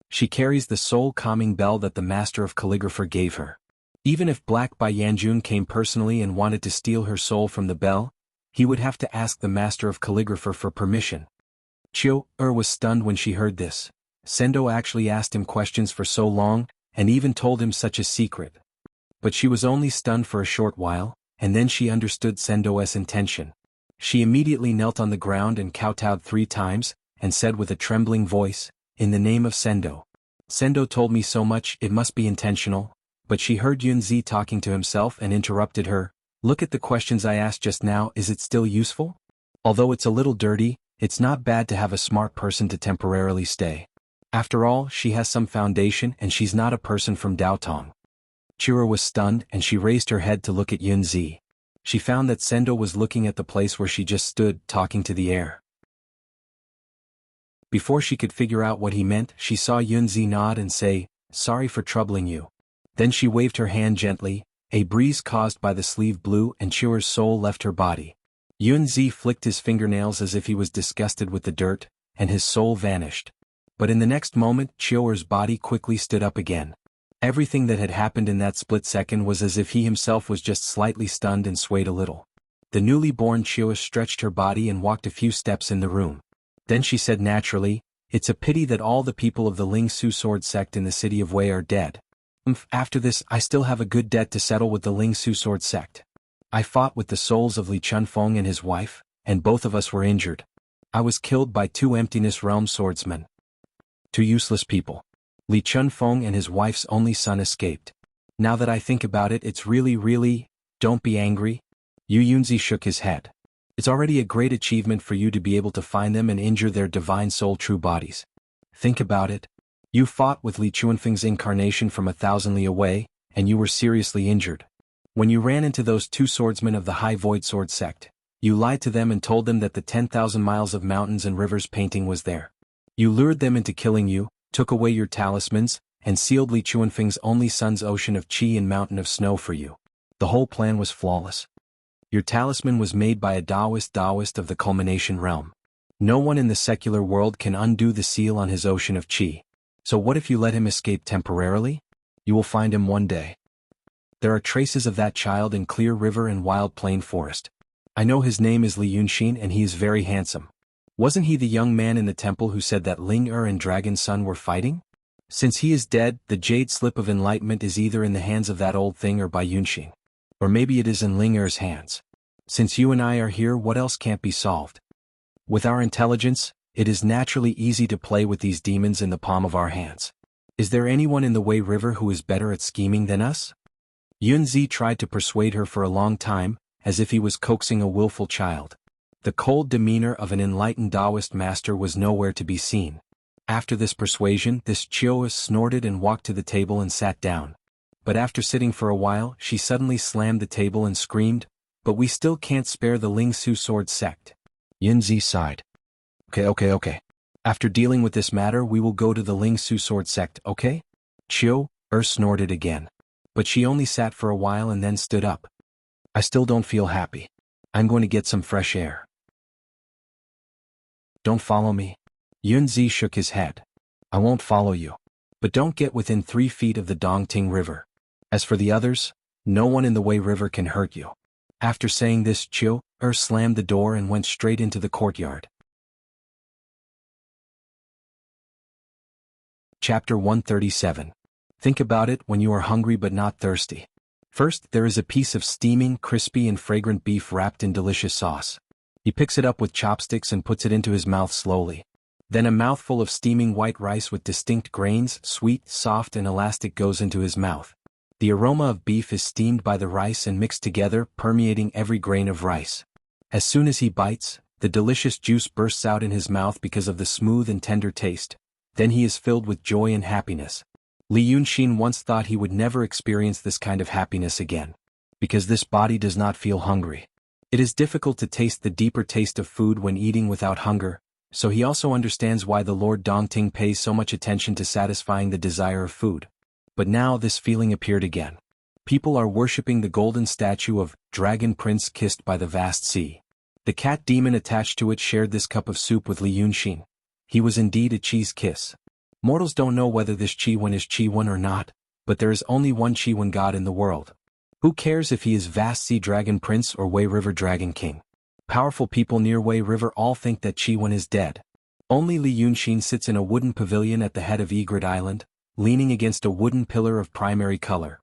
She carries the soul calming bell that the master of calligrapher gave her. Even if Black Bai Yanjun came personally and wanted to steal her soul from the bell, he would have to ask the master of calligrapher for permission. Chiu was stunned when she heard this. Sendo actually asked him questions for so long, and even told him such a secret. But she was only stunned for a short while, and then she understood Sendo's intention. She immediately knelt on the ground and kowtowed 3 times, and said with a trembling voice, in the name of Sendo. Sendo told me so much, it must be intentional. But she heard Yunzi talking to himself and interrupted her. Look at the questions I asked just now, is it still useful? Although it's a little dirty, it's not bad to have a smart person to temporarily stay. After all, she has some foundation and she's not a person from Daotong. Chira was stunned and she raised her head to look at Yunzi. She found that Sendo was looking at the place where she just stood, talking to the air. Before she could figure out what he meant, she saw Yunzi nod and say, sorry for troubling you. Then she waved her hand gently. A breeze caused by the sleeve blew and Chira's soul left her body. Yunzi flicked his fingernails as if he was disgusted with the dirt, and his soul vanished. But in the next moment, Chira's body quickly stood up again. Everything that had happened in that split second was as if he himself was just slightly stunned and swayed a little. The newly born Chira stretched her body and walked a few steps in the room. Then she said naturally, it's a pity that all the people of the Ling Su sword sect in the city of Wei are dead. After this, I still have a good debt to settle with the Ling Su sword sect. I fought with the souls of Li Chunfeng and his wife, and both of us were injured. I was killed by 2 Emptiness Realm swordsmen. 2 useless people. Li Chunfeng and his wife's only son escaped. Now that I think about it, it's really, don't be angry. Yu Yunzi shook his head. It's already a great achievement for you to be able to find them and injure their divine soul true bodies. Think about it. You fought with Li Chunfeng's incarnation from 1,000 li away, and you were seriously injured. When you ran into those 2 swordsmen of the High Void Sword sect, you lied to them and told them that the 10,000 miles of mountains and rivers painting was there. You lured them into killing you, took away your talismans, and sealed Li Chunfeng's only son's ocean of qi and mountain of snow for you. The whole plan was flawless. Your talisman was made by a Taoist of the culmination realm. No one in the secular world can undo the seal on his ocean of qi. So what if you let him escape temporarily? You will find him one day. There are traces of that child in Clear River and Wild Plain Forest. I know his name is Li Yunshin and he is very handsome. Wasn't he the young man in the temple who said that Ling and Dragon's son were fighting? Since he is dead, the jade slip of enlightenment is either in the hands of that old thing or Bai Yunshin. Or maybe it is in Ling hands. Since you and I are here, what else can't be solved? With our intelligence, it is naturally easy to play with these demons in the palm of our hands. Is there anyone in the Wei River who is better at scheming than us? Yunzi tried to persuade her for a long time, as if he was coaxing a willful child. The cold demeanor of an enlightened Taoist master was nowhere to be seen. After this persuasion, this Chioa snorted and walked to the table and sat down. But after sitting for a while, she suddenly slammed the table and screamed, "But we still can't spare the Ling Su sword sect. Yunzi sighed. Okay. After dealing with this matter we will go to the Ling Su sword sect, okay? Chiu snorted again. But she only sat for a while and then stood up. I still don't feel happy. I'm going to get some fresh air. Don't follow me. Yunzi shook his head. I won't follow you. But don't get within 3 feet of the Dongting River. As for the others, no one in the Wei River can hurt you. After saying this, Chiu slammed the door and went straight into the courtyard. Chapter 137. Think about it when you are hungry but not thirsty. First, there is a piece of steaming, crispy and fragrant beef wrapped in delicious sauce. He picks it up with chopsticks and puts it into his mouth slowly. Then a mouthful of steaming white rice with distinct grains, sweet, soft and elastic, goes into his mouth. The aroma of beef is steamed by the rice and mixed together, permeating every grain of rice. As soon as he bites, the delicious juice bursts out in his mouth because of the smooth and tender taste. Then he is filled with joy and happiness. Li Yunxin once thought he would never experience this kind of happiness again. Because this body does not feel hungry. It is difficult to taste the deeper taste of food when eating without hunger, so he also understands why the Lord Dongting pays so much attention to satisfying the desire of food. But now this feeling appeared again. People are worshipping the golden statue of Dragon Prince kissed by the vast sea. The cat demon attached to it shared this cup of soup with Li Yunxin. He was indeed a cheese kiss. Mortals don't know whether this Chi-Wen is Chi-Wen or not, but there is only one Chi-Wen god in the world. Who cares if he is Vast Sea Dragon Prince or Wei River Dragon King? Powerful people near Wei River all think that Chi-Wen is dead. Only Li Yunxin sits in a wooden pavilion at the head of Egret Island, leaning against a wooden pillar of primary color.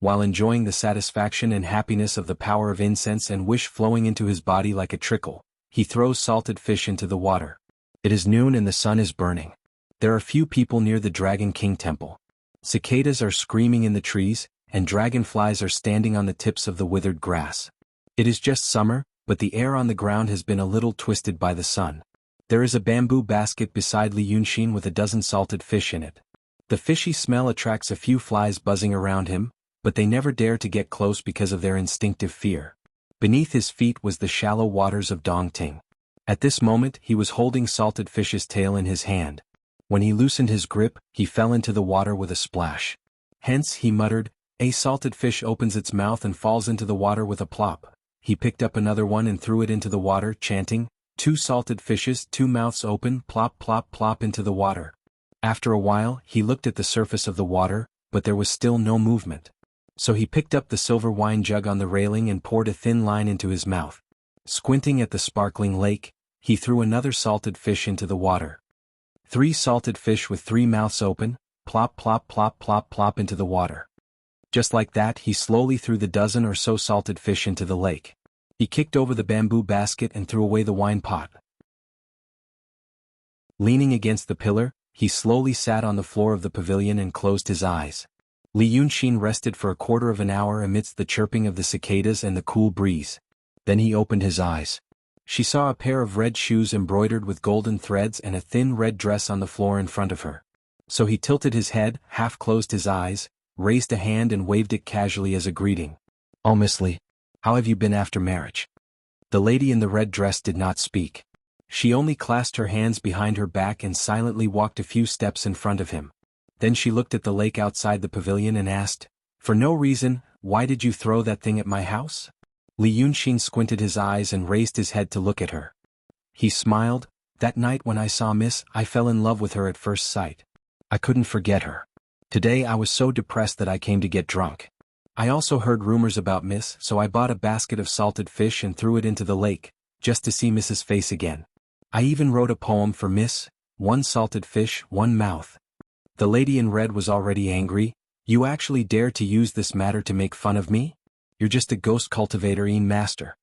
While enjoying the satisfaction and happiness of the power of incense and wish flowing into his body like a trickle, he throws salted fish into the water. It is noon and the sun is burning. There are few people near the Dragon King temple. Cicadas are screaming in the trees, and dragonflies are standing on the tips of the withered grass. It is just summer, but the air on the ground has been a little twisted by the sun. There is a bamboo basket beside Li Yunxin with a dozen salted fish in it. The fishy smell attracts a few flies buzzing around him, but they never dare to get close because of their instinctive fear. Beneath his feet was the shallow waters of Dongting. At this moment he was holding salted fish's tail in his hand. When he loosened his grip, he fell into the water with a splash. Hence, he muttered, a salted fish opens its mouth and falls into the water with a plop. He picked up another one and threw it into the water, chanting, 2 salted fishes, 2 mouths open, plop plop plop into the water. After a while, he looked at the surface of the water, but there was still no movement. So he picked up the silver wine jug on the railing and poured a thin line into his mouth. Squinting at the sparkling lake, he threw another salted fish into the water. 3 salted fish with 3 mouths open, plop plop plop plop plop into the water. Just like that he slowly threw the dozen or so salted fish into the lake. He kicked over the bamboo basket and threw away the wine pot. Leaning against the pillar, he slowly sat on the floor of the pavilion and closed his eyes. Li Yunxin rested for a quarter of an hour amidst the chirping of the cicadas and the cool breeze. Then he opened his eyes. She saw a pair of red shoes embroidered with golden threads and a thin red dress on the floor in front of her. So he tilted his head, half closed his eyes, raised a hand and waved it casually as a greeting. Oh Miss Li, how have you been after marriage? The lady in the red dress did not speak. She only clasped her hands behind her back and silently walked a few steps in front of him. Then she looked at the lake outside the pavilion and asked, for no reason, why did you throw that thing at my house? Li Yunxin squinted his eyes and raised his head to look at her. He smiled, that night when I saw Miss, I fell in love with her at first sight. I couldn't forget her. Today I was so depressed that I came to get drunk. I also heard rumors about Miss, so I bought a basket of salted fish and threw it into the lake, just to see Miss's face again. I even wrote a poem for Miss, 1 salted fish, 1 mouth. The lady in red was already angry. You actually dare to use this matter to make fun of me? You're just a ghost cultivator-ine master.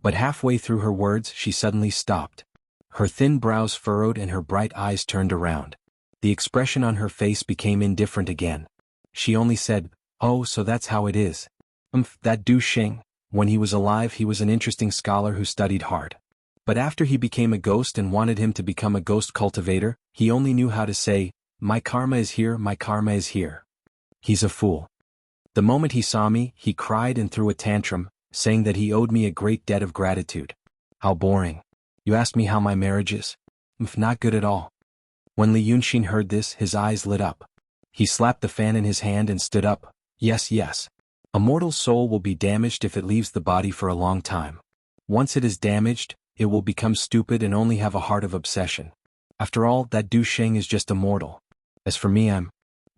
But halfway through her words she suddenly stopped. Her thin brows furrowed and her bright eyes turned around. The expression on her face became indifferent again. She only said, oh, so that's how it is. That Du Xing, when he was alive he was an interesting scholar who studied hard. But after he became a ghost and wanted him to become a ghost cultivator, he only knew how to say, my karma is here, my karma is here. He's a fool. The moment he saw me, he cried and threw a tantrum, saying that he owed me a great debt of gratitude. How boring. You asked me how my marriage is? Not good at all. When Li Yunxin heard this, his eyes lit up. He slapped the fan in his hand and stood up. Yes, yes. A mortal's soul will be damaged if it leaves the body for a long time. Once it is damaged, it will become stupid and only have a heart of obsession. After all, that Du Sheng is just a mortal. As for me,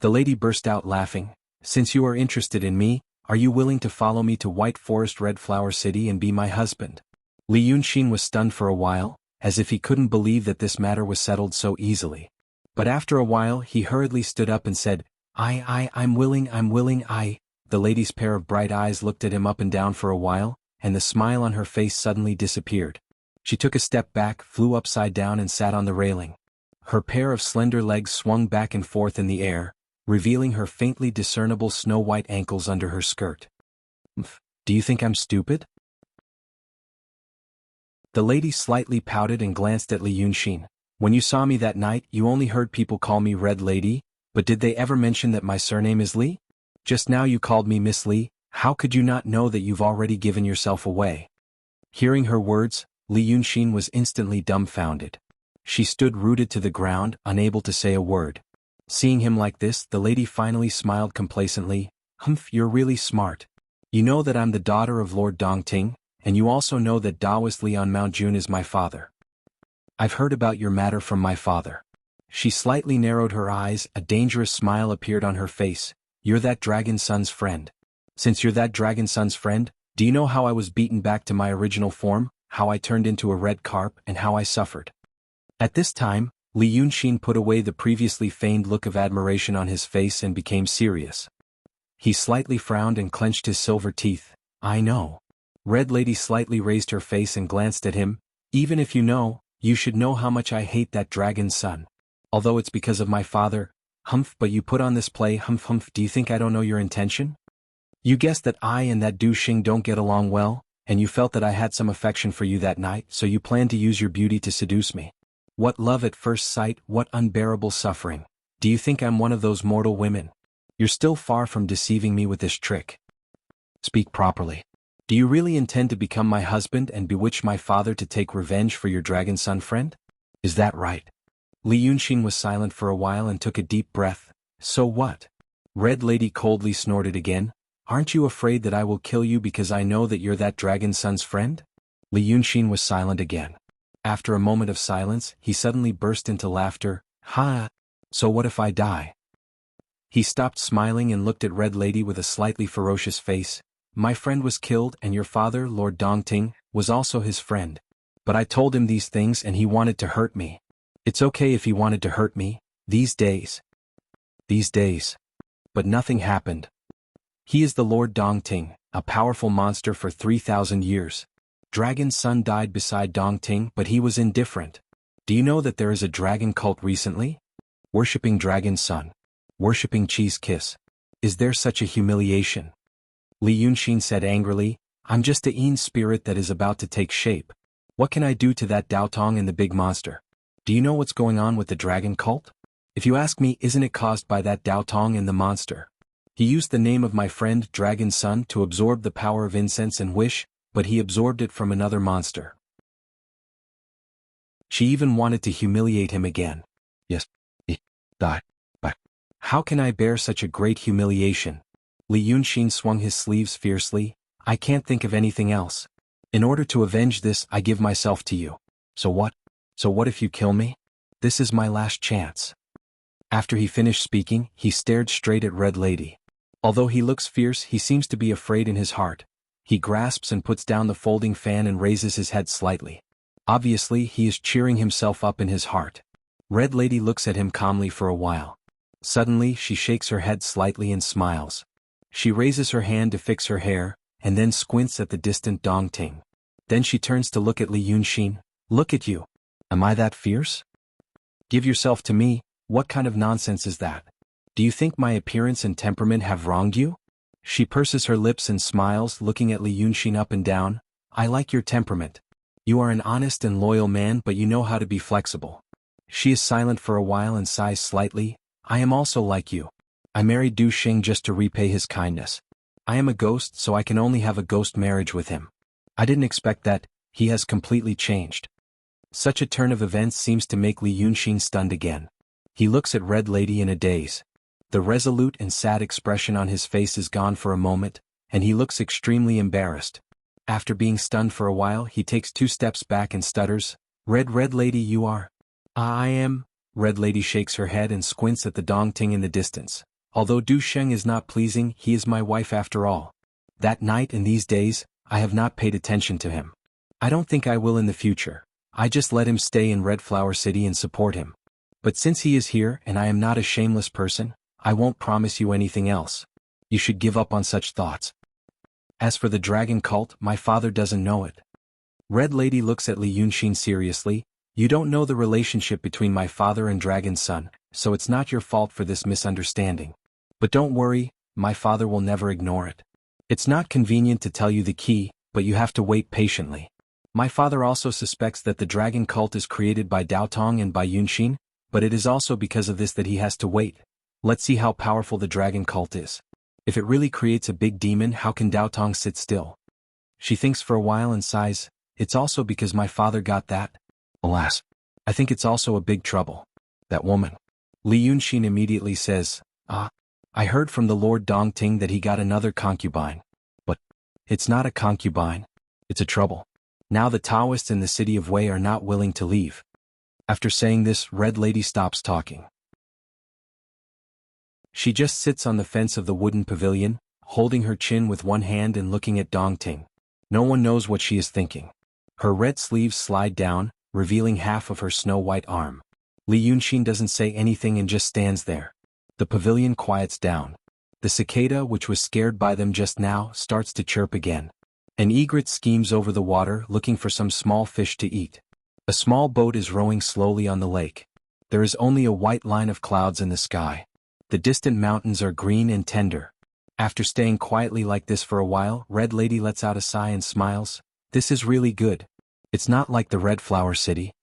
The lady burst out laughing. Since you are interested in me, are you willing to follow me to White Forest Red Flower City and be my husband? Li Yunxin was stunned for a while, as if he couldn't believe that this matter was settled so easily. But after a while he hurriedly stood up and said, I'm willing. The lady's pair of bright eyes looked at him up and down for a while, and the smile on her face suddenly disappeared. She took a step back, flew upside down and sat on the railing. Her pair of slender legs swung back and forth in the air, revealing her faintly discernible snow-white ankles under her skirt. Do you think I'm stupid? The lady slightly pouted and glanced at Li Yunxin. When you saw me that night, you only heard people call me Red Lady, but did they ever mention that my surname is Li? Just now you called me Miss Li. How could you not know that you've already given yourself away? Hearing her words, Li Yunxin was instantly dumbfounded. She stood rooted to the ground, unable to say a word. Seeing him like this, the lady finally smiled complacently. You're really smart. You know that I'm the daughter of Lord Dongting, and you also know that Daoist Li on Mount Jun is my father. I've heard about your matter from my father. She slightly narrowed her eyes, a dangerous smile appeared on her face. You're that dragon son's friend. Since you're that dragon son's friend, do you know how I was beaten back to my original form, how I turned into a red carp, and how I suffered? At this time, Li Yunxin put away the previously feigned look of admiration on his face and became serious. He slightly frowned and clenched his silver teeth. I know. Red Lady slightly raised her face and glanced at him. Even if you know, you should know how much I hate that dragon's son. Although it's because of my father, but you put on this play, do you think I don't know your intention? You guessed that I and that Du Xing don't get along well, and you felt that I had some affection for you that night, so you planned to use your beauty to seduce me. What love at first sight, what unbearable suffering. Do you think I'm one of those mortal women? You're still far from deceiving me with this trick. Speak properly. Do you really intend to become my husband and bewitch my father to take revenge for your dragon son friend? Is that right? Li Yunxin was silent for a while and took a deep breath. So what? Red Lady coldly snorted again. Aren't you afraid that I will kill you because I know that you're that dragon son's friend? Li Yunxin was silent again. After a moment of silence, he suddenly burst into laughter. Ha! So what if I die? He stopped smiling and looked at Red Lady with a slightly ferocious face. My friend was killed and your father, Lord Dongting, was also his friend. But I told him these things and he wanted to hurt me. It's okay if he wanted to hurt me, these days. But nothing happened. He is the Lord Dongting, a powerful monster for 3,000 years. Dragon's son died beside Dongting, but he was indifferent. Do you know that there is a dragon cult recently? Worshipping Dragon's son. Worshipping Cheese Kiss. Is there such a humiliation? Li Yunxin said angrily, I'm just a Yin spirit that is about to take shape. What can I do to that Daotong and the big monster? Do you know what's going on with the dragon cult? If you ask me, isn't it caused by that Daotong and the monster? He used the name of my friend Dragon's son to absorb the power of incense and wish, but he absorbed it from another monster. She even wanted to humiliate him again. Yes, he died. But how can I bear such a great humiliation? Li Yunxin swung his sleeves fiercely. I can't think of anything else. In order to avenge this, I give myself to you. So what? So what if you kill me? This is my last chance. After he finished speaking, he stared straight at Red Lady. Although he looks fierce, he seems to be afraid in his heart. He grasps and puts down the folding fan and raises his head slightly. Obviously, he is cheering himself up in his heart. Red Lady looks at him calmly for a while. Suddenly, she shakes her head slightly and smiles. She raises her hand to fix her hair, and then squints at the distant Dongting. Then she turns to look at Li Yunxin. Look at you. Am I that fierce? Give yourself to me. What kind of nonsense is that? Do you think my appearance and temperament have wronged you? She purses her lips and smiles, looking at Li Yunxin up and down. I like your temperament. You are an honest and loyal man, but you know how to be flexible. She is silent for a while and sighs slightly. I am also like you. I married Du Xing just to repay his kindness. I am a ghost, so I can only have a ghost marriage with him. I didn't expect that. He has completely changed. Such a turn of events seems to make Li Yunxin stunned again. He looks at Red Lady in a daze. The resolute and sad expression on his face is gone for a moment, and he looks extremely embarrassed. After being stunned for a while, he takes 2 steps back and stutters, Red Lady, you are? I am." Red Lady shakes her head and squints at the Dongting in the distance. "Although Du Sheng is not pleasing, he is my wife after all. That night and these days, I have not paid attention to him. I don't think I will in the future. I just let him stay in Red Flower City and support him. But since he is here and I am not a shameless person, I won't promise you anything else. You should give up on such thoughts. As for the dragon cult, my father doesn't know it." Red Lady looks at Li Yunxin seriously. "You don't know the relationship between my father and Dragon's son, so it's not your fault for this misunderstanding. But don't worry, my father will never ignore it. It's not convenient to tell you the key, but you have to wait patiently. My father also suspects that the dragon cult is created by Daotong and by Yunxin, but it is also because of this that he has to wait. Let's see how powerful the dragon cult is. If it really creates a big demon, how can Daotong sit still?" She thinks for a while and sighs, "It's also because my father got that. Alas, I think it's also a big trouble. That woman." Li Yunxin immediately says, I heard from the Lord Dongting that he got another concubine. But it's not a concubine, it's a trouble. Now the Taoists in the city of Wei are not willing to leave." After saying this, Red Lady stops talking. She just sits on the fence of the wooden pavilion, holding her chin with one hand and looking at Dongting. No one knows what she is thinking. Her red sleeves slide down, revealing half of her snow-white arm. Li Yunxin doesn't say anything and just stands there. The pavilion quiets down. The cicada, which was scared by them just now, starts to chirp again. An egret schemes over the water looking for some small fish to eat. A small boat is rowing slowly on the lake. There is only a white line of clouds in the sky. The distant mountains are green and tender. After staying quietly like this for a while, Red Lady lets out a sigh and smiles. "This is really good. It's not like the Red Flower City."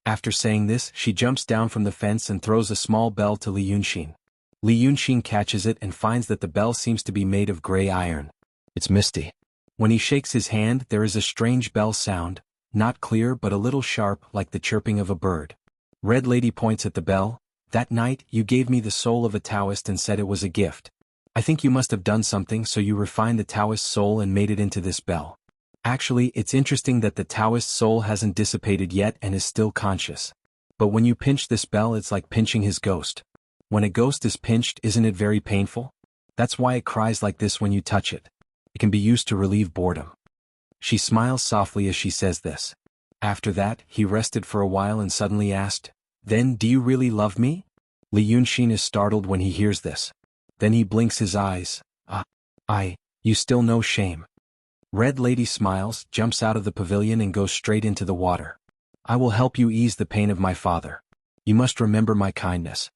After saying this, she jumps down from the fence and throws a small bell to Li Yunxin. Li Yunxin catches it and finds that the bell seems to be made of gray iron. It's misty. When he shakes his hand, there is a strange bell sound, not clear but a little sharp like the chirping of a bird. Red Lady points at the bell. "That night, you gave me the soul of a Taoist and said it was a gift. I think you must have done something, so you refined the Taoist soul and made it into this bell. Actually, it's interesting that the Taoist soul hasn't dissipated yet and is still conscious. But when you pinch this bell, it's like pinching his ghost. When a ghost is pinched, isn't it very painful? That's why it cries like this when you touch it. It can be used to relieve boredom." She smiles softly as she says this. After that, he rested for a while and suddenly asked, "Then do you really love me?" Li Yunxin is startled when he hears this. Then he blinks his eyes. You still know shame." Red Lady smiles, jumps out of the pavilion and goes straight into the water. "I will help you ease the pain of my father. You must remember my kindness."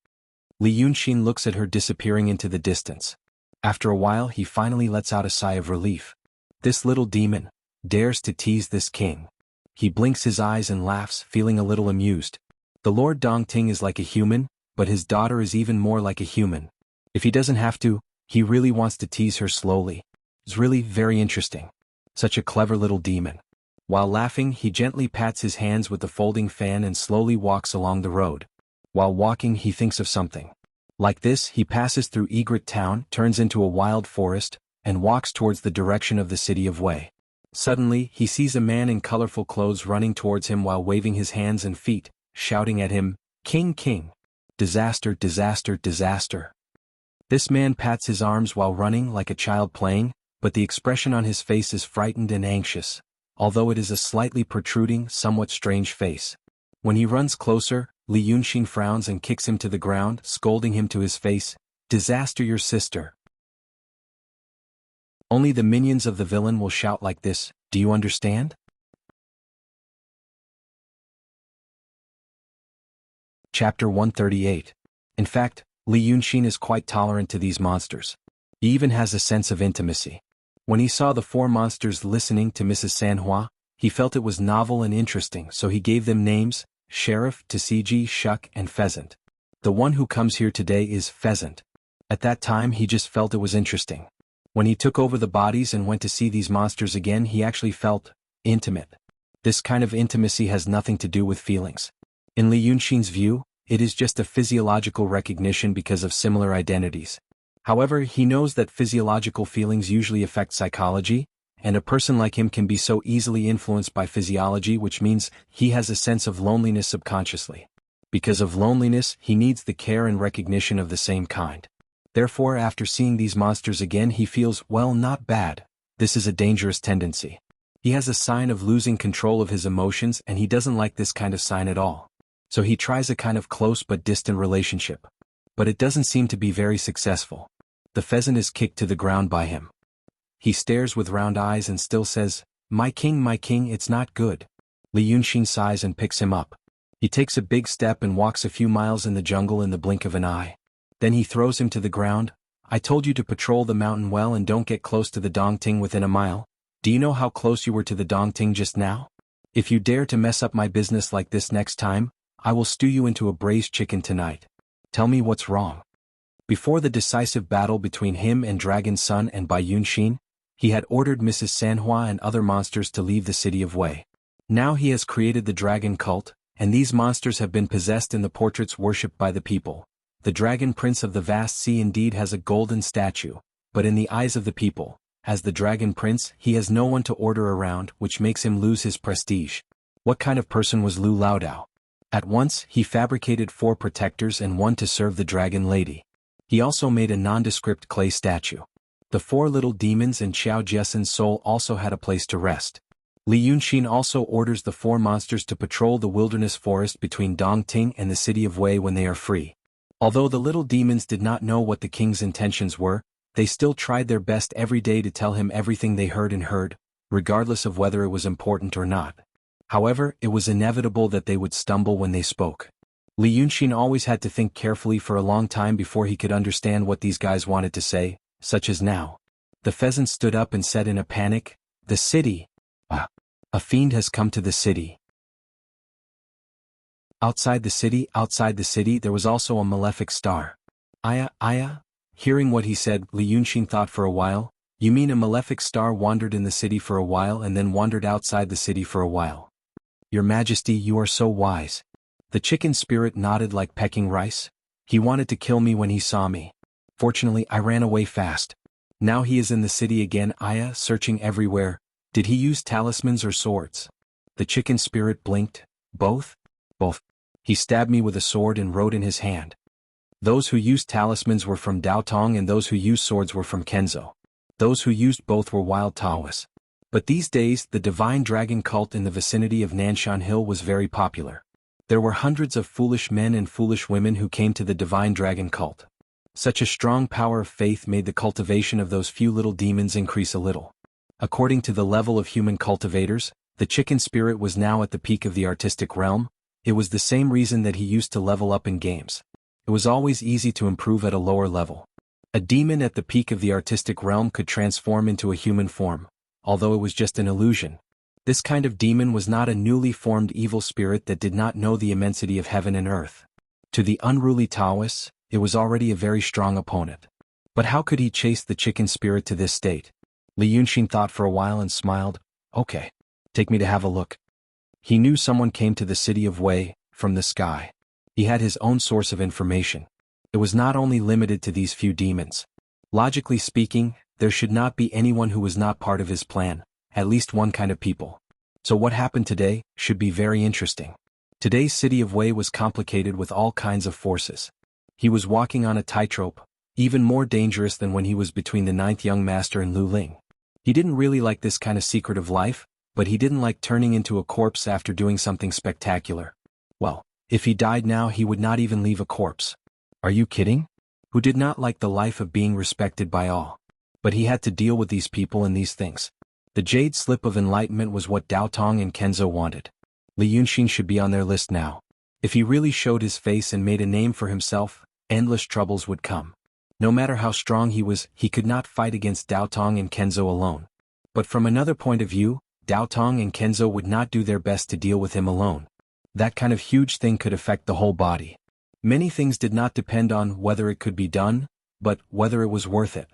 Li Yunxin looks at her disappearing into the distance. After a while, he finally lets out a sigh of relief. This little demon dares to tease this king. He blinks his eyes and laughs, feeling a little amused. The Lord Dongting is like a human, but his daughter is even more like a human. If he doesn't have to, he really wants to tease her slowly. It's really very interesting. Such a clever little demon. While laughing, he gently pats his hands with the folding fan and slowly walks along the road. While walking, he thinks of something. Like this, he passes through Egret Town, turns into a wild forest, and walks towards the direction of the city of Wei. Suddenly, he sees a man in colorful clothes running towards him while waving his hands and feet, shouting at him, "King, king! Disaster, disaster, disaster!" This man pats his arms while running like a child playing, but the expression on his face is frightened and anxious, although it is a slightly protruding, somewhat strange face. When he runs closer, Li Yunxin frowns and kicks him to the ground, scolding him to his face, "Disaster, your sister." Only the minions of the villain will shout like this, do you understand? Chapter 138. In fact, Li Yunxin is quite tolerant to these monsters. He even has a sense of intimacy. When he saw the 4 monsters listening to Mrs. Sanhua, he felt it was novel and interesting, so he gave them names: Sheriff, Tsiji, Shuck, and Pheasant. The one who comes here today is Pheasant. At that time he just felt it was interesting. When he took over the bodies and went to see these monsters again, he actually felt intimate. This kind of intimacy has nothing to do with feelings. In Li Yunxin's view, it is just a physiological recognition because of similar identities. However, he knows that physiological feelings usually affect psychology, and a person like him can be so easily influenced by physiology, which means he has a sense of loneliness subconsciously. Because of loneliness, he needs the care and recognition of the same kind. Therefore, after seeing these monsters again, he feels, well, not bad. This is a dangerous tendency. He has a sign of losing control of his emotions, and he doesn't like this kind of sign at all. So he tries a kind of close but distant relationship. But it doesn't seem to be very successful. The pheasant is kicked to the ground by him. He stares with round eyes and still says, my king, it's not good. Li Yunxin sighs and picks him up. He takes a big step and walks a few miles in the jungle in the blink of an eye. Then he throws him to the ground. I told you to patrol the mountain well and don't get close to the Dongting within a mile. Do you know how close you were to the Dongting just now? If you dare to mess up my business like this next time, I will stew you into a braised chicken tonight. Tell me what's wrong. Before the decisive battle between him and Dragon Sun and Bai Yunxin, he had ordered Mrs. Sanhua and other monsters to leave the city of Wei. Now he has created the dragon cult, and these monsters have been possessed in the portraits worshipped by the people. The dragon prince of the vast sea indeed has a golden statue, but in the eyes of the people, as the dragon prince, he has no one to order around, which makes him lose his prestige. What kind of person was Lu Laodao? At once, he fabricated 4 protectors and one to serve the dragon lady. He also made a nondescript clay statue. The 4 little demons and Xiao Jiesen's soul also had a place to rest. Li Yunxin also orders the 4 monsters to patrol the wilderness forest between Dongting and the city of Wei when they are free. Although the little demons did not know what the king's intentions were, they still tried their best every day to tell him everything they heard, regardless of whether it was important or not. However, it was inevitable that they would stumble when they spoke. Li Yunxin always had to think carefully for a long time before he could understand what these guys wanted to say, such as now. The pheasant stood up and said in a panic, the city. A fiend has come to the city. Outside the city, there was also a malefic star. Aya. Hearing what he said, Li Yunxin thought for a while. You mean a malefic star wandered in the city for a while and then wandered outside the city for a while? Your Majesty, you are so wise. The chicken spirit nodded like pecking rice. He wanted to kill me when he saw me. Fortunately, I ran away fast. Now he is in the city again. Aya, searching everywhere. Did he use talismans or swords? The chicken spirit blinked. Both? Both. He stabbed me with a sword and wrote in his hand. Those who used talismans were from Daotong and those who used swords were from Kenzo. Those who used both were wild Taoists. But these days, the divine dragon cult in the vicinity of Nanshan Hill was very popular. There were hundreds of foolish men and foolish women who came to the divine dragon cult. Such a strong power of faith made the cultivation of those few little demons increase a little. According to the level of human cultivators, the chicken spirit was now at the peak of the artistic realm. It was the same reason that he used to level up in games. It was always easy to improve at a lower level. A demon at the peak of the artistic realm could transform into a human form, although it was just an illusion. This kind of demon was not a newly formed evil spirit that did not know the immensity of heaven and earth. To the unruly Taoists, it was already a very strong opponent. But how could he chase the chicken spirit to this state? Li Yunxin thought for a while and smiled. Okay. Take me to have a look. He knew someone came to the city of Wei, from the sky. He had his own source of information. It was not only limited to these few demons. Logically speaking, there should not be anyone who was not part of his plan, at least one kind of people. So what happened today should be very interesting. Today's city of Wei was complicated with all kinds of forces. He was walking on a tightrope, even more dangerous than when he was between the 9th young master and Lu Ling. He didn't really like this kind of secretive life, but he didn't like turning into a corpse after doing something spectacular. Well, if he died now he would not even leave a corpse. Are you kidding? Who did not like the life of being respected by all? But he had to deal with these people and these things. The jade slip of enlightenment was what Daotong and Kenzo wanted. Li Yunxin should be on their list now. If he really showed his face and made a name for himself, endless troubles would come. No matter how strong he was, he could not fight against Daotong and Kenzo alone. But from another point of view, Daotong and Kenzo would not do their best to deal with him alone. That kind of huge thing could affect the whole body. Many things did not depend on whether it could be done, but whether it was worth it.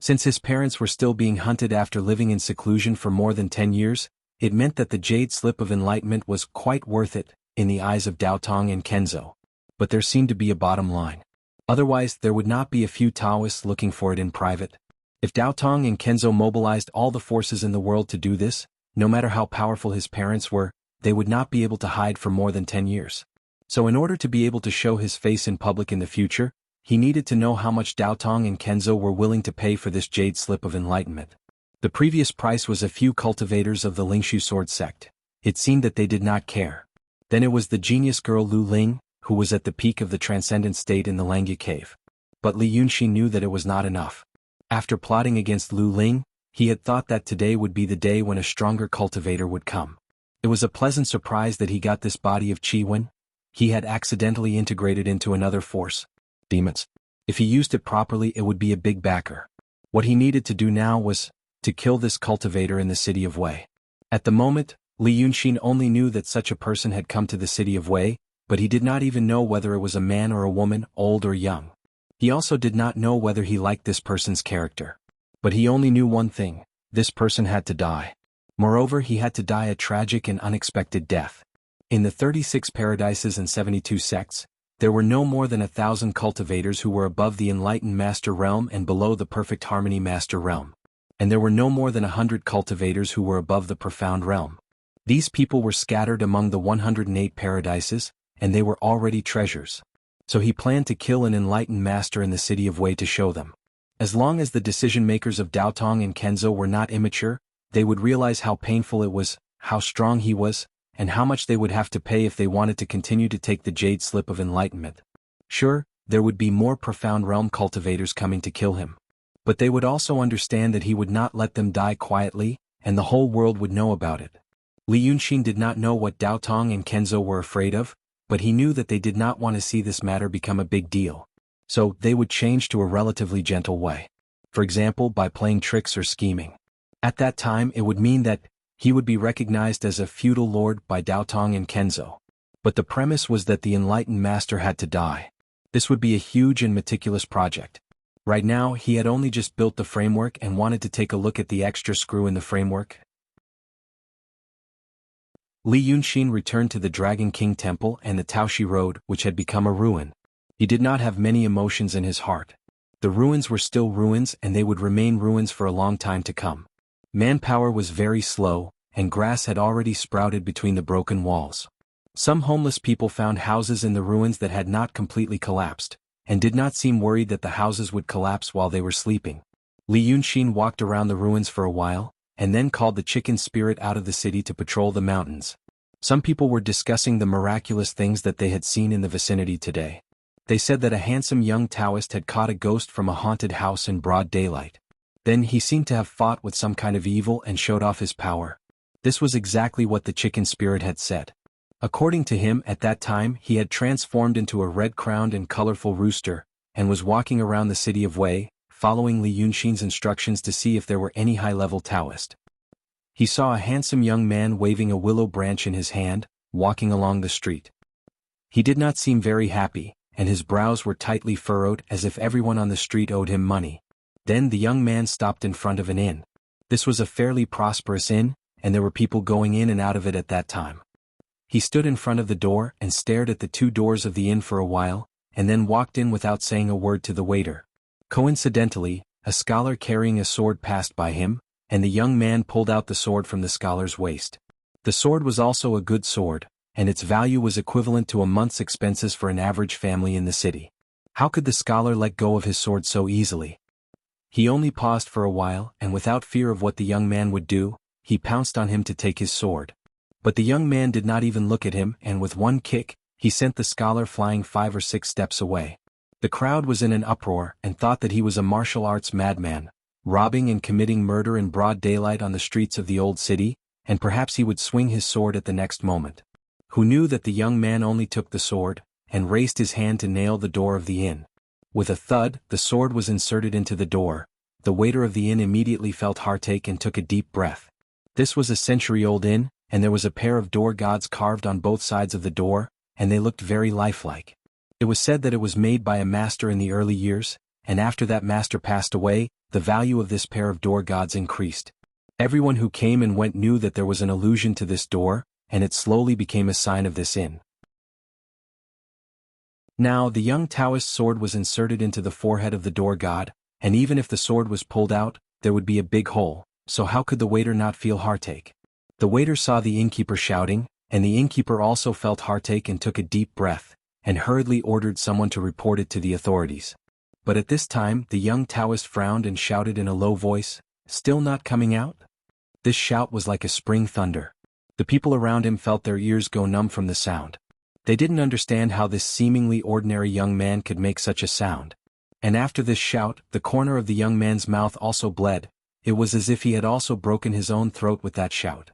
Since his parents were still being hunted after living in seclusion for more than 10 years, it meant that the jade slip of enlightenment was quite worth it, in the eyes of Daotong and Kenzo. But there seemed to be a bottom line. Otherwise there would not be a few Taoists looking for it in private. If Daotong and Kenzo mobilized all the forces in the world to do this, no matter how powerful his parents were, they would not be able to hide for more than 10 years. So in order to be able to show his face in public in the future, he needed to know how much Daotong and Kenzo were willing to pay for this jade slip of enlightenment. The previous price was a few cultivators of the Lingshu sword sect. It seemed that they did not care. Then it was the genius girl Lu Ling, who was at the peak of the transcendent state in the Langya cave. But Li Yunxi knew that it was not enough. After plotting against Lu Ling, he had thought that today would be the day when a stronger cultivator would come. It was a pleasant surprise that he got this body of Qi Wen. He had accidentally integrated into another force. Demons. If he used it properly, it would be a big backer. What he needed to do now was to kill this cultivator in the city of Wei. At the moment, Li Yunxin only knew that such a person had come to the city of Wei, but he did not even know whether it was a man or a woman, old or young. He also did not know whether he liked this person's character. But he only knew one thing: this person had to die. Moreover, he had to die a tragic and unexpected death. In the 36 paradises and 72 sects, there were no more than 1,000 cultivators who were above the enlightened master realm and below the perfect harmony master realm. And there were no more than 100 cultivators who were above the profound realm. These people were scattered among the 108 paradises, and they were already treasures. So he planned to kill an enlightened master in the city of Wei to show them. As long as the decision-makers of Daotong and Kenzo were not immature, they would realize how painful it was, how strong he was, and how much they would have to pay if they wanted to continue to take the jade slip of enlightenment. Sure, there would be more profound realm cultivators coming to kill him. But they would also understand that he would not let them die quietly, and the whole world would know about it. Li Yunxin did not know what Daotong and Kenzo were afraid of, but he knew that they did not want to see this matter become a big deal. So, they would change to a relatively gentle way. For example, by playing tricks or scheming. At that time it would mean that he would be recognized as a feudal lord by Daotong and Kenzo. But the premise was that the enlightened master had to die. This would be a huge and meticulous project. Right now, he had only just built the framework and wanted to take a look at the extra screw in the framework. Li Yunxin returned to the Dragon King Temple and the Taoshi Road, which had become a ruin. He did not have many emotions in his heart. The ruins were still ruins and they would remain ruins for a long time to come. Manpower was very slow, and grass had already sprouted between the broken walls. Some homeless people found houses in the ruins that had not completely collapsed, and did not seem worried that the houses would collapse while they were sleeping. Li Yunxin walked around the ruins for a while, and then called the chicken spirit out of the city to patrol the mountains. Some people were discussing the miraculous things that they had seen in the vicinity today. They said that a handsome young Taoist had caught a ghost from a haunted house in broad daylight. Then he seemed to have fought with some kind of evil and showed off his power. This was exactly what the chicken spirit had said. According to him, at that time he had transformed into a red-crowned and colorful rooster, and was walking around the city of Wei, following Li Yunxin's instructions to see if there were any high-level Taoist. He saw a handsome young man waving a willow branch in his hand, walking along the street. He did not seem very happy, and his brows were tightly furrowed as if everyone on the street owed him money. Then the young man stopped in front of an inn. This was a fairly prosperous inn, and there were people going in and out of it at that time. He stood in front of the door and stared at the two doors of the inn for a while, and then walked in without saying a word to the waiter. Coincidentally, a scholar carrying a sword passed by him, and the young man pulled out the sword from the scholar's waist. The sword was also a good sword, and its value was equivalent to a month's expenses for an average family in the city. How could the scholar let go of his sword so easily? He only paused for a while, and without fear of what the young man would do, he pounced on him to take his sword. But the young man did not even look at him, and with one kick, he sent the scholar flying 5 or 6 steps away. The crowd was in an uproar and thought that he was a martial arts madman, robbing and committing murder in broad daylight on the streets of the old city, and perhaps he would swing his sword at the next moment. Who knew that the young man only took the sword, and raised his hand to nail the door of the inn. With a thud, the sword was inserted into the door. The waiter of the inn immediately felt heartache and took a deep breath. This was a century-old inn, and there was a pair of door gods carved on both sides of the door, and they looked very lifelike. It was said that it was made by a master in the early years, and after that master passed away, the value of this pair of door gods increased. Everyone who came and went knew that there was an allusion to this door, and it slowly became a sign of this inn. Now the young Taoist's sword was inserted into the forehead of the door god, and even if the sword was pulled out, there would be a big hole, so how could the waiter not feel heartache? The waiter saw the innkeeper shouting, and the innkeeper also felt heartache and took a deep breath, and hurriedly ordered someone to report it to the authorities. But at this time the young Taoist frowned and shouted in a low voice, "Still not coming out?" This shout was like a spring thunder. The people around him felt their ears go numb from the sound. They didn't understand how this seemingly ordinary young man could make such a sound. And after this shout, the corner of the young man's mouth also bled. It was as if he had also broken his own throat with that shout.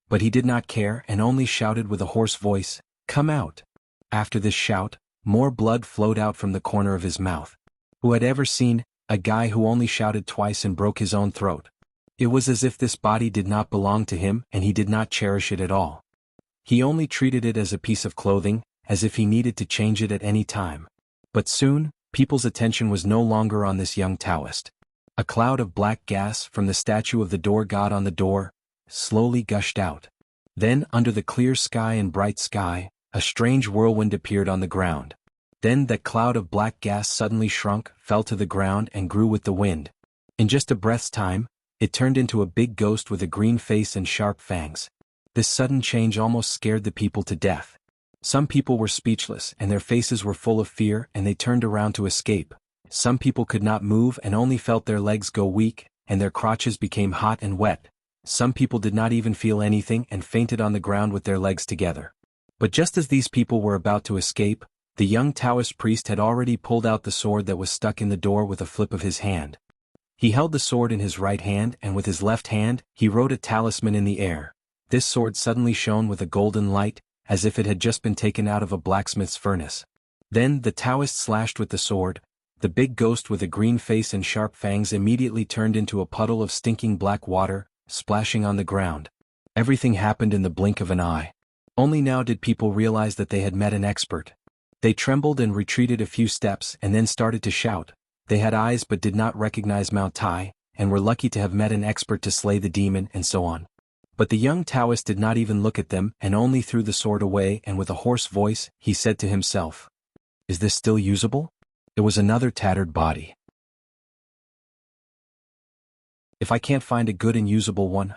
But he did not care and only shouted with a hoarse voice, "Come out!" After this shout, more blood flowed out from the corner of his mouth. Who had ever seen a guy who only shouted twice and broke his own throat? It was as if this body did not belong to him and he did not cherish it at all. He only treated it as a piece of clothing, as if he needed to change it at any time. But soon, people's attention was no longer on this young Taoist. A cloud of black gas from the statue of the door god on the door slowly gushed out. Then, under the clear sky and bright sky, a strange whirlwind appeared on the ground. Then that cloud of black gas suddenly shrunk, fell to the ground and grew with the wind. In just a breath's time, it turned into a big ghost with a green face and sharp fangs. This sudden change almost scared the people to death. Some people were speechless and their faces were full of fear and they turned around to escape. Some people could not move and only felt their legs go weak, and their crotches became hot and wet. Some people did not even feel anything and fainted on the ground with their legs together. But just as these people were about to escape, the young Taoist priest had already pulled out the sword that was stuck in the door with a flip of his hand. He held the sword in his right hand and with his left hand, he wrote a talisman in the air. This sword suddenly shone with a golden light, as if it had just been taken out of a blacksmith's furnace. Then the Taoist slashed with the sword. The big ghost with a green face and sharp fangs immediately turned into a puddle of stinking black water, splashing on the ground. Everything happened in the blink of an eye. Only now did people realize that they had met an expert. They trembled and retreated a few steps and then started to shout. They had eyes but did not recognize Mount Tai, and were lucky to have met an expert to slay the demon and so on. But the young Taoist did not even look at them and only threw the sword away, and with a hoarse voice, he said to himself, "Is this still usable?" It was another tattered body. "If I can't find a good and usable one,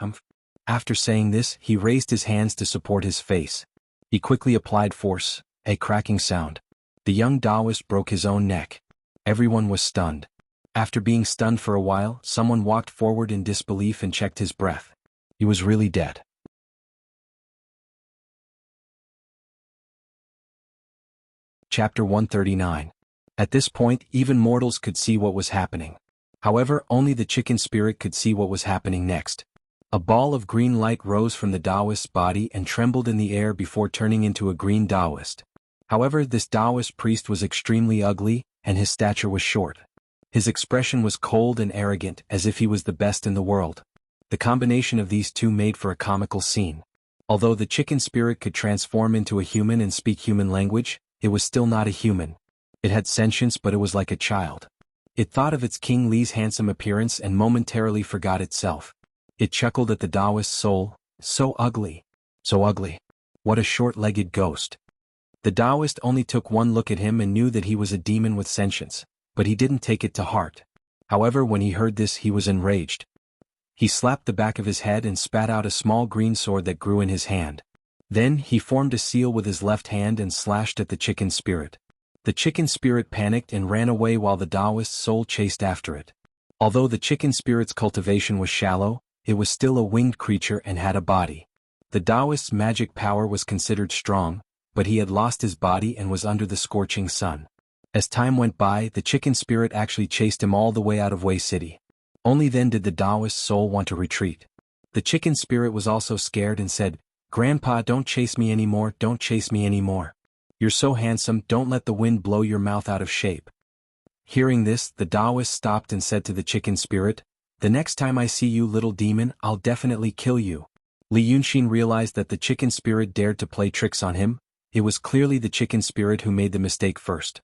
After saying this, he raised his hands to support his face. He quickly applied force, a cracking sound. The young Taoist broke his own neck. Everyone was stunned. After being stunned for a while, someone walked forward in disbelief and checked his breath. He was really dead. Chapter 139. At this point, even mortals could see what was happening. However, only the chicken spirit could see what was happening next. A ball of green light rose from the Taoist's body and trembled in the air before turning into a green Taoist. However, this Taoist priest was extremely ugly, and his stature was short. His expression was cold and arrogant, as if he was the best in the world. The combination of these two made for a comical scene. Although the chicken spirit could transform into a human and speak human language, it was still not a human. It had sentience, but it was like a child. It thought of its King Li's handsome appearance and momentarily forgot itself. It chuckled at the Taoist's soul. So ugly. So ugly. What a short-legged ghost. The Taoist only took one look at him and knew that he was a demon with sentience, but he didn't take it to heart. However, when he heard this, he was enraged. He slapped the back of his head and spat out a small green sword that grew in his hand. Then, he formed a seal with his left hand and slashed at the chicken spirit. The chicken spirit panicked and ran away while the Taoist's soul chased after it. Although the chicken spirit's cultivation was shallow, it was still a winged creature and had a body. The Taoist's magic power was considered strong, but he had lost his body and was under the scorching sun. As time went by, the chicken spirit actually chased him all the way out of Wei City. Only then did the Taoist's soul want to retreat. The chicken spirit was also scared and said, "Grandpa, don't chase me anymore, don't chase me anymore. You're so handsome, don't let the wind blow your mouth out of shape." Hearing this, the Taoist stopped and said to the chicken spirit, "The next time I see you, little demon, I'll definitely kill you." Li Yunxin realized that the chicken spirit dared to play tricks on him. It was clearly the chicken spirit who made the mistake first.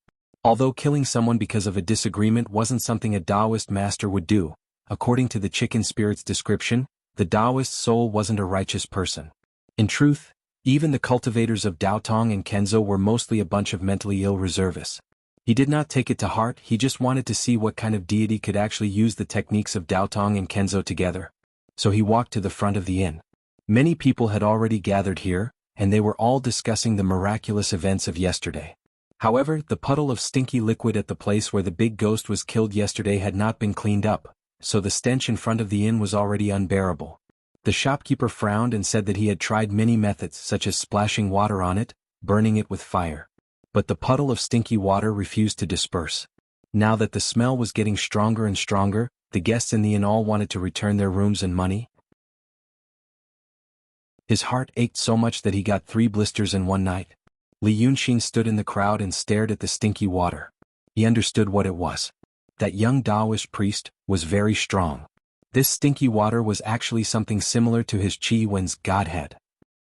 Although killing someone because of a disagreement wasn't something a Taoist master would do, according to the chicken spirit's description, the Taoist soul wasn't a righteous person. In truth, even the cultivators of Daotong and Kenzo were mostly a bunch of mentally ill reservists. He did not take it to heart, he just wanted to see what kind of deity could actually use the techniques of Daotong and Kenzo together. So he walked to the front of the inn. Many people had already gathered here, and they were all discussing the miraculous events of yesterday. However, the puddle of stinky liquid at the place where the big ghost was killed yesterday had not been cleaned up, so the stench in front of the inn was already unbearable. The shopkeeper frowned and said that he had tried many methods such as splashing water on it, burning it with fire. But the puddle of stinky water refused to disperse. Now that the smell was getting stronger and stronger, the guests in the inn all wanted to return their rooms and money. His heart ached so much that he got 3 blisters in one night. Li Yunxin stood in the crowd and stared at the stinky water. He understood what it was. That young Taoist priest was very strong. This stinky water was actually something similar to his Qi Wen's godhead.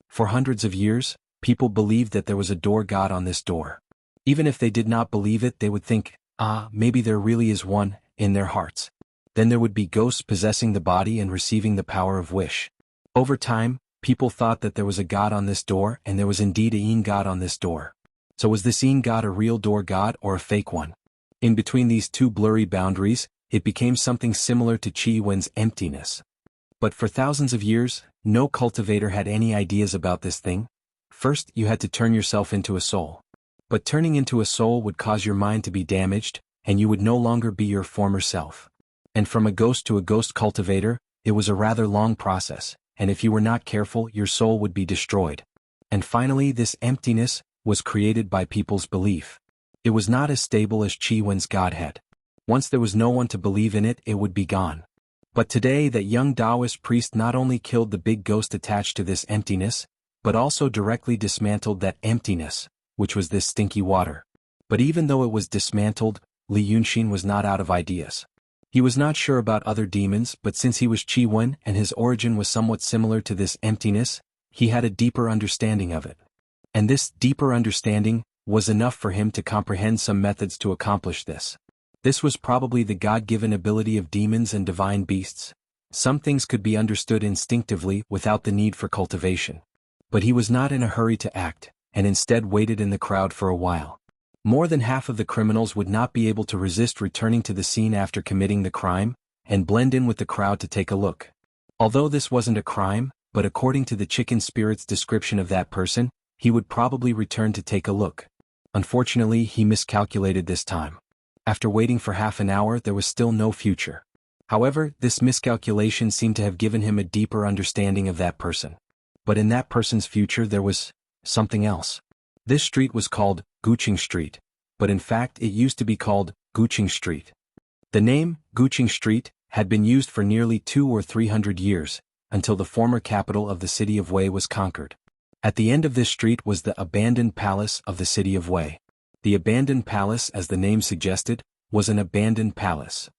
For hundreds of years, people believed that there was a door god on this door. Even if they did not believe it, they would think, maybe there really is one, in their hearts. Then there would be ghosts possessing the body and receiving the power of wish. Over time, people thought that there was a god on this door and there was indeed a Yin god on this door. So was this Yin god a real door god or a fake one? In between these two blurry boundaries, it became something similar to Qi Wen's emptiness. But for thousands of years, no cultivator had any ideas about this thing. First, you had to turn yourself into a soul. But turning into a soul would cause your mind to be damaged, and you would no longer be your former self. And from a ghost to a ghost cultivator, it was a rather long process, and if you were not careful, your soul would be destroyed. And finally, this emptiness was created by people's belief. It was not as stable as Qi Wen's godhead. Once there was no one to believe in it, it would be gone. But today that young Taoist priest not only killed the big ghost attached to this emptiness, but also directly dismantled that emptiness, which was this stinky water. But even though it was dismantled, Li Yunxin was not out of ideas. He was not sure about other demons, but since he was Qi Wen and his origin was somewhat similar to this emptiness, he had a deeper understanding of it. And this deeper understanding was enough for him to comprehend some methods to accomplish this. This was probably the God-given ability of demons and divine beasts. Some things could be understood instinctively without the need for cultivation. But he was not in a hurry to act, and instead waited in the crowd for a while. More than half of the criminals would not be able to resist returning to the scene after committing the crime, and blend in with the crowd to take a look. Although this wasn't a crime, but according to the chicken spirit's description of that person, he would probably return to take a look. Unfortunately, he miscalculated this time. After waiting for half an hour, there was still no future. However, this miscalculation seemed to have given him a deeper understanding of that person. But in that person's future there was something else. This street was called Guqing Street, but in fact it used to be called Guqing Street. The name, Guqing Street, had been used for nearly 200 or 300 years, until the former capital of the city of Wei was conquered. At the end of this street was the abandoned palace of the city of Wei. The abandoned palace, as the name suggested, was an abandoned palace.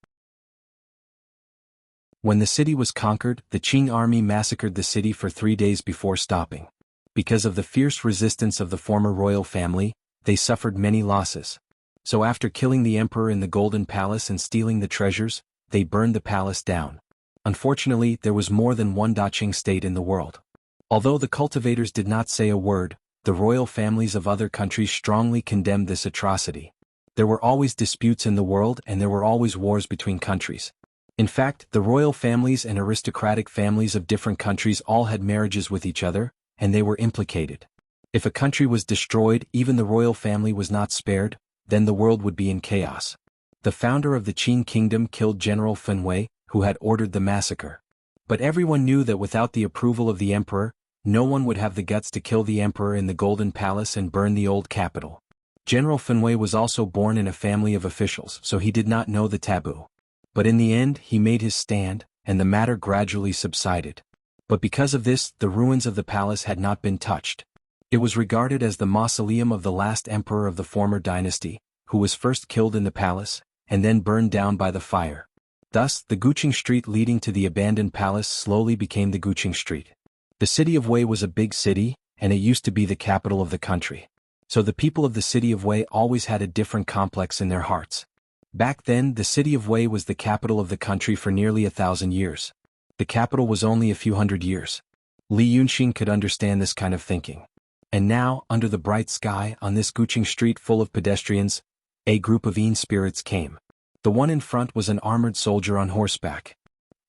When the city was conquered, the Qing army massacred the city for 3 days before stopping. Because of the fierce resistance of the former royal family, they suffered many losses. So after killing the emperor in the Golden Palace and stealing the treasures, they burned the palace down. Unfortunately, there was more than one Daqing state in the world. Although the cultivators did not say a word, the royal families of other countries strongly condemned this atrocity. There were always disputes in the world and there were always wars between countries. In fact, the royal families and aristocratic families of different countries all had marriages with each other, and they were implicated. If a country was destroyed, even the royal family was not spared, then the world would be in chaos. The founder of the Qing kingdom killed General Fen Wei, who had ordered the massacre. But everyone knew that without the approval of the emperor, no one would have the guts to kill the emperor in the Golden Palace and burn the old capital. General Fen Wei was also born in a family of officials, so he did not know the taboo. But in the end, he made his stand, and the matter gradually subsided. But because of this, the ruins of the palace had not been touched. It was regarded as the mausoleum of the last emperor of the former dynasty, who was first killed in the palace, and then burned down by the fire. Thus, the Guqing Street leading to the abandoned palace slowly became the Guqing Street. The city of Wei was a big city, and it used to be the capital of the country. So the people of the city of Wei always had a different complex in their hearts. Back then, the city of Wei was the capital of the country for nearly 1,000 years. The capital was only a few hundred years. Li Yunxing could understand this kind of thinking. And now, under the bright sky, on this Guqing street full of pedestrians, a group of Yin spirits came. The one in front was an armored soldier on horseback.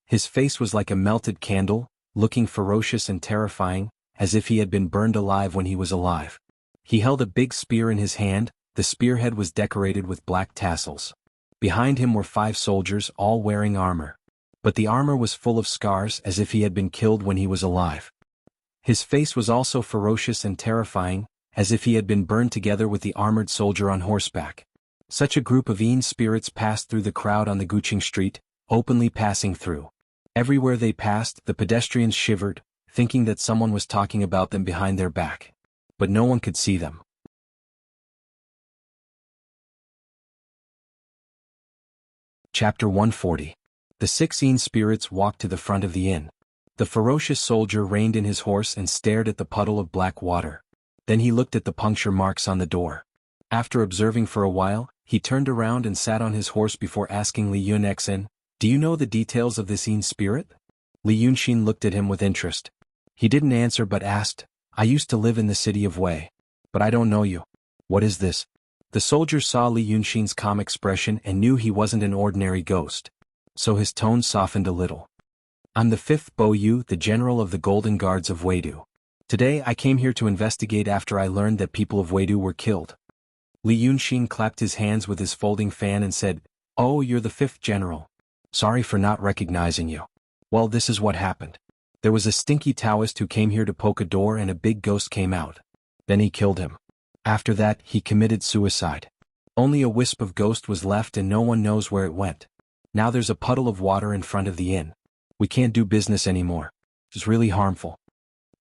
His face was like a melted candle, looking ferocious and terrifying, as if he had been burned alive when he was alive. He held a big spear in his hand. The spearhead was decorated with black tassels. Behind him were 5 soldiers, all wearing armor. But the armor was full of scars, as if he had been killed when he was alive. His face was also ferocious and terrifying, as if he had been burned together with the armored soldier on horseback. Such a group of Yin spirits passed through the crowd on the Guqing street, openly passing through. Everywhere they passed, the pedestrians shivered, thinking that someone was talking about them behind their back. But no one could see them. Chapter 140. The 6 Yin spirits walked to the front of the inn. The ferocious soldier reined in his horse and stared at the puddle of black water. Then he looked at the puncture marks on the door. After observing for a while, he turned around and sat on his horse before asking Li Yunxin, "Do you know the details of this Yin spirit?" Li Yunxin looked at him with interest. He didn't answer but asked, "I used to live in the city of Wei. But I don't know you. What is this?" The soldier saw Li Yunxin's calm expression and knew he wasn't an ordinary ghost. So his tone softened a little. "I'm the 5th Bo Yu, the general of the Golden Guards of Weidu. Today I came here to investigate after I learned that people of Weidu were killed." Li Yunxin clapped his hands with his folding fan and said, "Oh, you're the 5th general. Sorry for not recognizing you. Well, this is what happened. There was a stinky Taoist who came here to poke a door and a big ghost came out. Then he killed him. After that, he committed suicide. Only a wisp of ghost was left and no one knows where it went. Now there's a puddle of water in front of the inn. We can't do business anymore. It's really harmful."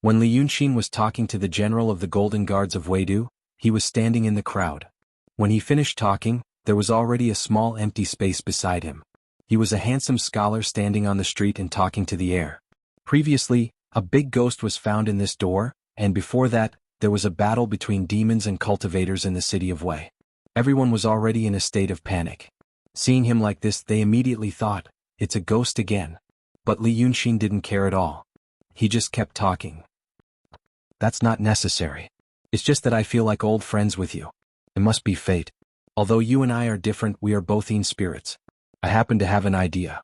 When Li Yunxin was talking to the general of the Golden Guards of Weidu, he was standing in the crowd. When he finished talking, there was already a small empty space beside him. He was a handsome scholar standing on the street and talking to the air. Previously, a big ghost was found in this door, and before that, there was a battle between demons and cultivators in the city of Wei. Everyone was already in a state of panic. Seeing him like this, they immediately thought, "It's a ghost again." But Li Yunxin didn't care at all. He just kept talking. "That's not necessary. It's just that I feel like old friends with you. It must be fate. Although you and I are different, we are both Yin spirits. I happen to have an idea."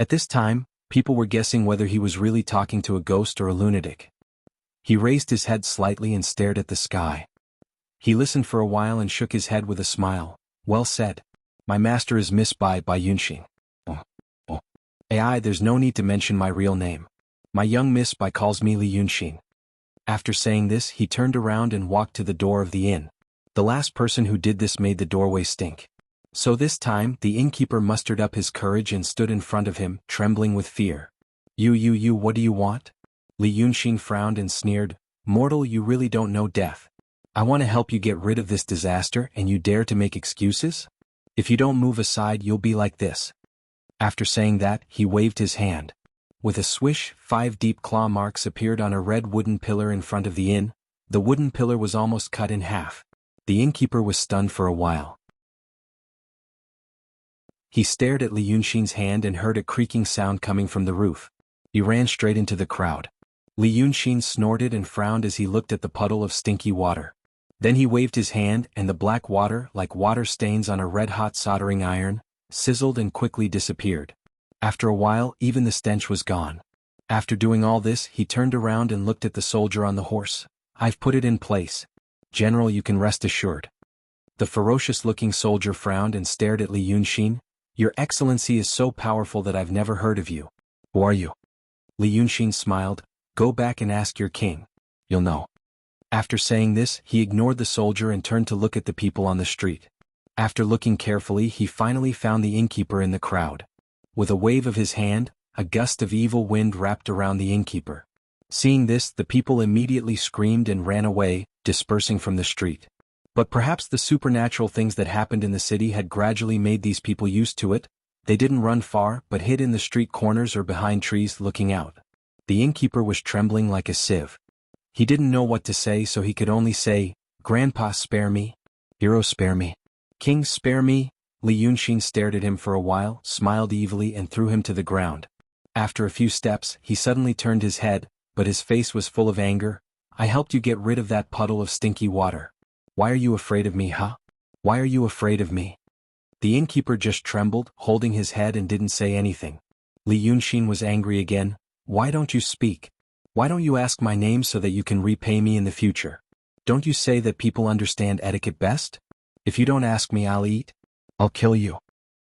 At this time, people were guessing whether he was really talking to a ghost or a lunatic. He raised his head slightly and stared at the sky. He listened for a while and shook his head with a smile. "Well said. My master is Miss Bai Yunxing. Oh. AI, there's no need to mention my real name. My young Miss Bai calls me Li Yunxin." After saying this, he turned around and walked to the door of the inn. The last person who did this made the doorway stink. So this time, the innkeeper mustered up his courage and stood in front of him, trembling with fear. You, what do you want?" Li Yunxin frowned and sneered, "Mortal, you really don't know death. I want to help you get rid of this disaster and you dare to make excuses? If you don't move aside, you'll be like this." After saying that, he waved his hand. With a swish, 5 deep claw marks appeared on a red wooden pillar in front of the inn. The wooden pillar was almost cut in half. The innkeeper was stunned for a while. He stared at Li Yunxin's hand and heard a creaking sound coming from the roof. He ran straight into the crowd. Li Yunxin snorted and frowned as he looked at the puddle of stinky water. Then he waved his hand and the black water, like water stains on a red-hot soldering iron, sizzled and quickly disappeared. After a while, even the stench was gone. After doing all this, he turned around and looked at the soldier on the horse. "I've put it in place. General, you can rest assured." The ferocious-looking soldier frowned and stared at Li Yunxin. "Your Excellency is so powerful that I've never heard of you. Who are you?" Li Yunxin smiled. "Go back and ask your king. You'll know." After saying this, he ignored the soldier and turned to look at the people on the street. After looking carefully, he finally found the innkeeper in the crowd. With a wave of his hand, a gust of evil wind wrapped around the innkeeper. Seeing this, the people immediately screamed and ran away, dispersing from the street. But perhaps the supernatural things that happened in the city had gradually made these people used to it. They didn't run far, but hid in the street corners or behind trees looking out. The innkeeper was trembling like a sieve. He didn't know what to say, so he could only say, Grandpa, spare me. Hero, spare me. King, spare me. Li Yunxin stared at him for a while, smiled evilly and threw him to the ground. After a few steps, he suddenly turned his head, but his face was full of anger. I helped you get rid of that puddle of stinky water. Why are you afraid of me, huh? Why are you afraid of me? The innkeeper just trembled, holding his head and didn't say anything. Li Yunxin was angry again. Why don't you speak? Why don't you ask my name so that you can repay me in the future? Don't you say that people understand etiquette best? If you don't ask me, I'll eat. I'll kill you.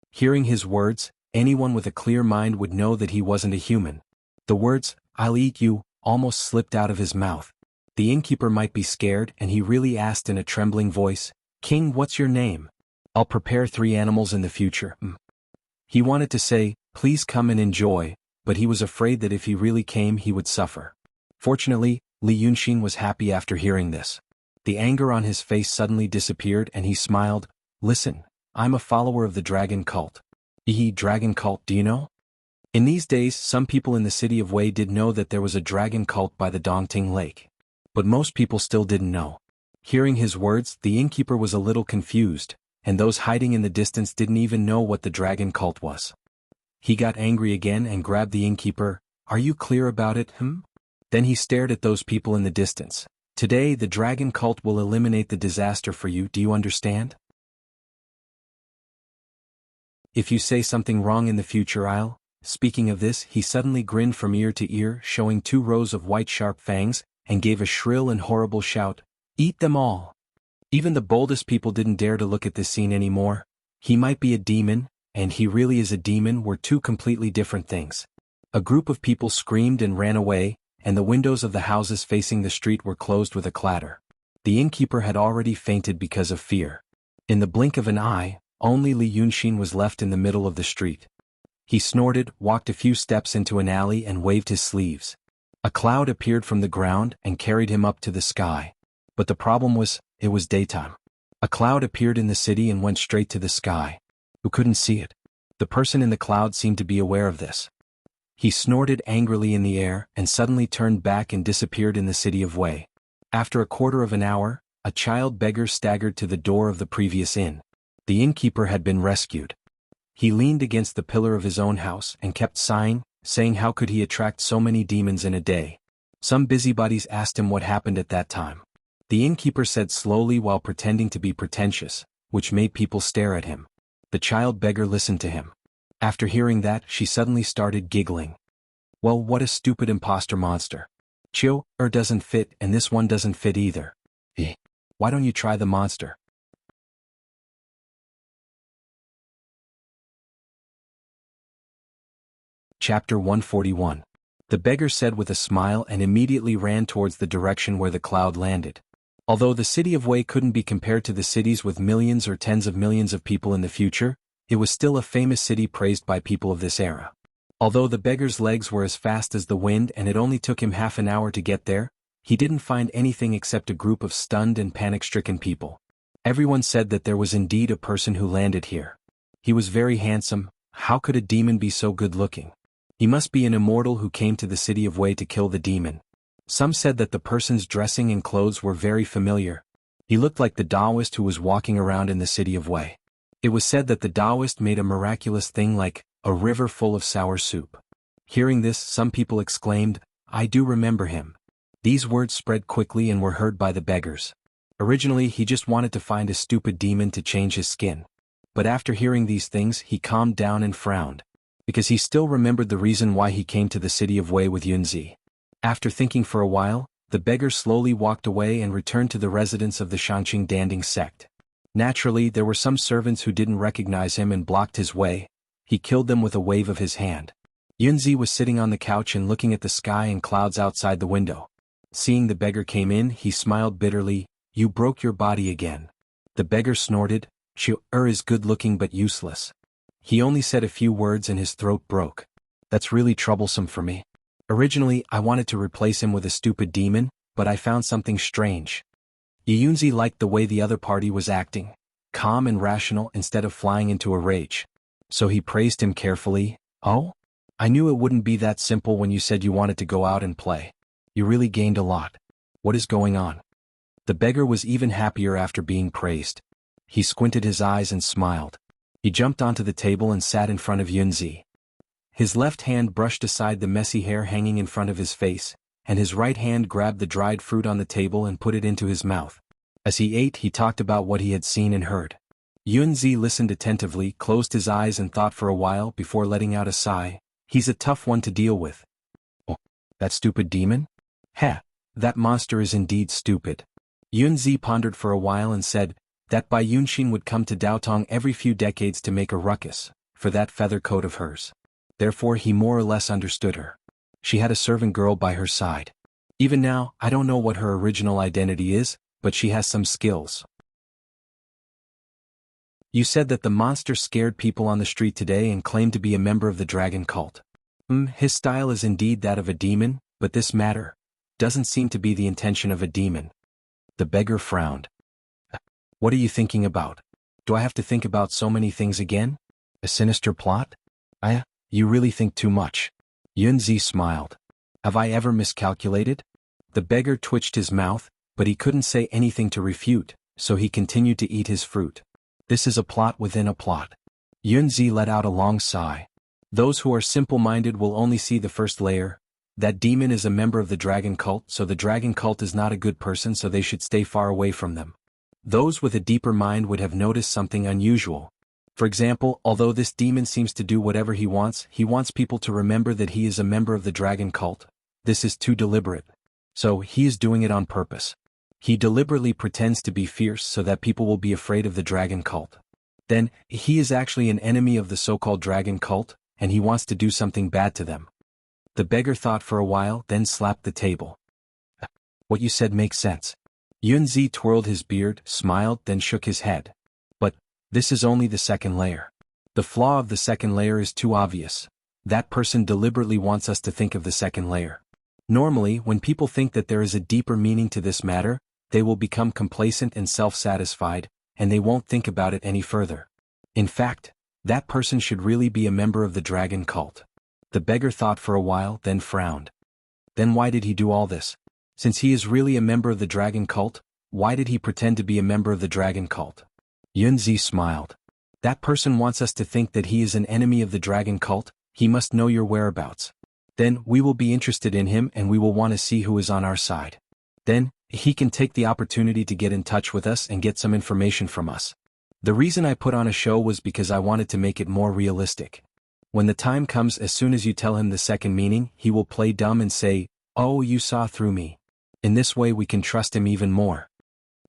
Hearing his words, anyone with a clear mind would know that he wasn't a human. The words, I'll eat you, almost slipped out of his mouth. The innkeeper might be scared and he really asked in a trembling voice, King, what's your name? I'll prepare 3 animals in the future. He wanted to say, please come and enjoy, but he was afraid that if he really came he would suffer. Fortunately, Li Yunxin was happy after hearing this. The anger on his face suddenly disappeared and he smiled. Listen, I'm a follower of the dragon cult. Dragon cult, do you know? In these days, some people in the city of Wei did know that there was a dragon cult by the Dongting Lake. But most people still didn't know. Hearing his words, the innkeeper was a little confused, and those hiding in the distance didn't even know what the dragon cult was. He got angry again and grabbed the innkeeper. Are you clear about it, Then he stared at those people in the distance. Today the dragon cult will eliminate the disaster for you, do you understand? If you say something wrong in the future I'll... Speaking of this, he suddenly grinned from ear to ear, showing 2 rows of white sharp fangs, and gave a shrill and horrible shout. Eat them all! Even the boldest people didn't dare to look at this scene anymore. He might be a demon, and he really is a demon were 2 completely different things. A group of people screamed and ran away, and the windows of the houses facing the street were closed with a clatter. The innkeeper had already fainted because of fear. In the blink of an eye, only Li Yunxin was left in the middle of the street. He snorted, walked a few steps into an alley and waved his sleeves. A cloud appeared from the ground and carried him up to the sky. But the problem was, it was daytime. A cloud appeared in the city and went straight to the sky. Who couldn't see it? The person in the cloud seemed to be aware of this. He snorted angrily in the air and suddenly turned back and disappeared in the city of Wei. After a quarter of an hour, a child beggar staggered to the door of the previous inn. The innkeeper had been rescued. He leaned against the pillar of his own house and kept sighing, saying how could he attract so many demons in a day. Some busybodies asked him what happened at that time. The innkeeper said slowly while pretending to be pretentious, which made people stare at him. The child beggar listened to him. After hearing that, she suddenly started giggling. Well, what a stupid imposter monster. Doesn't fit and this one doesn't fit either. Why don't you try the monster? Chapter 141. The beggar said with a smile and immediately ran towards the direction where the cloud landed. Although the city of Wei couldn't be compared to the cities with millions or tens of millions of people in the future, it was still a famous city praised by people of this era. Although the beggar's legs were as fast as the wind and it only took him half an hour to get there, he didn't find anything except a group of stunned and panic-stricken people. Everyone said that there was indeed a person who landed here. He was very handsome. How could a demon be so good-looking? He must be an immortal who came to the city of Wei to kill the demon. Some said that the person's dressing and clothes were very familiar. He looked like the Taoist who was walking around in the city of Wei. It was said that the Taoist made a miraculous thing like a river full of sour soup. Hearing this, some people exclaimed, I do remember him. These words spread quickly and were heard by the beggars. Originally, he just wanted to find a stupid demon to change his skin. But after hearing these things, he calmed down and frowned. Because he still remembered the reason why he came to the city of Wei with Yunzi. After thinking for a while, the beggar slowly walked away and returned to the residence of the Shanqing Danding sect. Naturally, there were some servants who didn't recognize him and blocked his way. He killed them with a wave of his hand. Yunzi was sitting on the couch and looking at the sky and clouds outside the window. Seeing the beggar came in, he smiled bitterly. You broke your body again. The beggar snorted. She is good-looking but useless. He only said a few words and his throat broke. That's really troublesome for me. Originally, I wanted to replace him with a stupid demon, but I found something strange. Yunzi liked the way the other party was acting, calm and rational instead of flying into a rage. So he praised him carefully. Oh? I knew it wouldn't be that simple when you said you wanted to go out and play. You really gained a lot. What is going on? The beggar was even happier after being praised. He squinted his eyes and smiled. He jumped onto the table and sat in front of Yunzi. His left hand brushed aside the messy hair hanging in front of his face, and his right hand grabbed the dried fruit on the table and put it into his mouth. As he ate, he talked about what he had seen and heard. Yunzi listened attentively, closed his eyes and thought for a while before letting out a sigh. He's a tough one to deal with. Oh, that stupid demon? Heh, that monster is indeed stupid. Yunzi pondered for a while and said that Bai Yunxin would come to Daotong every few decades to make a ruckus, for that feather coat of hers. Therefore he more or less understood her. She had a servant girl by her side. Even now, I don't know what her original identity is, but she has some skills. You said that the monster scared people on the street today and claimed to be a member of the dragon cult. His style is indeed that of a demon, but this matter doesn't seem to be the intention of a demon. The beggar frowned. What are you thinking about? Do I have to think about so many things again? A sinister plot? You really think too much. Yunzi smiled. Have I ever miscalculated? The beggar twitched his mouth, but he couldn't say anything to refute, so he continued to eat his fruit. This is a plot within a plot. Yunzi let out a long sigh. Those who are simple-minded will only see the first layer. That demon is a member of the dragon cult, so the dragon cult is not a good person, so they should stay far away from them. Those with a deeper mind would have noticed something unusual. For example, although this demon seems to do whatever he wants people to remember that he is a member of the dragon cult. This is too deliberate. So he is doing it on purpose. He deliberately pretends to be fierce so that people will be afraid of the dragon cult. Then, he is actually an enemy of the so-called dragon cult, and he wants to do something bad to them. The beggar thought for a while, then slapped the table. What you said makes sense. Yunzi twirled his beard, smiled, then shook his head. But this is only the second layer. The flaw of the second layer is too obvious. That person deliberately wants us to think of the second layer. Normally, when people think that there is a deeper meaning to this matter, they will become complacent and self-satisfied, and they won't think about it any further. In fact, that person should really be a member of the dragon cult. The beggar thought for a while, then frowned. Then why did he do all this? Since he is really a member of the dragon cult, why did he pretend to be a member of the dragon cult? Yunzi smiled. That person wants us to think that he is an enemy of the dragon cult. He must know your whereabouts. Then we will be interested in him and we will want to see who is on our side. Then, he can take the opportunity to get in touch with us and get some information from us. The reason I put on a show was because I wanted to make it more realistic. When the time comes, as soon as you tell him the second meaning, he will play dumb and say, "Oh, you saw through me." In this way we can trust him even more.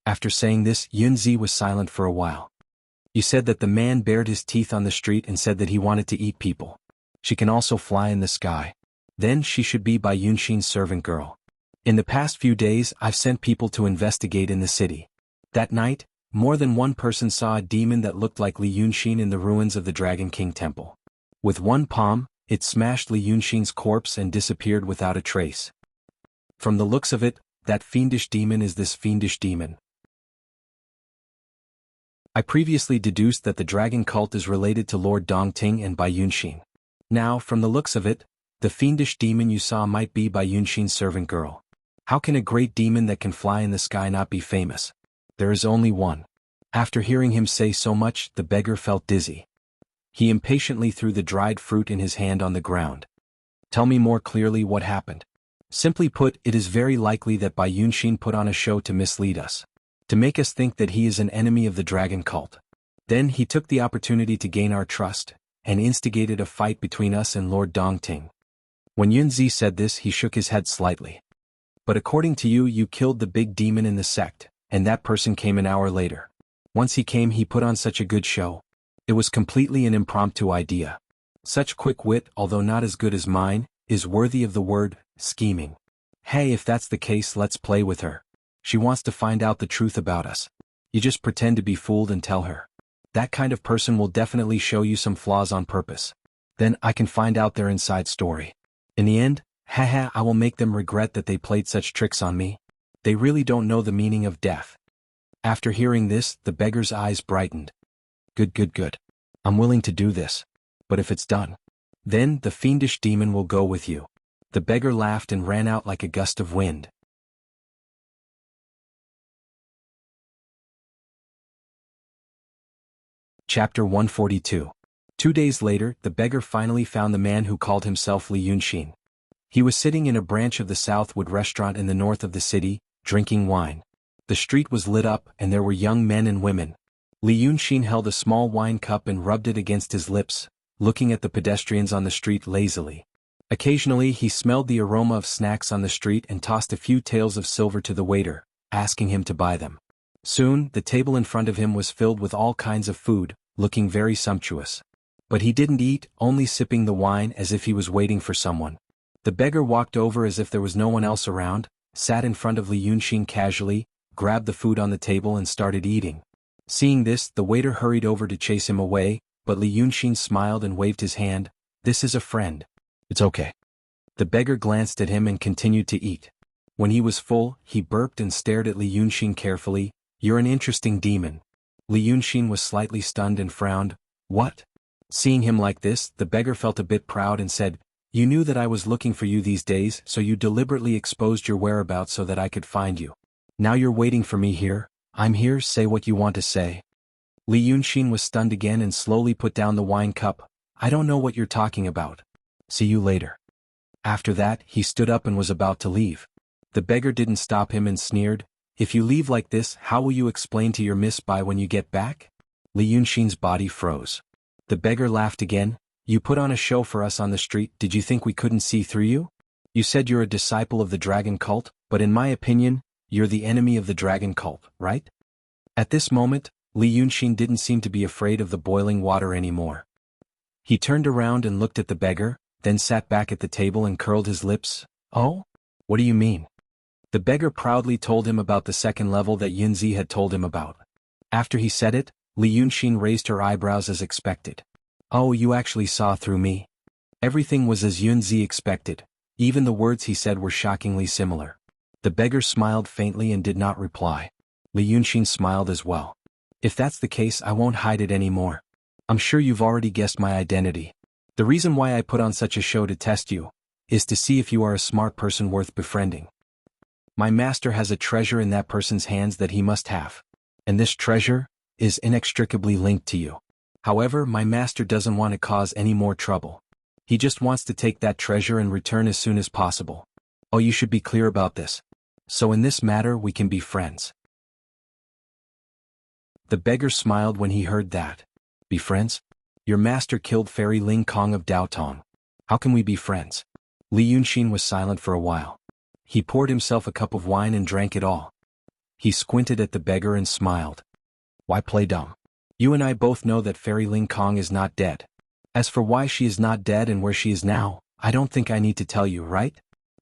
After saying this, Yunzi was silent for a while. You said that the man bared his teeth on the street and said that he wanted to eat people. She can also fly in the sky. Then she should be Bai Yunxin's servant girl. In the past few days, I've sent people to investigate in the city. That night, more than one person saw a demon that looked like Li Yunxin in the ruins of the Dragon King Temple. With one palm, it smashed Li Yunxin's corpse and disappeared without a trace. From the looks of it, that fiendish demon is this fiendish demon. I previously deduced that the dragon cult is related to Lord Dongting and Bai Yunxin. Now, from the looks of it, the fiendish demon you saw might be Bai Yunxin's servant girl. How can a great demon that can fly in the sky not be famous? There is only one. After hearing him say so much, the beggar felt dizzy. He impatiently threw the dried fruit in his hand on the ground. Tell me more clearly what happened. Simply put, it is very likely that Bai Yunxin put on a show to mislead us. To make us think that he is an enemy of the dragon cult. Then he took the opportunity to gain our trust, and instigated a fight between us and Lord Dongting. When Yunzi said this, he shook his head slightly. But according to you, you killed the big demon in the sect, and that person came an hour later. Once he came, he put on such a good show. It was completely an impromptu idea. Such quick wit, although not as good as mine, is worthy of the word, scheming. Hey, if that's the case, let's play with her. She wants to find out the truth about us. You just pretend to be fooled and tell her. That kind of person will definitely show you some flaws on purpose. Then I can find out their inside story. In the end, I will make them regret that they played such tricks on me. They really don't know the meaning of death. After hearing this, the beggar's eyes brightened. Good. I'm willing to do this. But if it's done, then the fiendish demon will go with you. The beggar laughed and ran out like a gust of wind. Chapter 142. 2 days later, the beggar finally found the man who called himself Li Yunxin. He was sitting in a branch of the Southwood restaurant in the north of the city, drinking wine. The street was lit up and there were young men and women. Li Yunxin held a small wine cup and rubbed it against his lips, looking at the pedestrians on the street lazily. Occasionally he smelled the aroma of snacks on the street and tossed a few taels of silver to the waiter, asking him to buy them. Soon, the table in front of him was filled with all kinds of food, looking very sumptuous. But he didn't eat, only sipping the wine as if he was waiting for someone. The beggar walked over as if there was no one else around, sat in front of Li Yunxin casually, grabbed the food on the table and started eating. Seeing this, the waiter hurried over to chase him away, but Li Yunxin smiled and waved his hand. "This is a friend. It's okay." The beggar glanced at him and continued to eat. When he was full, he burped and stared at Li Yunxin carefully. "You're an interesting demon." Li Yunxin was slightly stunned and frowned. "What?" Seeing him like this, the beggar felt a bit proud and said, "You knew that I was looking for you these days, so you deliberately exposed your whereabouts so that I could find you. Now you're waiting for me here. I'm here, say what you want to say." Li Yunxin was stunned again and slowly put down the wine cup. "I don't know what you're talking about. See you later." After that, he stood up and was about to leave. The beggar didn't stop him and sneered, "If you leave like this, how will you explain to your Miss Bai when you get back?" Li Yunxin's body froze. The beggar laughed again. "You put on a show for us on the street. Did you think we couldn't see through you? You said you're a disciple of the dragon cult, but in my opinion, you're the enemy of the dragon cult, right?" At this moment, Li Yunxin didn't seem to be afraid of the boiling water anymore. He turned around and looked at the beggar, then sat back at the table and curled his lips. "Oh? What do you mean?" The beggar proudly told him about the second level that Yunzi had told him about. After he said it, Li Yunxin raised her eyebrows as expected. "Oh, you actually saw through me?" Everything was as Yunzi expected. Even the words he said were shockingly similar. The beggar smiled faintly and did not reply. Li Yunxin smiled as well. "If that's the case, I won't hide it anymore. I'm sure you've already guessed my identity. The reason why I put on such a show to test you is to see if you are a smart person worth befriending. My master has a treasure in that person's hands that he must have. And this treasure is inextricably linked to you. However, my master doesn't want to cause any more trouble. He just wants to take that treasure and return as soon as possible. Oh, you should be clear about this. So in this matter we can be friends." The beggar smiled when he heard that. "Be friends? Your master killed Fairy Ling Kong of Daotong. How can we be friends?" Li Yunxin was silent for a while. He poured himself a cup of wine and drank it all. He squinted at the beggar and smiled. "Why play dumb? You and I both know that Fairy Ling Kong is not dead. As for why she is not dead and where she is now, I don't think I need to tell you, right?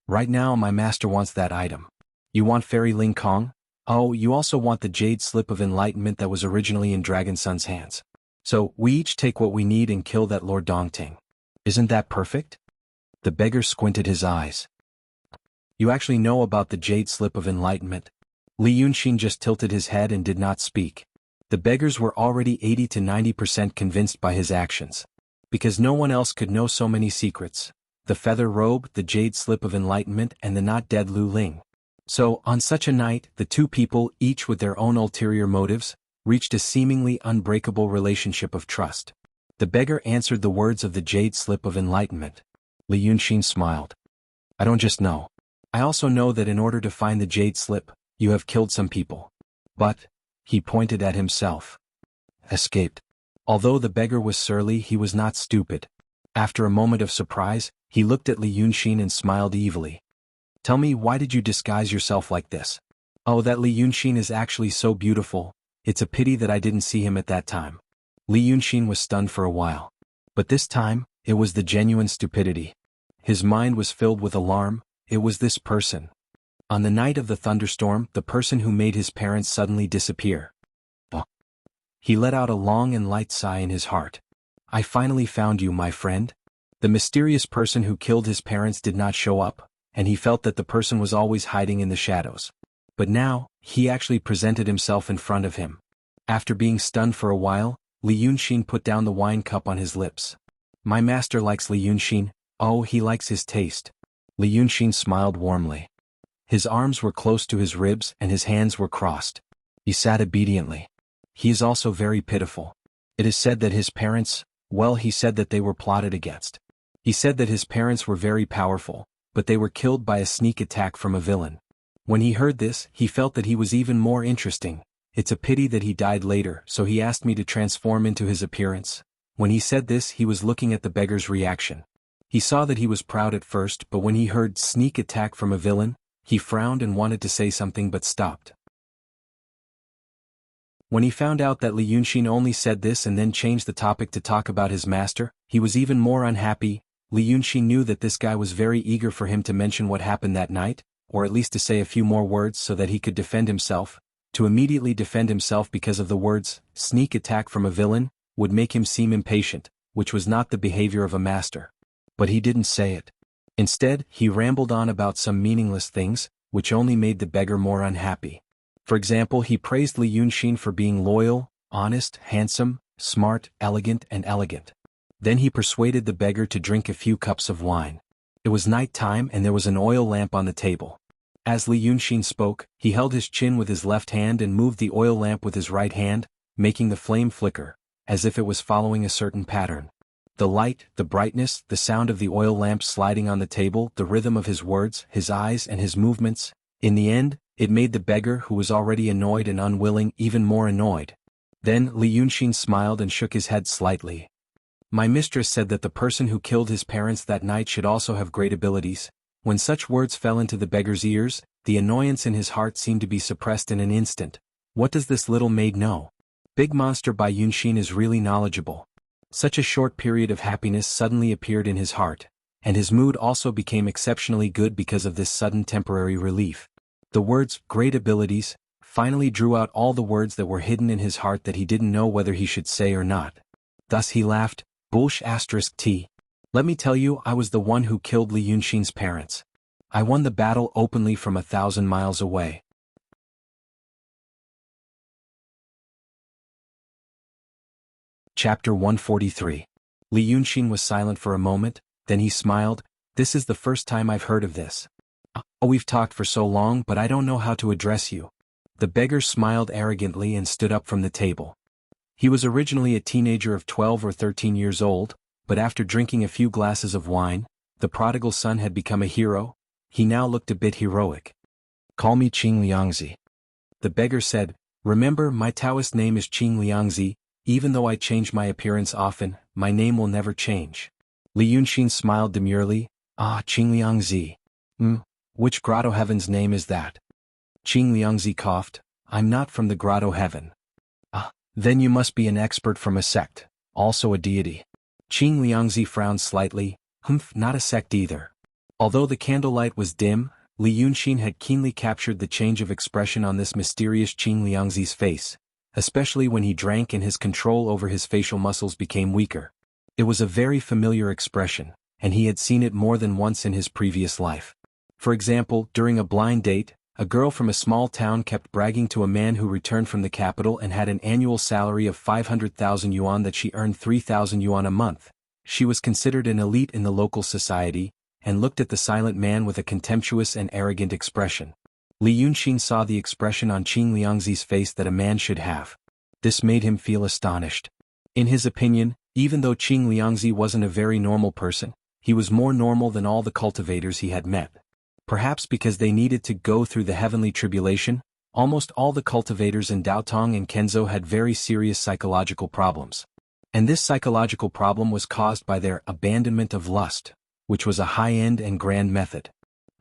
Right now my master wants that item. You want Fairy Ling Kong? Oh, you also want the jade slip of enlightenment that was originally in Dragon Sun's hands. So, we each take what we need and kill that Lord Dongting. Isn't that perfect?" The beggar squinted his eyes. "You actually know about the jade slip of enlightenment?" Li Yunxin just tilted his head and did not speak. The beggars were already 80 to 90% convinced by his actions. Because no one else could know so many secrets. The feather robe, the jade slip of enlightenment, and the not dead Lu Ling. So, on such a night, the two people, each with their own ulterior motives, reached a seemingly unbreakable relationship of trust. The beggar answered the words of the jade slip of enlightenment. Li Yunxin smiled. "I don't just know. I also know that in order to find the jade slip, you have killed some people. But," he pointed at himself, "escaped." Although the beggar was surly, he was not stupid. After a moment of surprise, he looked at Li Yunxin and smiled evilly. "Tell me, why did you disguise yourself like this?" "Oh, that Li Yunxin is actually so beautiful. It's a pity that I didn't see him at that time." Li Yunxin was stunned for a while. But this time, it was the genuine stupidity. His mind was filled with alarm. It was this person. On the night of the thunderstorm, the person who made his parents suddenly disappear. He let out a long and light sigh in his heart. "I finally found you, my friend." The mysterious person who killed his parents did not show up, and he felt that the person was always hiding in the shadows. But now, he actually presented himself in front of him. After being stunned for a while, Li Yunxin put down the wine cup on his lips. "My master likes Li Yunxin. Oh, he likes his taste." Li Yunxin smiled warmly. His arms were close to his ribs and his hands were crossed. He sat obediently. "He is also very pitiful. It is said that his parents, well, he said that they were plotted against. He said that his parents were very powerful, but they were killed by a sneak attack from a villain. When he heard this, he felt that he was even more interesting. It's a pity that he died later, so he asked me to transform into his appearance. When he said this, he was looking at the beggar's reaction. He saw that he was proud at first, but when he heard sneak attack from a villain, he frowned and wanted to say something but stopped. When he found out that Li Yunxin only said this and then changed the topic to talk about his master, he was even more unhappy. Li Yunxin knew that this guy was very eager for him to mention what happened that night, or at least to say a few more words so that he could defend himself. To immediately defend himself because of the words, sneak attack from a villain, would make him seem impatient, which was not the behavior of a master. But he didn't say it. Instead, he rambled on about some meaningless things, which only made the beggar more unhappy. For example, he praised Li Yunxin for being loyal, honest, handsome, smart, elegant, and elegant. Then he persuaded the beggar to drink a few cups of wine. It was night time and there was an oil lamp on the table. As Li Yunxin spoke, he held his chin with his left hand and moved the oil lamp with his right hand, making the flame flicker, as if it was following a certain pattern. The light, the brightness, the sound of the oil lamp sliding on the table, the rhythm of his words, his eyes and his movements, in the end, it made the beggar who was already annoyed and unwilling even more annoyed. Then Li Yunxin smiled and shook his head slightly. My mistress said that the person who killed his parents that night should also have great abilities. When such words fell into the beggar's ears, the annoyance in his heart seemed to be suppressed in an instant. What does this little maid know? Big Monster by Yunxin is really knowledgeable. Such a short period of happiness suddenly appeared in his heart, and his mood also became exceptionally good because of this sudden temporary relief. The words, great abilities, finally drew out all the words that were hidden in his heart that he didn't know whether he should say or not. Thus he laughed, **T. Let me tell you, I was the one who killed Li Yunxin's parents. I won the battle openly from 1,000 miles away. Chapter 143. Li Yunxin was silent for a moment, then he smiled. This is the first time I've heard of this. Oh, we've talked for so long, but I don't know how to address you. The beggar smiled arrogantly and stood up from the table. He was originally a teenager of 12 or 13 years old, but after drinking a few glasses of wine, the prodigal son had become a hero. He now looked a bit heroic. Call me Qing Liangzi. The beggar said, remember, my Taoist name is Qing Liangzi. Even though I change my appearance often, my name will never change. Li Yunxin smiled demurely. Qing Liangzi. Which grotto heaven's name is that? Qing Liangzi coughed. I'm not from the grotto heaven. Then you must be an expert from a sect, also a deity. Qing Liangzi frowned slightly. Not a sect either. Although the candlelight was dim, Li Yunxin had keenly captured the change of expression on this mysterious Qing Liangzi's face, especially when he drank and his control over his facial muscles became weaker. It was a very familiar expression, and he had seen it more than once in his previous life. For example, during a blind date, a girl from a small town kept bragging to a man who returned from the capital and had an annual salary of 500,000 yuan that she earned 3,000 yuan a month. She was considered an elite in the local society, and looked at the silent man with a contemptuous and arrogant expression. Li Yunxin saw the expression on Qing Liangzi's face that a man should have. This made him feel astonished. In his opinion, even though Qing Liangzi wasn't a very normal person, he was more normal than all the cultivators he had met. Perhaps because they needed to go through the heavenly tribulation, almost all the cultivators in Daotong and Kenzo had very serious psychological problems. And this psychological problem was caused by their abandonment of lust, which was a high-end and grand method.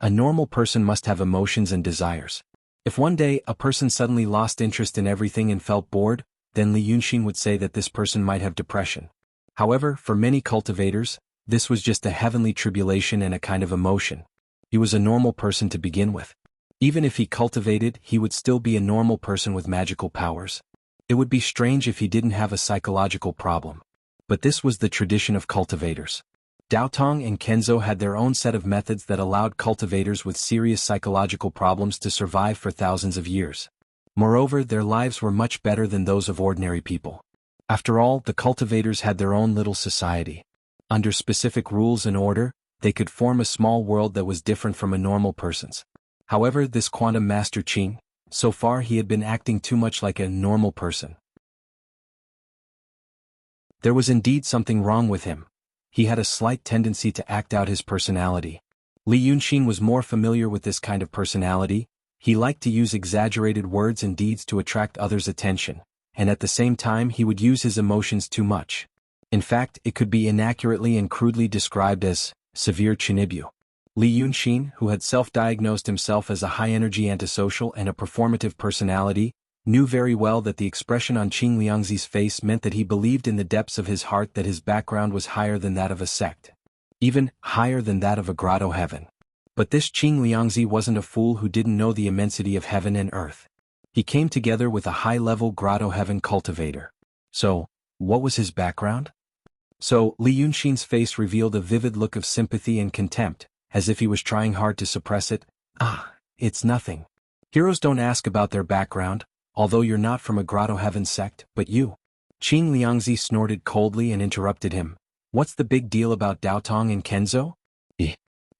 A normal person must have emotions and desires. If one day a person suddenly lost interest in everything and felt bored, then Li Yunxin would say that this person might have depression. However, for many cultivators, this was just a heavenly tribulation and a kind of emotion. He was a normal person to begin with. Even if he cultivated, he would still be a normal person with magical powers. It would be strange if he didn't have a psychological problem. But this was the tradition of cultivators. Daotong and Kenzo had their own set of methods that allowed cultivators with serious psychological problems to survive for thousands of years. Moreover, their lives were much better than those of ordinary people. After all, the cultivators had their own little society. Under specific rules and order, they could form a small world that was different from a normal person's. However, this quantum master Qing, so far he had been acting too much like a normal person. There was indeed something wrong with him. He had a slight tendency to act out his personality. Li Yunxin was more familiar with this kind of personality. He liked to use exaggerated words and deeds to attract others' attention, and at the same time he would use his emotions too much. In fact, it could be inaccurately and crudely described as severe chinibyu. Li Yunxin, who had self-diagnosed himself as a high-energy antisocial and a performative personality, knew very well that the expression on Qing Liangzi's face meant that he believed in the depths of his heart that his background was higher than that of a sect. Even higher than that of a grotto heaven. But this Qing Liangzi wasn't a fool who didn't know the immensity of heaven and earth. He came together with a high-level grotto heaven cultivator. So, what was his background? So, Li Yunxin's face revealed a vivid look of sympathy and contempt, as if he was trying hard to suppress it. Ah, it's nothing. Heroes don't ask about their background, although you're not from a grotto heaven sect, but you. Qing Liangzi snorted coldly and interrupted him. What's the big deal about Daotong and Kenzo?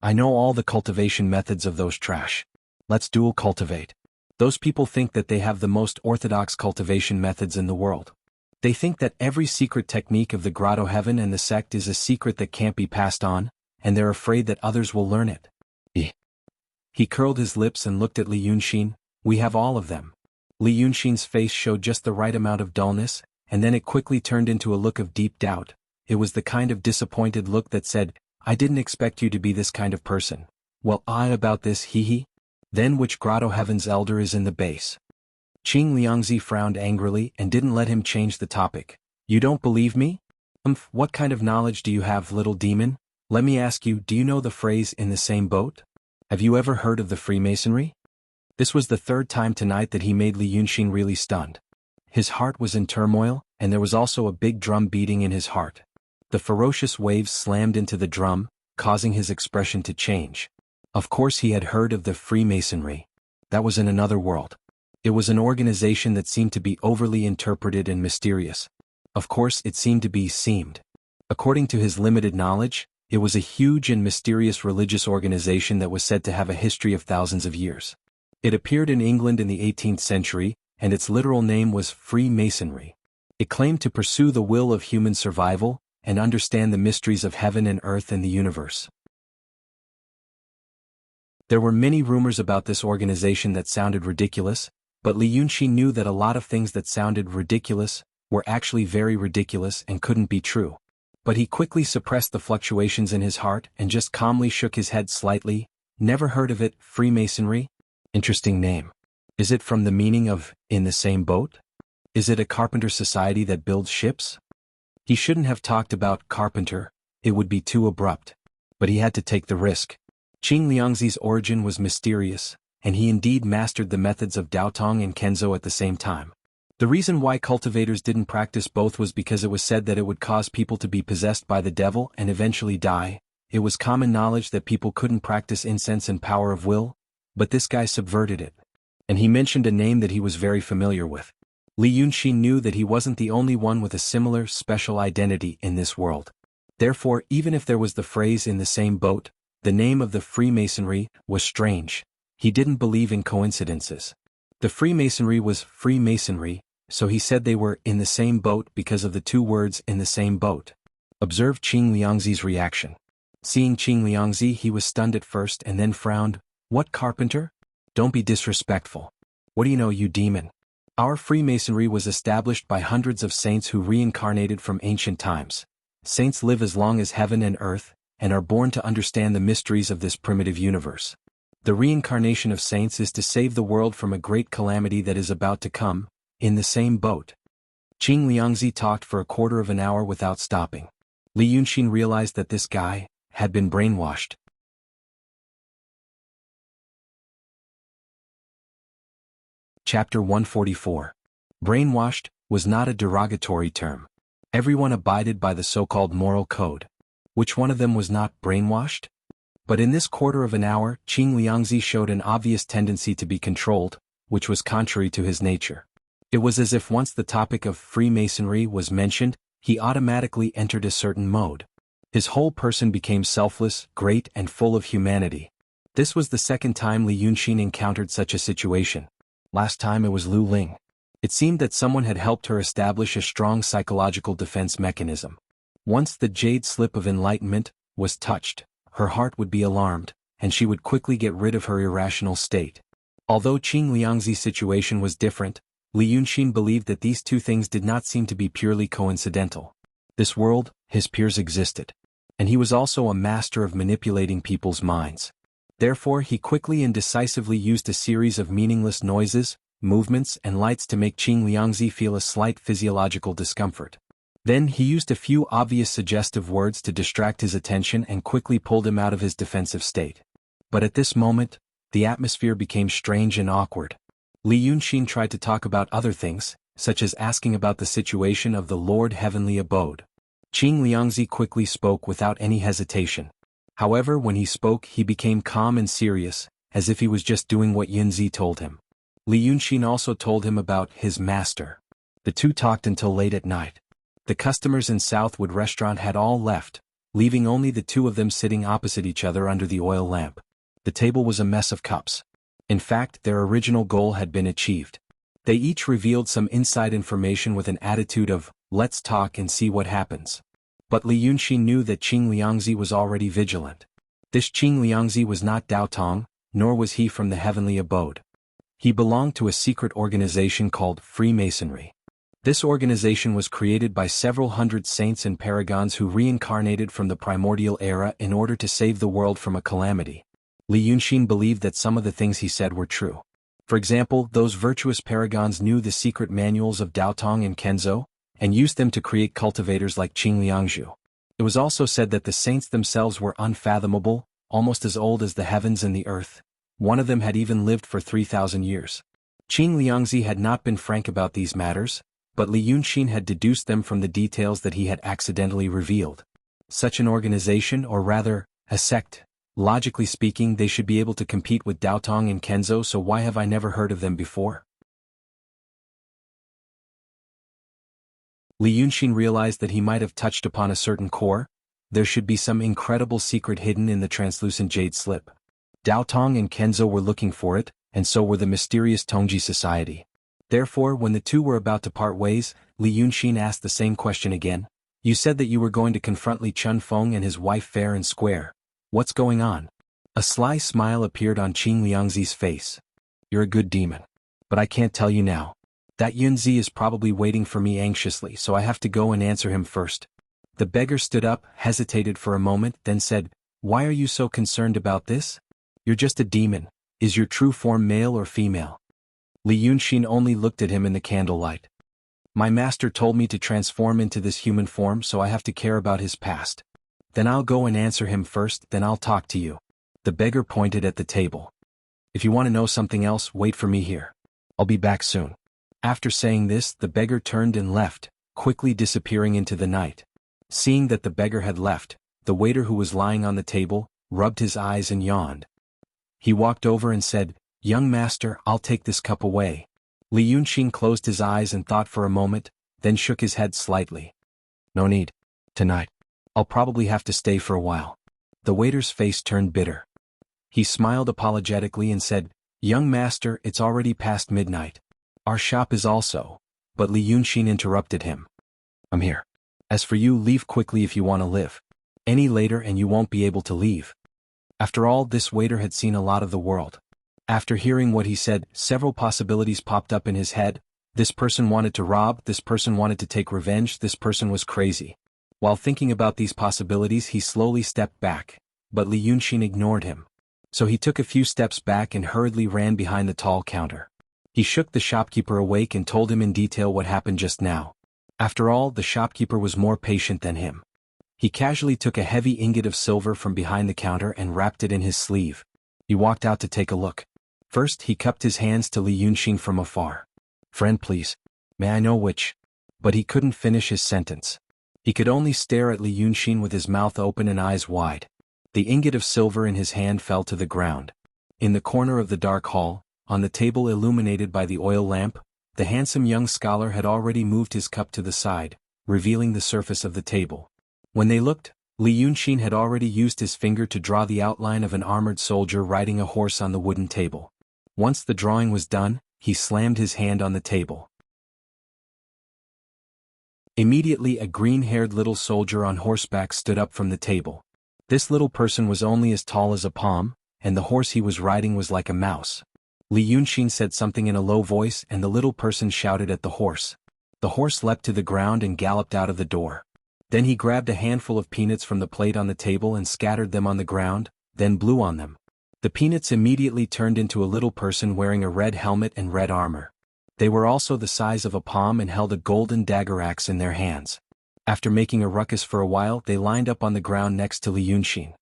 I know all the cultivation methods of those trash. Let's dual cultivate. Those people think that they have the most orthodox cultivation methods in the world. They think that every secret technique of the grotto heaven and the sect is a secret that can't be passed on, and they're afraid that others will learn it. He curled his lips and looked at Li Yunxin. We have all of them. Li Yunxin's face showed just the right amount of dullness, and then it quickly turned into a look of deep doubt. It was the kind of disappointed look that said, I didn't expect you to be this kind of person. Well, about this, hee. Then which grotto heaven's elder is in the base? Qing Liangzi frowned angrily and didn't let him change the topic. You don't believe me? What kind of knowledge do you have, little demon? Let me ask you, do you know the phrase in the same boat? Have you ever heard of the Freemasonry? This was the third time tonight that he made Li Yunxin really stunned. His heart was in turmoil, and there was also a big drum beating in his heart. The ferocious waves slammed into the drum, causing his expression to change. Of course he had heard of the Freemasonry. That was in another world. It was an organization that seemed to be overly interpreted and mysterious. Of course it seemed. According to his limited knowledge, it was a huge and mysterious religious organization that was said to have a history of thousands of years. It appeared in England in the 18th century, and its literal name was Freemasonry. It claimed to pursue the will of human survival, and understand the mysteries of heaven and earth and the universe. There were many rumors about this organization that sounded ridiculous, but Li Yunxin knew that a lot of things that sounded ridiculous were actually very ridiculous and couldn't be true. But he quickly suppressed the fluctuations in his heart and just calmly shook his head slightly. Never heard of it, Freemasonry? Interesting name. Is it from the meaning of, in the same boat? Is it a carpenter society that builds ships? He shouldn't have talked about carpenter, it would be too abrupt. But he had to take the risk. Qing Liangzi's origin was mysterious, and he indeed mastered the methods of Daotong and Kenzo at the same time. The reason why cultivators didn't practice both was because it was said that it would cause people to be possessed by the devil and eventually die. It was common knowledge that people couldn't practice incense and power of will, but this guy subverted it. And he mentioned a name that he was very familiar with. Li Yunxin knew that he wasn't the only one with a similar, special identity in this world. Therefore, even if there was the phrase in the same boat, the name of the Freemasonry was strange. He didn't believe in coincidences. The Freemasonry was Freemasonry, so he said they were in the same boat because of the two words in the same boat. Observe Qing Liangzi's reaction. Seeing Qing Liangzi, he was stunned at first and then frowned. What carpenter? Don't be disrespectful. What do you know, you demon? Our Freemasonry was established by hundreds of saints who reincarnated from ancient times. Saints live as long as heaven and earth, and are born to understand the mysteries of this primitive universe. The reincarnation of saints is to save the world from a great calamity that is about to come, in the same boat. Qing Liangzi talked for a quarter of an hour without stopping. Li Yunxin realized that this guy had been brainwashed. Chapter 144. Brainwashed was not a derogatory term. Everyone abided by the so-called moral code. Which one of them was not brainwashed? But in this quarter of an hour, Qing Liangzi showed an obvious tendency to be controlled, which was contrary to his nature. It was as if once the topic of Freemasonry was mentioned, he automatically entered a certain mode. His whole person became selfless, great, and full of humanity. This was the second time Li Yunxin encountered such a situation. Last time it was Lu Ling. It seemed that someone had helped her establish a strong psychological defense mechanism. Once the jade slip of enlightenment was touched, her heart would be alarmed, and she would quickly get rid of her irrational state. Although Qing Liangzi's situation was different, Li Yunxin believed that these two things did not seem to be purely coincidental. This world, his peers existed. And he was also a master of manipulating people's minds. Therefore he quickly and decisively used a series of meaningless noises, movements and lights to make Qing Liangzi feel a slight physiological discomfort. Then he used a few obvious suggestive words to distract his attention and quickly pulled him out of his defensive state. But at this moment, the atmosphere became strange and awkward. Li Yunxin tried to talk about other things, such as asking about the situation of the Lord Heavenly Abode. Qing Liangzi quickly spoke without any hesitation. However, when he spoke he became calm and serious, as if he was just doing what Yunzi told him. Li Yunxin also told him about his master. The two talked until late at night. The customers in Southwood restaurant had all left, leaving only the two of them sitting opposite each other under the oil lamp. The table was a mess of cups. In fact, their original goal had been achieved. They each revealed some inside information with an attitude of, let's talk and see what happens. But Li Yunxin knew that Qing Liangzi was already vigilant. This Qing Liangzi was not Dao Tong, nor was he from the heavenly abode. He belonged to a secret organization called Freemasonry. This organization was created by several hundred saints and paragons who reincarnated from the primordial era in order to save the world from a calamity. Li Yunxin believed that some of the things he said were true. For example, those virtuous paragons knew the secret manuals of Daotong and Kenzo, and used them to create cultivators like Qing Liangzhu. It was also said that the saints themselves were unfathomable, almost as old as the heavens and the earth. One of them had even lived for 3,000 years. Qing Liangzi had not been frank about these matters, but Li Yunxin had deduced them from the details that he had accidentally revealed. Such an organization, or rather, a sect, logically speaking they should be able to compete with Daotong and Kenzo, so why have I never heard of them before? Li Yunxin realized that he might have touched upon a certain core. There should be some incredible secret hidden in the translucent jade slip. Daotong and Kenzo were looking for it, and so were the mysterious Tongji Society. Therefore, when the two were about to part ways, Li Yunxin asked the same question again. You said that you were going to confront Li Chunfeng and his wife fair and square. What's going on? A sly smile appeared on Qing Liangzi's face. You're a good demon. But I can't tell you now. That Yunzi is probably waiting for me anxiously, so I have to go and answer him first. The beggar stood up, hesitated for a moment, then said, Why are you so concerned about this? You're just a demon. Is your true form male or female? Li Yunxin only looked at him in the candlelight. My master told me to transform into this human form, so I have to care about his past. Then I'll go and answer him first, then I'll talk to you. The beggar pointed at the table. If you want to know something else, wait for me here. I'll be back soon. After saying this, the beggar turned and left, quickly disappearing into the night. Seeing that the beggar had left, the waiter who was lying on the table, rubbed his eyes and yawned. He walked over and said, Young master, I'll take this cup away. Li Yunxin closed his eyes and thought for a moment, then shook his head slightly. No need. Tonight. I'll probably have to stay for a while. The waiter's face turned bitter. He smiled apologetically and said, Young master, it's already past midnight. Our shop is also. But Li Yunxin interrupted him. I'm here. As for you, leave quickly if you want to live. Any later and you won't be able to leave. After all, this waiter had seen a lot of the world. After hearing what he said, several possibilities popped up in his head. This person wanted to rob, this person wanted to take revenge, this person was crazy. While thinking about these possibilities, he slowly stepped back, but Li Yunxin ignored him. So he took a few steps back and hurriedly ran behind the tall counter. He shook the shopkeeper awake and told him in detail what happened just now. After all, the shopkeeper was more patient than him. He casually took a heavy ingot of silver from behind the counter and wrapped it in his sleeve. He walked out to take a look. First, he cupped his hands to Li Yunxin from afar. Friend, please. May I know which? But he couldn't finish his sentence. He could only stare at Li Yunxin with his mouth open and eyes wide. The ingot of silver in his hand fell to the ground. In the corner of the dark hall, on the table illuminated by the oil lamp, the handsome young scholar had already moved his cup to the side, revealing the surface of the table. When they looked, Li Yunxin had already used his finger to draw the outline of an armored soldier riding a horse on the wooden table. Once the drawing was done, he slammed his hand on the table. Immediately a green-haired little soldier on horseback stood up from the table. This little person was only as tall as a palm, and the horse he was riding was like a mouse. Li Yunxin said something in a low voice and the little person shouted at the horse. The horse leapt to the ground and galloped out of the door. Then he grabbed a handful of peanuts from the plate on the table and scattered them on the ground, then blew on them. The peanuts immediately turned into a little person wearing a red helmet and red armor. They were also the size of a palm and held a golden dagger axe in their hands. After making a ruckus for a while, they lined up on the ground next to Li Yunxin.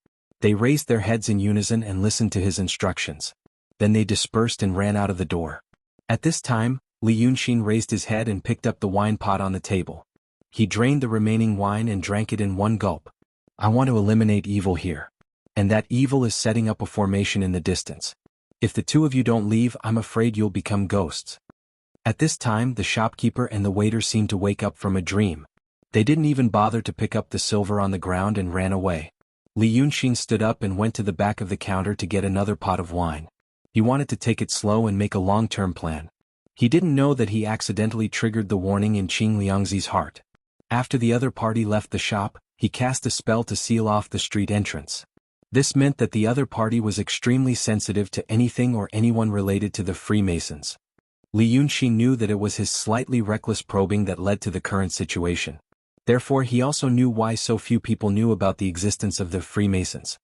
They raised their heads in unison and listened to his instructions. Then they dispersed and ran out of the door. At this time, Li Yunxin raised his head and picked up the wine pot on the table. He drained the remaining wine and drank it in one gulp. I want to eliminate evil here. And that evil is setting up a formation in the distance. If the two of you don't leave, I'm afraid you'll become ghosts. At this time, the shopkeeper and the waiter seemed to wake up from a dream. They didn't even bother to pick up the silver on the ground and ran away. Li Yunxin stood up and went to the back of the counter to get another pot of wine. He wanted to take it slow and make a long-term plan. He didn't know that he accidentally triggered the warning in Qing Liangzi's heart. After the other party left the shop, he cast a spell to seal off the street entrance. This meant that the other party was extremely sensitive to anything or anyone related to the Freemasons. Li Yunxin knew that it was his slightly reckless probing that led to the current situation. Therefore he also knew why so few people knew about the existence of the Freemasons.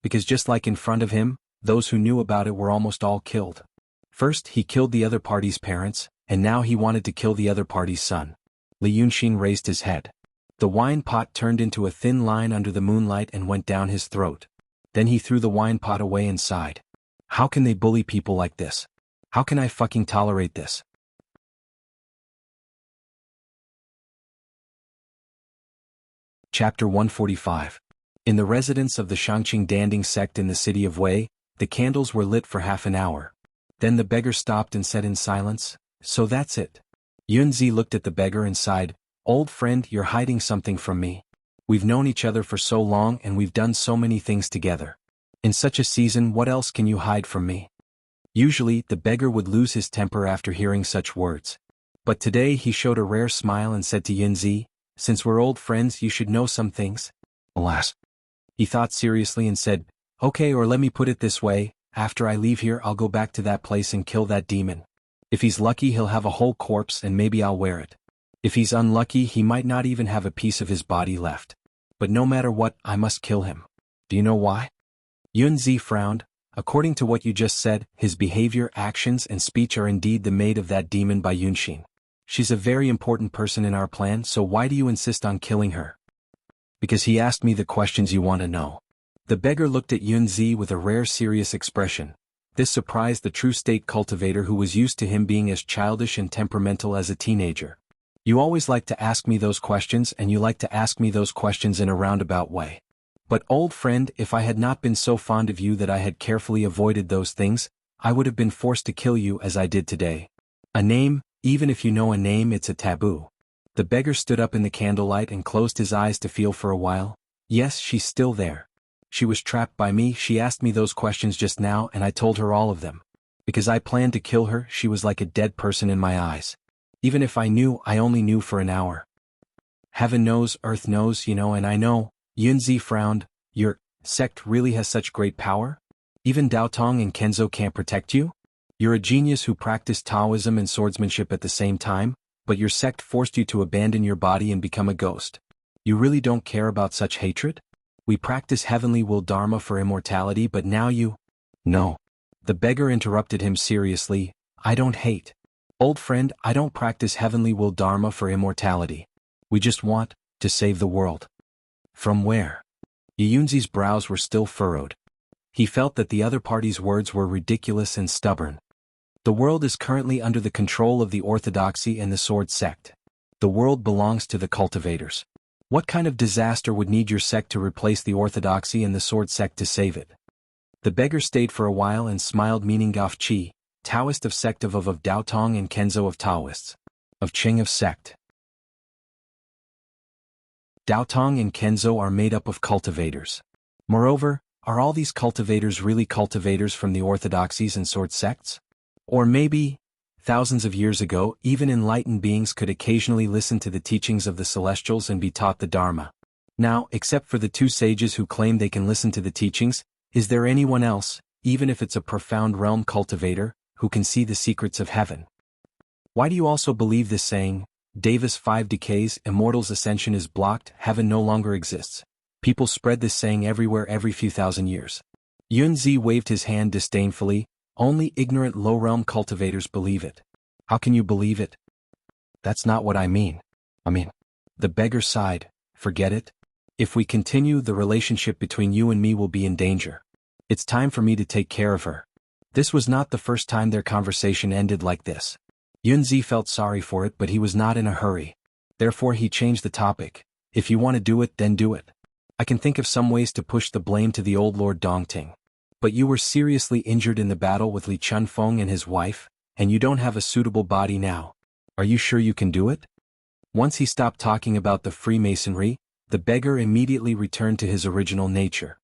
Because just like in front of him, those who knew about it were almost all killed. First he killed the other party's parents, and now he wanted to kill the other party's son. Li Yunxin raised his head. The wine pot turned into a thin line under the moonlight and went down his throat. Then he threw the wine pot away and sighed. How can they bully people like this? How can I fucking tolerate this? Chapter 145. In the residence of the Shangqing Danding sect in the city of Wei, the candles were lit for half an hour. Then the beggar stopped and said in silence, "So that's it." Yunzi looked at the beggar and sighed, "Old friend, you're hiding something from me. We've known each other for so long and we've done so many things together. In such a season, what else can you hide from me?" Usually, the beggar would lose his temper after hearing such words. But today he showed a rare smile and said to Yunzi, "Since we're old friends, you should know some things." Alas. He thought seriously and said, "Okay, or let me put it this way, after I leave here I'll go back to that place and kill that demon. If he's lucky he'll have a whole corpse and maybe I'll wear it. If he's unlucky he might not even have a piece of his body left. But no matter what, I must kill him. Do you know why?" Yunzi frowned. According to what you just said, his behavior, actions and speech are indeed the maid of that demon by Yunxin. She's a very important person in our plan, so why do you insist on killing her? Because he asked me the questions you want to know. The beggar looked at Yunzi with a rare serious expression. This surprised the true state cultivator who was used to him being as childish and temperamental as a teenager. "You always like to ask me those questions and you like to ask me those questions in a roundabout way. But old friend, if I had not been so fond of you that I had carefully avoided those things, I would have been forced to kill you as I did today. A name, even if you know a name, it's a taboo." The beggar stood up in the candlelight and closed his eyes to feel for a while. Yes, she's still there. She was trapped by me. She asked me those questions just now and I told her all of them. Because I planned to kill her, she was like a dead person in my eyes. Even if I knew, I only knew for an hour. Heaven knows, earth knows, and I know. Yunzi frowned. Your sect really has such great power? Even Daotong and Kenzo can't protect you? You're a genius who practiced Taoism and swordsmanship at the same time, but your sect forced you to abandon your body and become a ghost. You really don't care about such hatred? We practice heavenly will dharma for immortality, but now you... No. The beggar interrupted him seriously. I don't hate. Old friend, I don't practice heavenly will dharma for immortality. We just want to save the world. From where? Yunzi's brows were still furrowed. He felt that the other party's words were ridiculous and stubborn. The world is currently under the control of the orthodoxy and the sword sect. The world belongs to the cultivators. What kind of disaster would need your sect to replace the orthodoxy and the sword sect to save it? The beggar stayed for a while and smiled, meaning Gaf Chi, Taoist of sect of Daotong and Kenzo of Taoists. Of Qing of sect. Daotong and Kenzo are made up of cultivators. Moreover, are all these cultivators really cultivators from the orthodoxies and sword sects? Or maybe, Thousands of years ago, even enlightened beings could occasionally listen to the teachings of the celestials and be taught the Dharma. Now, except for the two sages who claim they can listen to the teachings, is there anyone else, even if it's a profound realm cultivator, who can see the secrets of heaven? Why do you also believe this saying, Davis 5 decays, immortal's ascension is blocked, heaven no longer exists? People spread this saying everywhere every few thousand years. Yunzi waved his hand disdainfully. Only ignorant low-realm cultivators believe it. How can you believe it? That's not what I mean. The beggar sighed. Forget it. If we continue, the relationship between you and me will be in danger. It's time for me to take care of her. This was not the first time their conversation ended like this. Yunzi felt sorry for it, but he was not in a hurry. Therefore he changed the topic. If you want to do it, then do it. I can think of some ways to push the blame to the old Lord Dongting. But you were seriously injured in the battle with Li Chunfeng and his wife, and you don't have a suitable body now. Are you sure you can do it? Once he stopped talking about the Freemasonry, the beggar immediately returned to his original nature.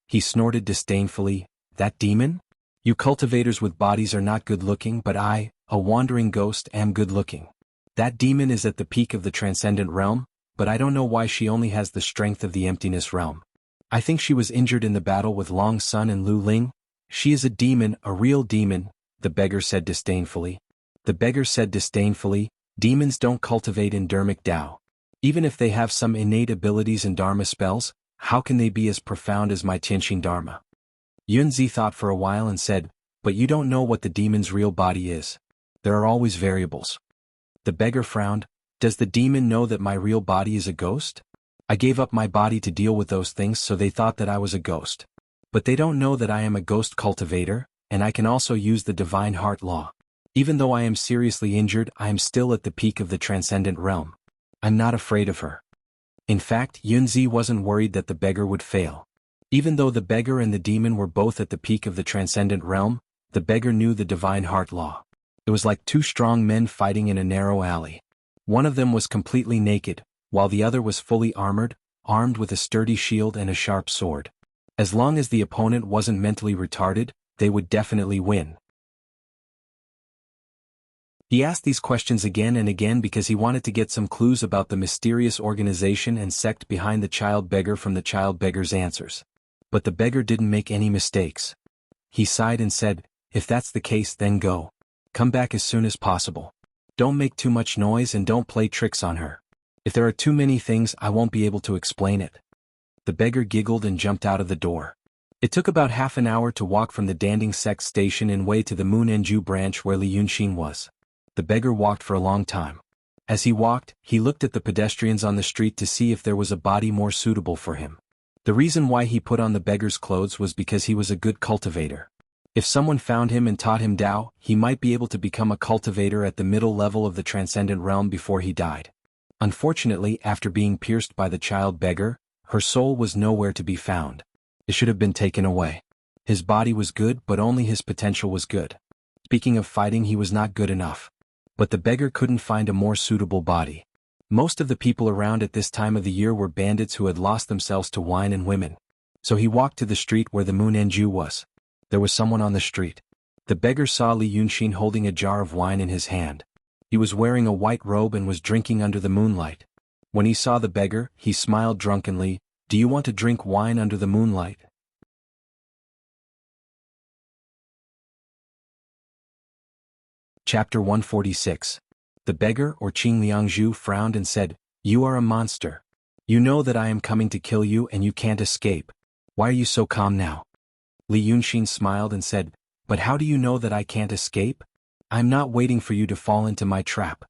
He snorted disdainfully, that demon? You cultivators with bodies are not good-looking, but I, a wandering ghost, am good-looking. That demon is at the peak of the transcendent realm, but I don't know why she only has the strength of the emptiness realm. I think she was injured in the battle with Long Sun and Lu Ling. She is a demon, a real demon, the beggar said disdainfully. The beggar said disdainfully, demons don't cultivate in Dharmic Tao. Even if they have some innate abilities in Dharma spells, how can they be as profound as my Tianxin Dharma? Yunzi thought for a while and said, but you don't know what the demon's real body is. There are always variables. The beggar frowned. Does the demon know that my real body is a ghost? I gave up my body to deal with those things, so they thought that I was a ghost. But they don't know that I am a ghost cultivator, and I can also use the divine heart law. Even though I am seriously injured, I am still at the peak of the transcendent realm. I'm not afraid of her. In fact, Yunzi wasn't worried that the beggar would fail. Even though the beggar and the demon were both at the peak of the transcendent realm, the beggar knew the divine heart law. It was like two strong men fighting in a narrow alley. One of them was completely naked, while the other was fully armored, armed with a sturdy shield and a sharp sword. As long as the opponent wasn't mentally retarded, they would definitely win. He asked these questions again and again because he wanted to get some clues about the mysterious organization and sect behind the child beggar from the child beggar's answers. But the beggar didn't make any mistakes. He sighed and said, if that's the case, then go. Come back as soon as possible. Don't make too much noise and don't play tricks on her. If there are too many things, I won't be able to explain it. The beggar giggled and jumped out of the door. It took about half an hour to walk from the Danding Sect station and way to the Moonenju branch where Li Yunxin was. The beggar walked for a long time. As he walked, he looked at the pedestrians on the street to see if there was a body more suitable for him. The reason why he put on the beggar's clothes was because he was a good cultivator. If someone found him and taught him Tao, he might be able to become a cultivator at the middle level of the transcendent realm before he died. Unfortunately, after being pierced by the child beggar, her soul was nowhere to be found. It should have been taken away. His body was good, but only his potential was good. Speaking of fighting, he was not good enough. But the beggar couldn't find a more suitable body. Most of the people around at this time of the year were bandits who had lost themselves to wine and women. So he walked to the street where the Moonenju was. There was someone on the street. The beggar saw Li Yunxin holding a jar of wine in his hand. He was wearing a white robe and was drinking under the moonlight. When he saw the beggar, he smiled drunkenly. Do you want to drink wine under the moonlight? Chapter 146. The beggar, or Qing Liangzhu, frowned and said, you are a monster. You know that I am coming to kill you and you can't escape. Why are you so calm now? Li Yunxin smiled and said, but how do you know that I can't escape? I'm not waiting for you to fall into my trap.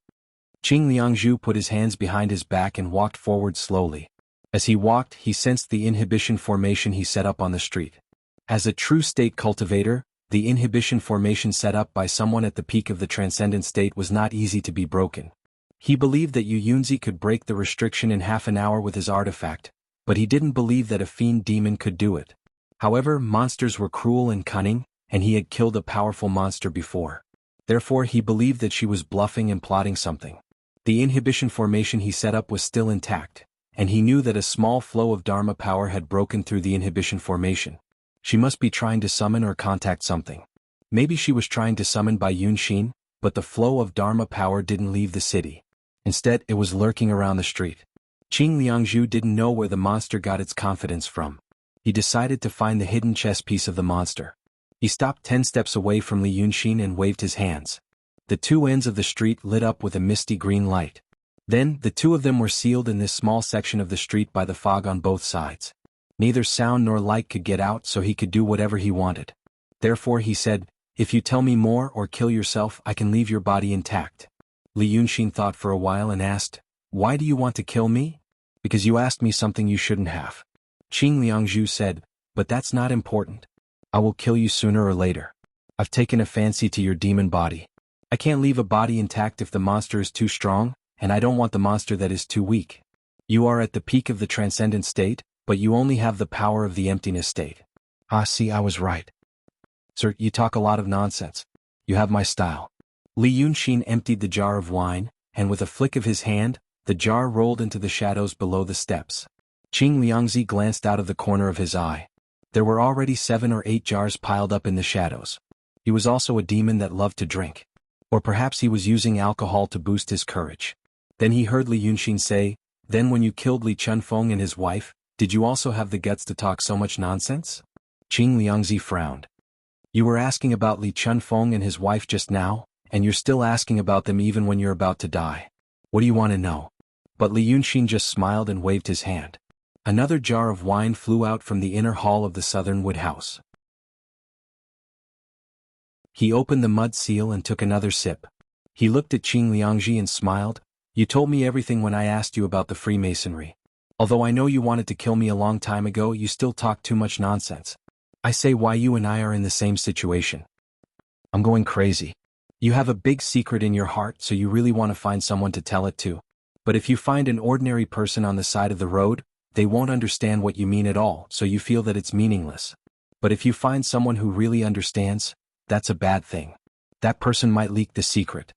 Qing Liangzhu put his hands behind his back and walked forward slowly. As he walked, he sensed the inhibition formation he set up on the street. As a true state cultivator, the inhibition formation set up by someone at the peak of the transcendent state was not easy to be broken. He believed that Yu Yunzi could break the restriction in half an hour with his artifact, but he didn't believe that a fiend demon could do it. However, monsters were cruel and cunning, and he had killed a powerful monster before. Therefore, he believed that she was bluffing and plotting something. The inhibition formation he set up was still intact, and he knew that a small flow of Dharma power had broken through the inhibition formation. She must be trying to summon or contact something. Maybe she was trying to summon Bai Yunxin, but the flow of Dharma power didn't leave the city. Instead, it was lurking around the street. Qing Liangzhu didn't know where the monster got its confidence from. He decided to find the hidden chess piece of the monster. He stopped 10 steps away from Li Yunxin and waved his hands. The two ends of the street lit up with a misty green light. Then, the two of them were sealed in this small section of the street by the fog on both sides. Neither sound nor light could get out, so he could do whatever he wanted. Therefore he said, "If you tell me more or kill yourself, I can leave your body intact." Li Yunxin thought for a while and asked, "Why do you want to kill me?" "Because you asked me something you shouldn't have." Qing Liangzhu said, "But that's not important. I will kill you sooner or later. I've taken a fancy to your demon body. I can't leave a body intact if the monster is too strong, and I don't want the monster that is too weak. You are at the peak of the transcendent state, but you only have the power of the emptiness state." "Ah, see, I was right." "Sir, you talk a lot of nonsense. You have my style." Li Yunxin emptied the jar of wine, and with a flick of his hand, the jar rolled into the shadows below the steps. Qing Liangzi glanced out of the corner of his eye. There were already 7 or 8 jars piled up in the shadows. He was also a demon that loved to drink. Or perhaps he was using alcohol to boost his courage. Then he heard Li Yunxin say, "Then when you killed Li Chunfeng and his wife, did you also have the guts to talk so much nonsense?" Qing Liangzi frowned. "You were asking about Li Chunfeng and his wife just now, and you're still asking about them even when you're about to die. What do you want to know?" But Li Yunxin just smiled and waved his hand. Another jar of wine flew out from the inner hall of the southern wood house. He opened the mud seal and took another sip. He looked at Qing Liangzi and smiled. "You told me everything when I asked you about the Freemasonry. Although I know you wanted to kill me a long time ago, you still talk too much nonsense. I say why you and I are in the same situation. I'm going crazy. You have a big secret in your heart, so you really want to find someone to tell it to. But if you find an ordinary person on the side of the road, they won't understand what you mean at all, so you feel that it's meaningless. But if you find someone who really understands, that's a bad thing. That person might leak the secret.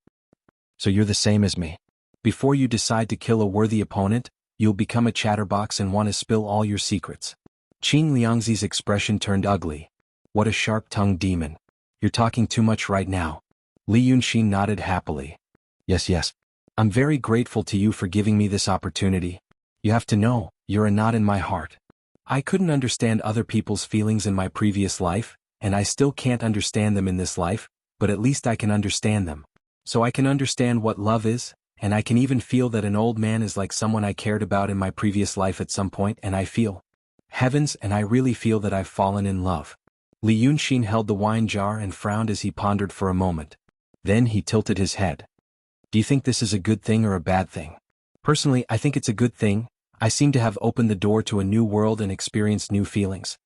So you're the same as me. Before you decide to kill a worthy opponent, you'll become a chatterbox and want to spill all your secrets." Qing Liangzi's expression turned ugly. "What a sharp-tongued demon. You're talking too much right now." Li Yunxin nodded happily. Yes. I'm very grateful to you for giving me this opportunity. You have to know, you're a knot in my heart. I couldn't understand other people's feelings in my previous life, and I still can't understand them in this life, but at least I can understand them. So I can understand what love is, and I can even feel that an old man is like someone I cared about in my previous life at some point, and I feel, heavens, and I really feel that I've fallen in love." Li Yunxin held the wine jar and frowned as he pondered for a moment. Then he tilted his head. "Do you think this is a good thing or a bad thing?" "Personally, I think it's a good thing. I seem to have opened the door to a new world and experienced new feelings.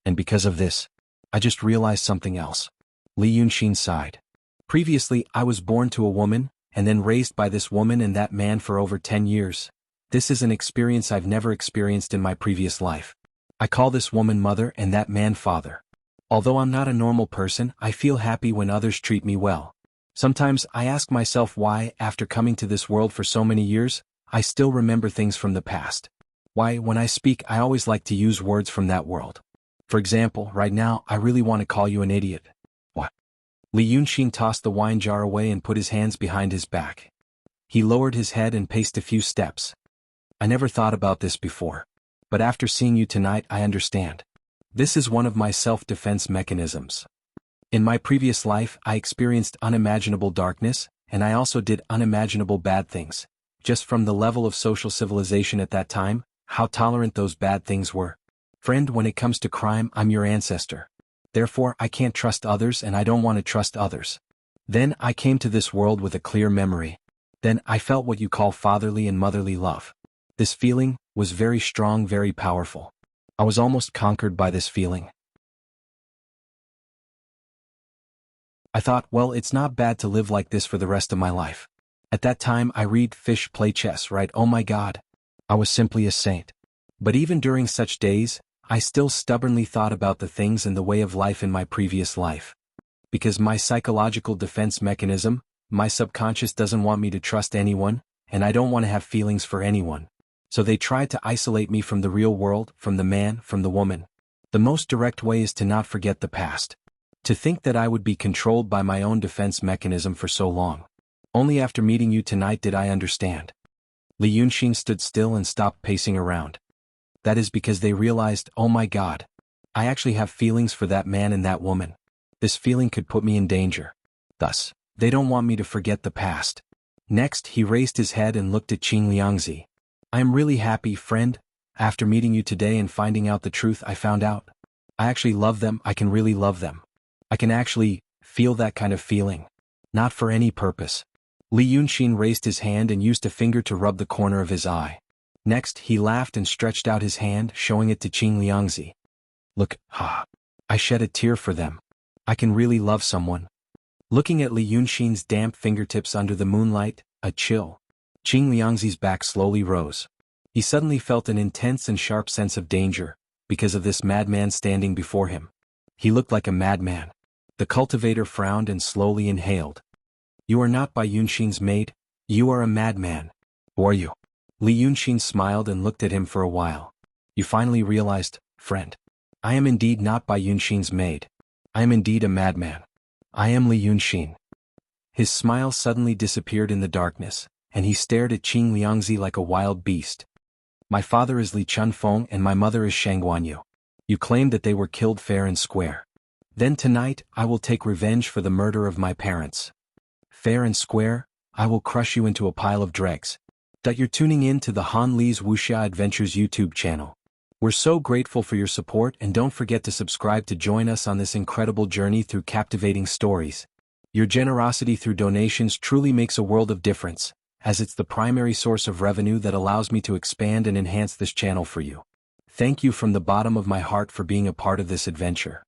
And because of this, I just realized something else." Li Yunxin sighed. "Previously, I was born to a woman, and then raised by this woman and that man for over 10 years. This is an experience I've never experienced in my previous life. I call this woman mother and that man father. Although I'm not a normal person, I feel happy when others treat me well. Sometimes I ask myself why, after coming to this world for so many years, I still remember things from the past. Why, when I speak, I always like to use words from that world. For example, right now, I really want to call you an idiot." "What?" Li Yunxin tossed the wine jar away and put his hands behind his back. He lowered his head and paced a few steps. "I never thought about this before. But after seeing you tonight, I understand. This is one of my self-defense mechanisms. In my previous life, I experienced unimaginable darkness, and I also did unimaginable bad things. Just from the level of social civilization at that time, how tolerant those bad things were. Friend, when it comes to crime, I'm your ancestor. Therefore, I can't trust others and I don't want to trust others. Then I came to this world with a clear memory. Then I felt what you call fatherly and motherly love. This feeling was very strong, very powerful. I was almost conquered by this feeling. I thought, well, it's not bad to live like this for the rest of my life. At that time I read fish play chess, right? Oh my God. I was simply a saint. But even during such days, I still stubbornly thought about the things and the way of life in my previous life. Because my psychological defense mechanism, my subconscious doesn't want me to trust anyone, and I don't want to have feelings for anyone. So they tried to isolate me from the real world, from the man, from the woman. The most direct way is to not forget the past. To think that I would be controlled by my own defense mechanism for so long. Only after meeting you tonight did I understand. Li Yunxin stood still and stopped pacing around. That is because they realized, oh my god. I actually have feelings for that man and that woman. This feeling could put me in danger. Thus, they don't want me to forget the past. Next, he raised his head and looked at Qing Liangzi. I am really happy, friend. After meeting you today and finding out the truth I found out. I actually love them, I can really love them. I can actually feel that kind of feeling. Not for any purpose. Li Yunxin raised his hand and used a finger to rub the corner of his eye. Next, he laughed and stretched out his hand, showing it to Qing Liangzi. Look, I shed a tear for them. I can really love someone. Looking at Li Yunxin's damp fingertips under the moonlight, a chill. Qing Liangzi's back slowly rose. He suddenly felt an intense and sharp sense of danger, because of this madman standing before him. He looked like a madman. The cultivator frowned and slowly inhaled. You are not Bai Yunxin's maid, you are a madman. Who are you? Li Yunxin smiled and looked at him for a while. You finally realized, friend. I am indeed not Bai Yunxin's maid. I am indeed a madman. I am Li Yunxin. His smile suddenly disappeared in the darkness, and he stared at Qing Liangzi like a wild beast. My father is Li Chunfeng and my mother is Shang Guanyu. You claimed that they were killed fair and square. Then tonight, I will take revenge for the murder of my parents. Fair and square, I will crush you into a pile of dregs. You're tuning in to the Han Li's Wuxia Adventures YouTube channel. We're so grateful for your support and don't forget to subscribe to join us on this incredible journey through captivating stories. Your generosity through donations truly makes a world of difference, as it's the primary source of revenue that allows me to expand and enhance this channel for you. Thank you from the bottom of my heart for being a part of this adventure.